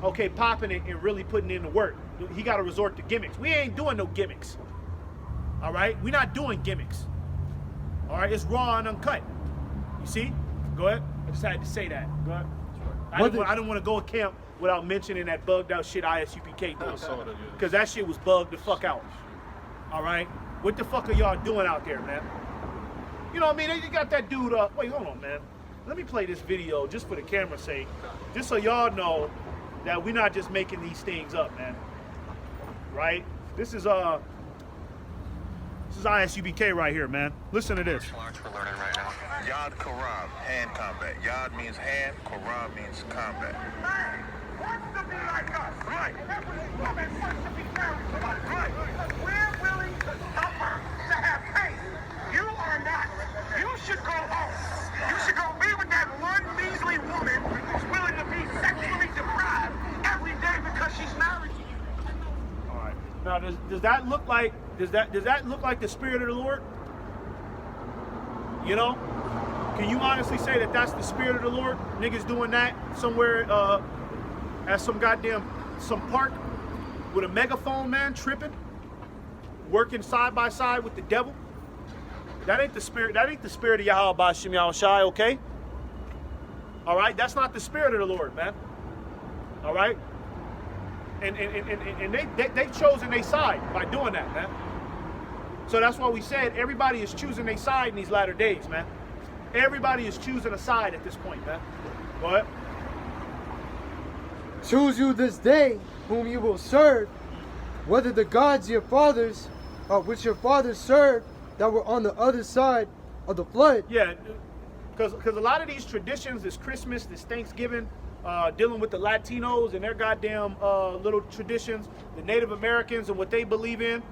okay, popping it and really putting in the work. He got to resort to gimmicks. We ain't doing no gimmicks. All right? We're not doing gimmicks. All right? It's raw and uncut. You see? Go ahead. I just had to say that. Go ahead. I didn't want to go to camp without mentioning that bugged out shit ISUPK did. Because that shit was bugged the fuck out. All right? What the fuck are y'all doing out there, man? You know what I mean? They got that dude, wait, hold on, man. let me play this video just for the camera's sake, just so y'all know that we're not just making these things up, man. Right? This is ISUBK right here, man. Listen to this. March we're learning right now. Yad Karab, hand combat. Yad means hand, Karab means combat. Man wants to be like us. Right. Every woman wants to be married to us. Right. We're willing to suffer, to have pain. You are not. You should go home. You should go be with that one measly woman who's willing to be sexually deprived every day because she's married to you. All right. Now, does that look like does that look like the Spirit of the Lord? You know, can you honestly say that that's the Spirit of the Lord? Niggas doing that somewhere at some park with a megaphone, man, tripping, working side by side with the devil. That ain't the spirit. That ain't the Spirit of Yahweh Bashim Yahushai, okay? All right, that's not the Spirit of the Lord, man. All right. And they've chosen their side by doing that, man. So that's why we said everybody is choosing their side in these latter days, man. Everybody is choosing a side at this point, man. Go ahead. Choose you this day whom you will serve, whether the gods your fathers, which your fathers served, that were on the other side of the flood. Yeah, because a lot of these traditions, this Christmas, this Thanksgiving, dealing with the Latinos and their goddamn little traditions, the Native Americans and what they believe in,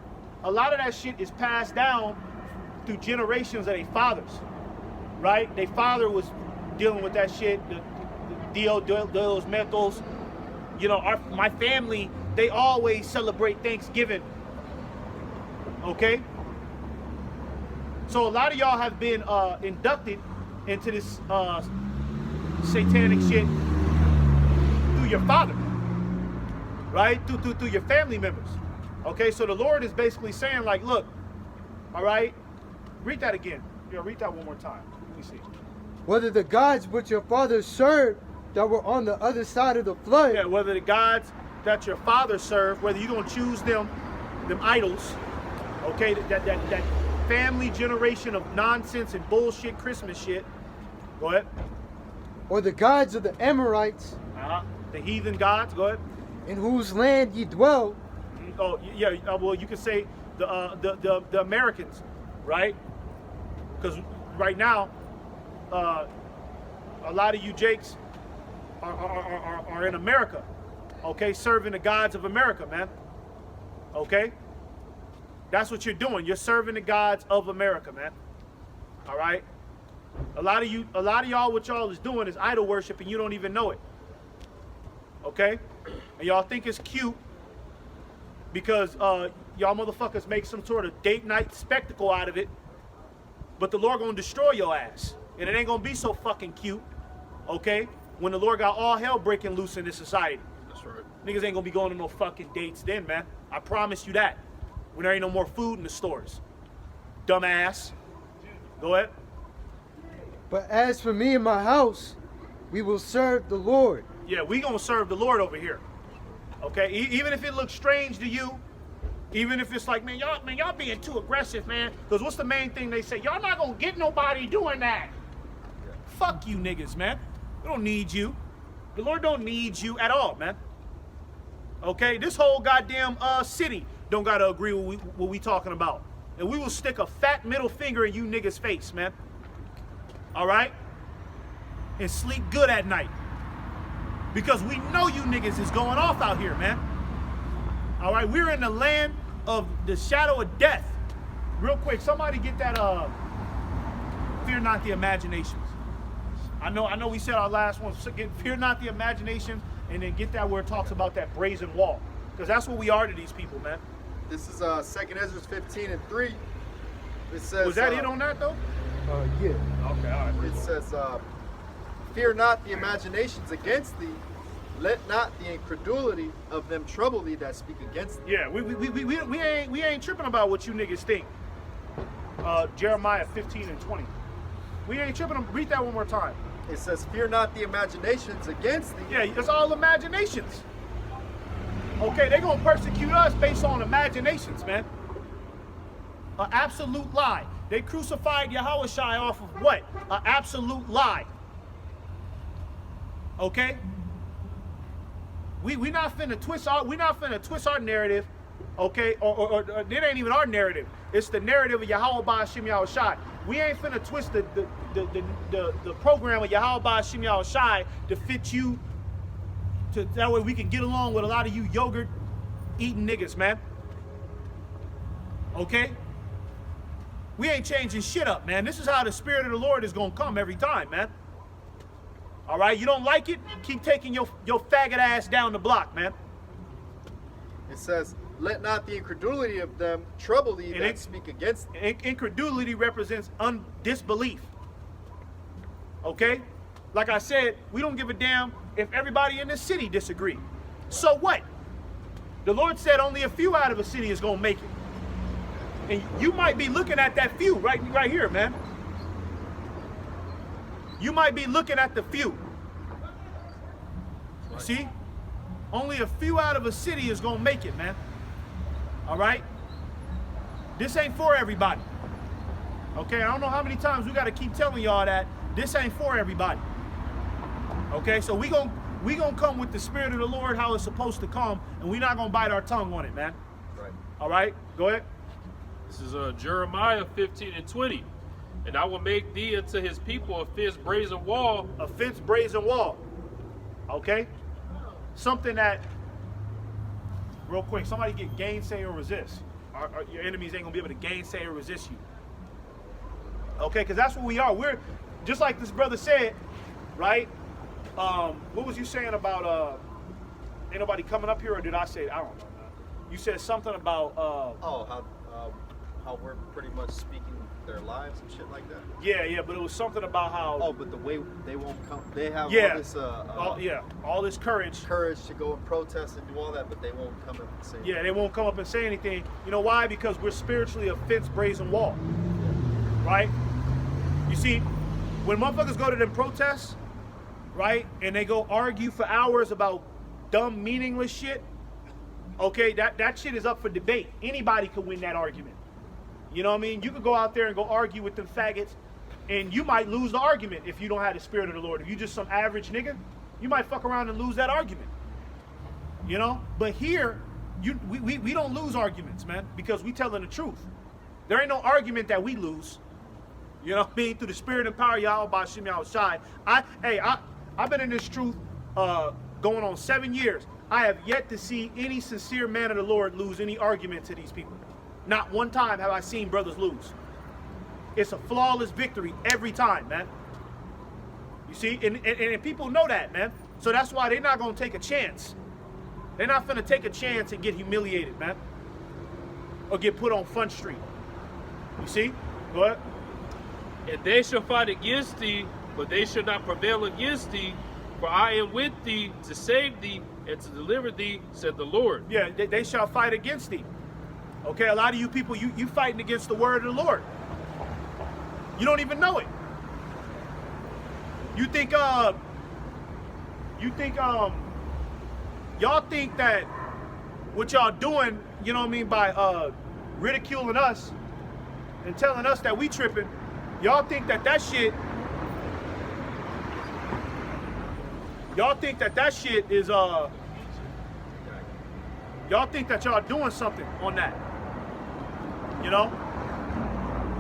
a lot of that shit is passed down through generations of their fathers, right? Their father was dealing with that shit, the Dia de los Muertos. You know, my family, they always celebrate Thanksgiving, okay? So a lot of y'all have been inducted into this satanic shit through your father, right? Through your family members. Okay, so the Lord is basically saying, like, look, all right, read that again. Yeah, read that one more time. Let me see. Whether the gods which your fathers served, that were on the other side of the flood. Yeah, whether the gods that your father served, whether you're gonna choose them idols, okay, that family generation of nonsense and bullshit Christmas shit. Go ahead. Or the gods of the Amorites, The heathen gods. Go ahead. in whose land ye dwell. Oh yeah. Well, you could say the Americans, right? Because right now, a lot of you Jakes are in America, okay, serving the gods of America, man. Okay, that's what you're doing. You're serving the gods of America, man. All right. A lot of y'all, what y'all is doing is idol worship, and you don't even know it. Okay, and y'all think it's cute because y'all motherfuckers make some sort of date night spectacle out of it, but the Lord gonna destroy your ass, and it ain't gonna be so fucking cute. Okay, when the Lord got all hell breaking loose in this society. That's right. Niggas ain't gonna be going to no fucking dates then, man. I promise you that. When there ain't no more food in the stores. Dumbass. Go ahead. But as for me and my house, we will serve the Lord. Yeah, we gonna serve the Lord over here. Okay, even if it looks strange to you, even if it's like, man, y'all being too aggressive, man. Because what's the main thing they say? Y'all not gonna get nobody doing that. Fuck you niggas, man. We don't need you. The Lord don't need you at all, man. Okay, this whole goddamn city don't gotta agree with what we talking about. And we will stick a fat middle finger in you niggas' face, man. All right? And sleep good at night. Because we know you niggas is going off out here, man. All right, we're in the land of the shadow of death. Real quick, somebody get that fear not the imaginations. I know we said our last one, so get fear not the imaginations, and then get that where it talks about that brazen wall. Because that's what we are to these people, man. This is 2nd Ezra 15:3. It says. Was that it on that though? Yeah. Okay, all right. It says, "Fear not the imaginations against thee. Let not the incredulity of them trouble thee that speak against thee." Yeah, we ain't tripping about what you niggas think. Jeremiah 15:20. We ain't tripping. Read that one more time. It says, "Fear not the imaginations against thee." Yeah, it's all imaginations. Okay, they gonna persecute us based on imaginations, man. An absolute lie. They crucified Yahushua off of what? An absolute lie. Okay? We not finna twist our narrative, okay? Or it ain't even our narrative. It's the narrative of Yahweh Ba'ashim Yahushai. We ain't finna twist the program of Yahweh Ba'ashim Yahushai to fit you, to that way we can get along with a lot of you yogurt eating niggas, man. Okay? We ain't changing shit up, man. This is how the Spirit of the Lord is gonna come every time, man. All right, you don't like it? Keep taking your faggot ass down the block, man. It says, let not the incredulity of them trouble thee And that speak against thee. Incredulity represents disbelief. Okay? Like I said, we don't give a damn if everybody in this city disagree. So what? The Lord said only a few out of a city is going to make it. And you might be looking at that few right here, man. You might be looking at the few. You see? Only a few out of a city is going to make it, man. All right? This ain't for everybody. Okay? I don't know how many times we got to keep telling y'all that this ain't for everybody. Okay? So we gonna come with the Spirit of the Lord how it's supposed to come, and we're not going to bite our tongue on it, man. Right. All right? Go ahead. This is Jeremiah 15:20. And I will make thee unto his people a fence brazen wall. A fence brazen wall. Okay? Something that, real quick, somebody get gainsay or resist. Your enemies ain't gonna be able to gainsay or resist you. Okay, because that's what we are. We're just like this brother said, right? What was you saying about ain't nobody coming up here, or did I say it? I don't know, man. You said something about how we're pretty much speaking their lives and shit like that. yeah, but it was something about how But the way they won't come, they have all this courage to go and protest and do all that, but they won't come up and say. Yeah, they won't come up and say anything. You know why? Because we're spiritually a fence brazen wall. Right? You see, when motherfuckers go to them protests, right, and they go argue for hours about dumb, meaningless shit, okay, that shit is up for debate. Anybody could win that argument. You know what I mean? You could go out there and go argue with them faggots, and you might lose the argument if you don't have the Spirit of the Lord. If you just some average nigga, you might fuck around and lose that argument. You know? But here, we don't lose arguments, man, because we telling the truth. There ain't no argument that we lose. You know what I mean? Through the Spirit and power of Yahweh Ba'ashim Yahushai. I've been in this truth going on 7 years. I have yet to see any sincere man of the Lord lose any argument to these people. Not one time have I seen brothers lose. It's a flawless victory every time, man. You see? And people know that, man. So that's why they're not going to take a chance. They're not finna take a chance and get humiliated, man. Or get put on Front Street. You see? Go ahead. And they shall fight against thee, but they shall not prevail against thee. For I am with thee to save thee and to deliver thee, said the Lord. Yeah, they shall fight against thee. Okay, a lot of you people, you fighting against the word of the Lord. You don't even know it. You think y'all think that what y'all doing, you know what I mean, by ridiculing us and telling us that we tripping, y'all think that shit is y'all think that y'all doing something on that. You know?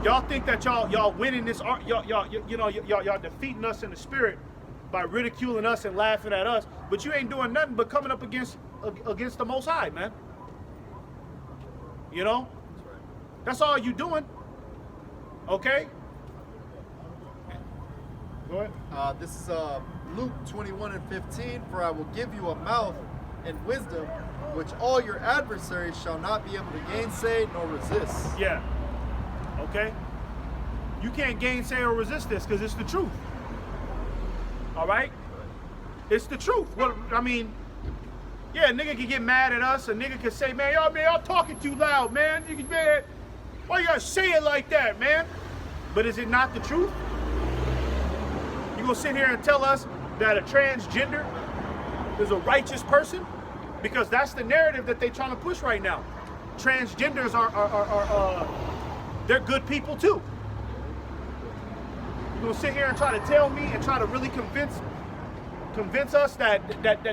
Y'all think that y'all winning this y'all defeating us in the spirit by ridiculing us and laughing at us, but you ain't doing nothing but coming up against the Most High, man. You know? That's all you doing. Okay? Go ahead. This is Luke 21:15. For I will give you a mouth and wisdom, which all your adversaries shall not be able to gainsay nor resist. Yeah. Okay? You can't gainsay or resist this because it's the truth. All right? It's the truth. Well, I mean, yeah, a nigga can get mad at us. A nigga can say, man, y'all talking too loud, man. Man, why you gotta say it like that, man? But is it not the truth? You gonna sit here and tell us that a transgender is a righteous person? Because that's the narrative that they're trying to push right now. Transgenders are they're good people too. You gonna sit here and try to tell me and try to really convince convince us that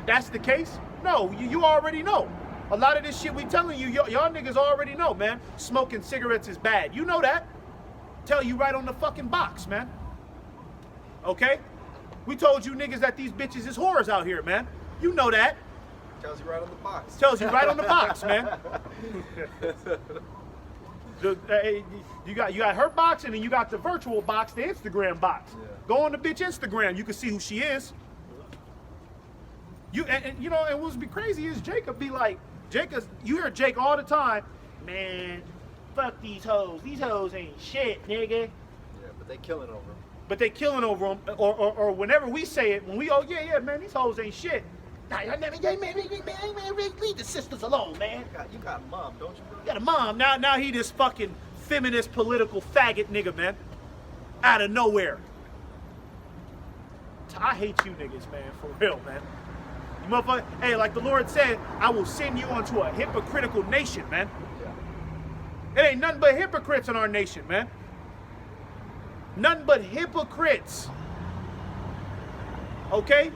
that's the case? No, you already know. A lot of this shit we telling you, y'all niggas already know, man. Smoking cigarettes is bad. You know that. Tell you right on the fucking box, man. Okay? We told you niggas that these bitches is whores out here, man. You know that. Tells you right on the box. Tells you right on the box, man. You got her box, and then you got the virtual box, the Instagram box. Yeah. Go on the bitch Instagram, you can see who she is. You you know, and what's be crazy is Jacob be like, you hear Jake all the time, man, fuck these hoes. These hoes ain't shit, nigga. Yeah, but they killing over him. But they killing over them, or whenever we say it, when we yeah, man, these hoes ain't shit. Nah, man, leave the sisters alone, man. You got a mom, don't you, bro? You got a mom. Now he this fucking feminist political faggot nigga, man. Out of nowhere. I hate you niggas, man, for real, man. You motherfucker, hey, like the Lord said, I will send you onto a hypocritical nation, man. Yeah. It ain't nothing but hypocrites in our nation, man. Nothing but hypocrites. Okay?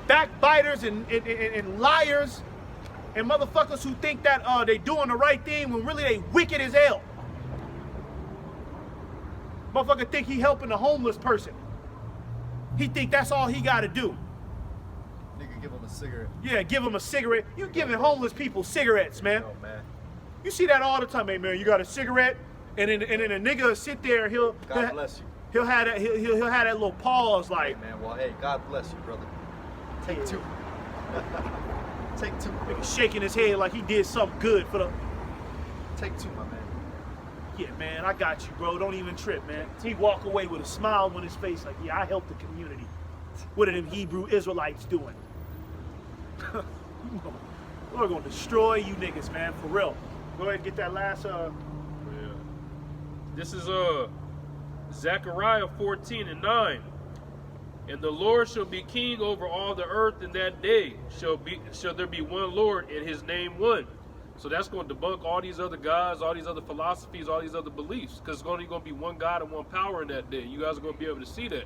Backbiters and liars and motherfuckers who think that they doing the right thing when really they wicked as hell. Motherfucker think he helping a homeless person. He think that's all he gotta do. Nigga, give him a cigarette. Yeah, give him a cigarette. You giving homeless people cigarettes, man. Oh, man. You see that all the time, hey man. You got a cigarette, and then a nigga will sit there. God bless you. He'll have that. He'll have that little pause, like, Hey, man, well, hey, God bless you, brother. Take two. Take two. nigga shaking his head like he did something good for the. Take two, my man. Yeah, man, I got you, bro. Don't even trip, man. He walk away with a smile on his face, like, yeah, I helped the community. What are them Hebrew Israelites doing? We're gonna destroy you niggas, man, for real. Go ahead and get that last. Yeah. This is Zechariah 14:9. And the Lord shall be king over all the earth in that day. Shall there be one Lord, and his name one. So that's going to debunk all these other gods, all these other philosophies, all these other beliefs. Because it's only going to be one God and one power in that day. You guys are going to be able to see that.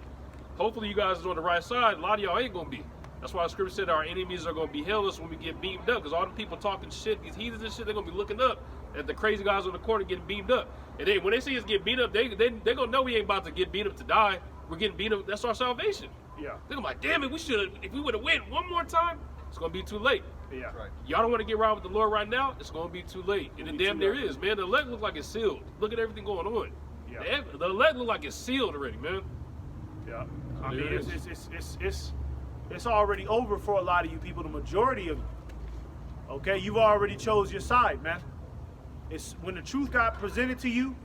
Hopefully you guys are on the right side. A lot of y'all ain't going to be. That's why the scripture said our enemies are going to be hellish when we get beamed up. Because all the people talking shit, these heathens and shit, they're going to be looking up at the crazy guys on the corner getting beamed up. And then when they see us get beat up, they're going to know we ain't about to get beat up to die. We're getting beat up. That's our salvation. Yeah. They're gonna be like, damn it, we should have, if we would have went one more time, it's gonna be too late. Yeah. Right. Y'all don't want to get right with the Lord right now, it's gonna be too late. And the damn near is, man. The elect look like it's sealed. Look at everything going on. Yeah. The elect look like it's sealed already, man. Yeah. I It mean, is. it's already over for a lot of you people, the majority of you. Okay, you've already chose your side, man. It's when the truth got presented to you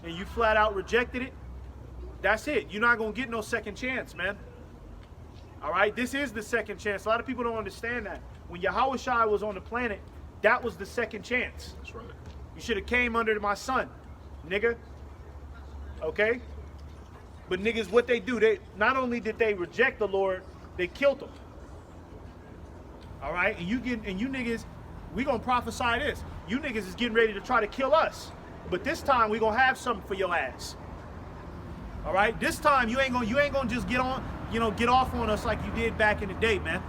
and you flat out rejected it, that's it. You're not gonna get no second chance, man. All right, this is the second chance. A lot of people don't understand that. When Yahushua was on the planet, that was the second chance. That's right. You should have came under my son, nigga. Okay? But niggas, what they do, they not only did they reject the Lord, they killed him. All right? And you niggas, we gonna prophesy this. You niggas is getting ready to try to kill us. But this time we gonna have something for your ass. All right? This time you ain't gonna just get off on us like you did back in the day, man.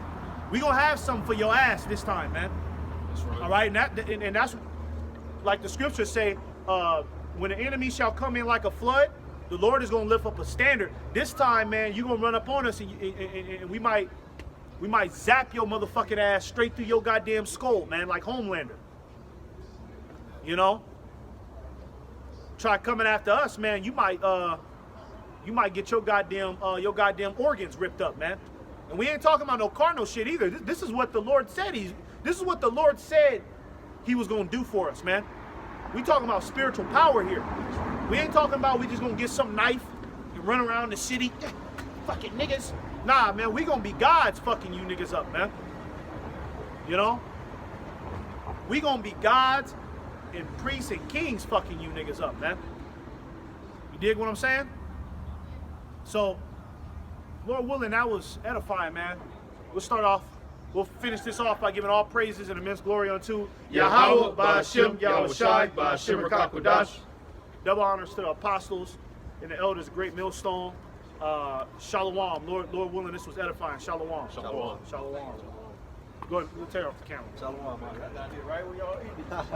We gonna have something for your ass this time, man. That's right. All right, and that's like the scriptures say, when the enemy shall come in like a flood, the Lord is gonna lift up a standard. This time, man, you gonna run up on us, and we might zap your motherfucking ass straight through your goddamn skull, man, like Homelander. You know? Try coming after us, man. You might get your goddamn organs ripped up, man. And we ain't talking about no carnal shit either. This is what the Lord said. This is what the Lord said He was gonna do for us, man. We talking about spiritual power here. We ain't talking about we just gonna get some knife and run around the city, fucking niggas. Nah, man, we gonna be gods fucking you niggas up, man. You know? We gonna be gods and priests and kings fucking you niggas up, man. You dig what I'm saying? So, Lord willing, that was edifying, man. We'll finish this off by giving all praises and immense glory unto Yahweh, Ba'ashem, Yahushai, Ba'ashem, Rakakodash. Double honors to the apostles and the elders of Great Millstone. Shalom. Lord willing, this was edifying. Shalom. Shalom. Shalom. Go ahead, we'll tear off the camera. Shalom, man. Right where y'all eating.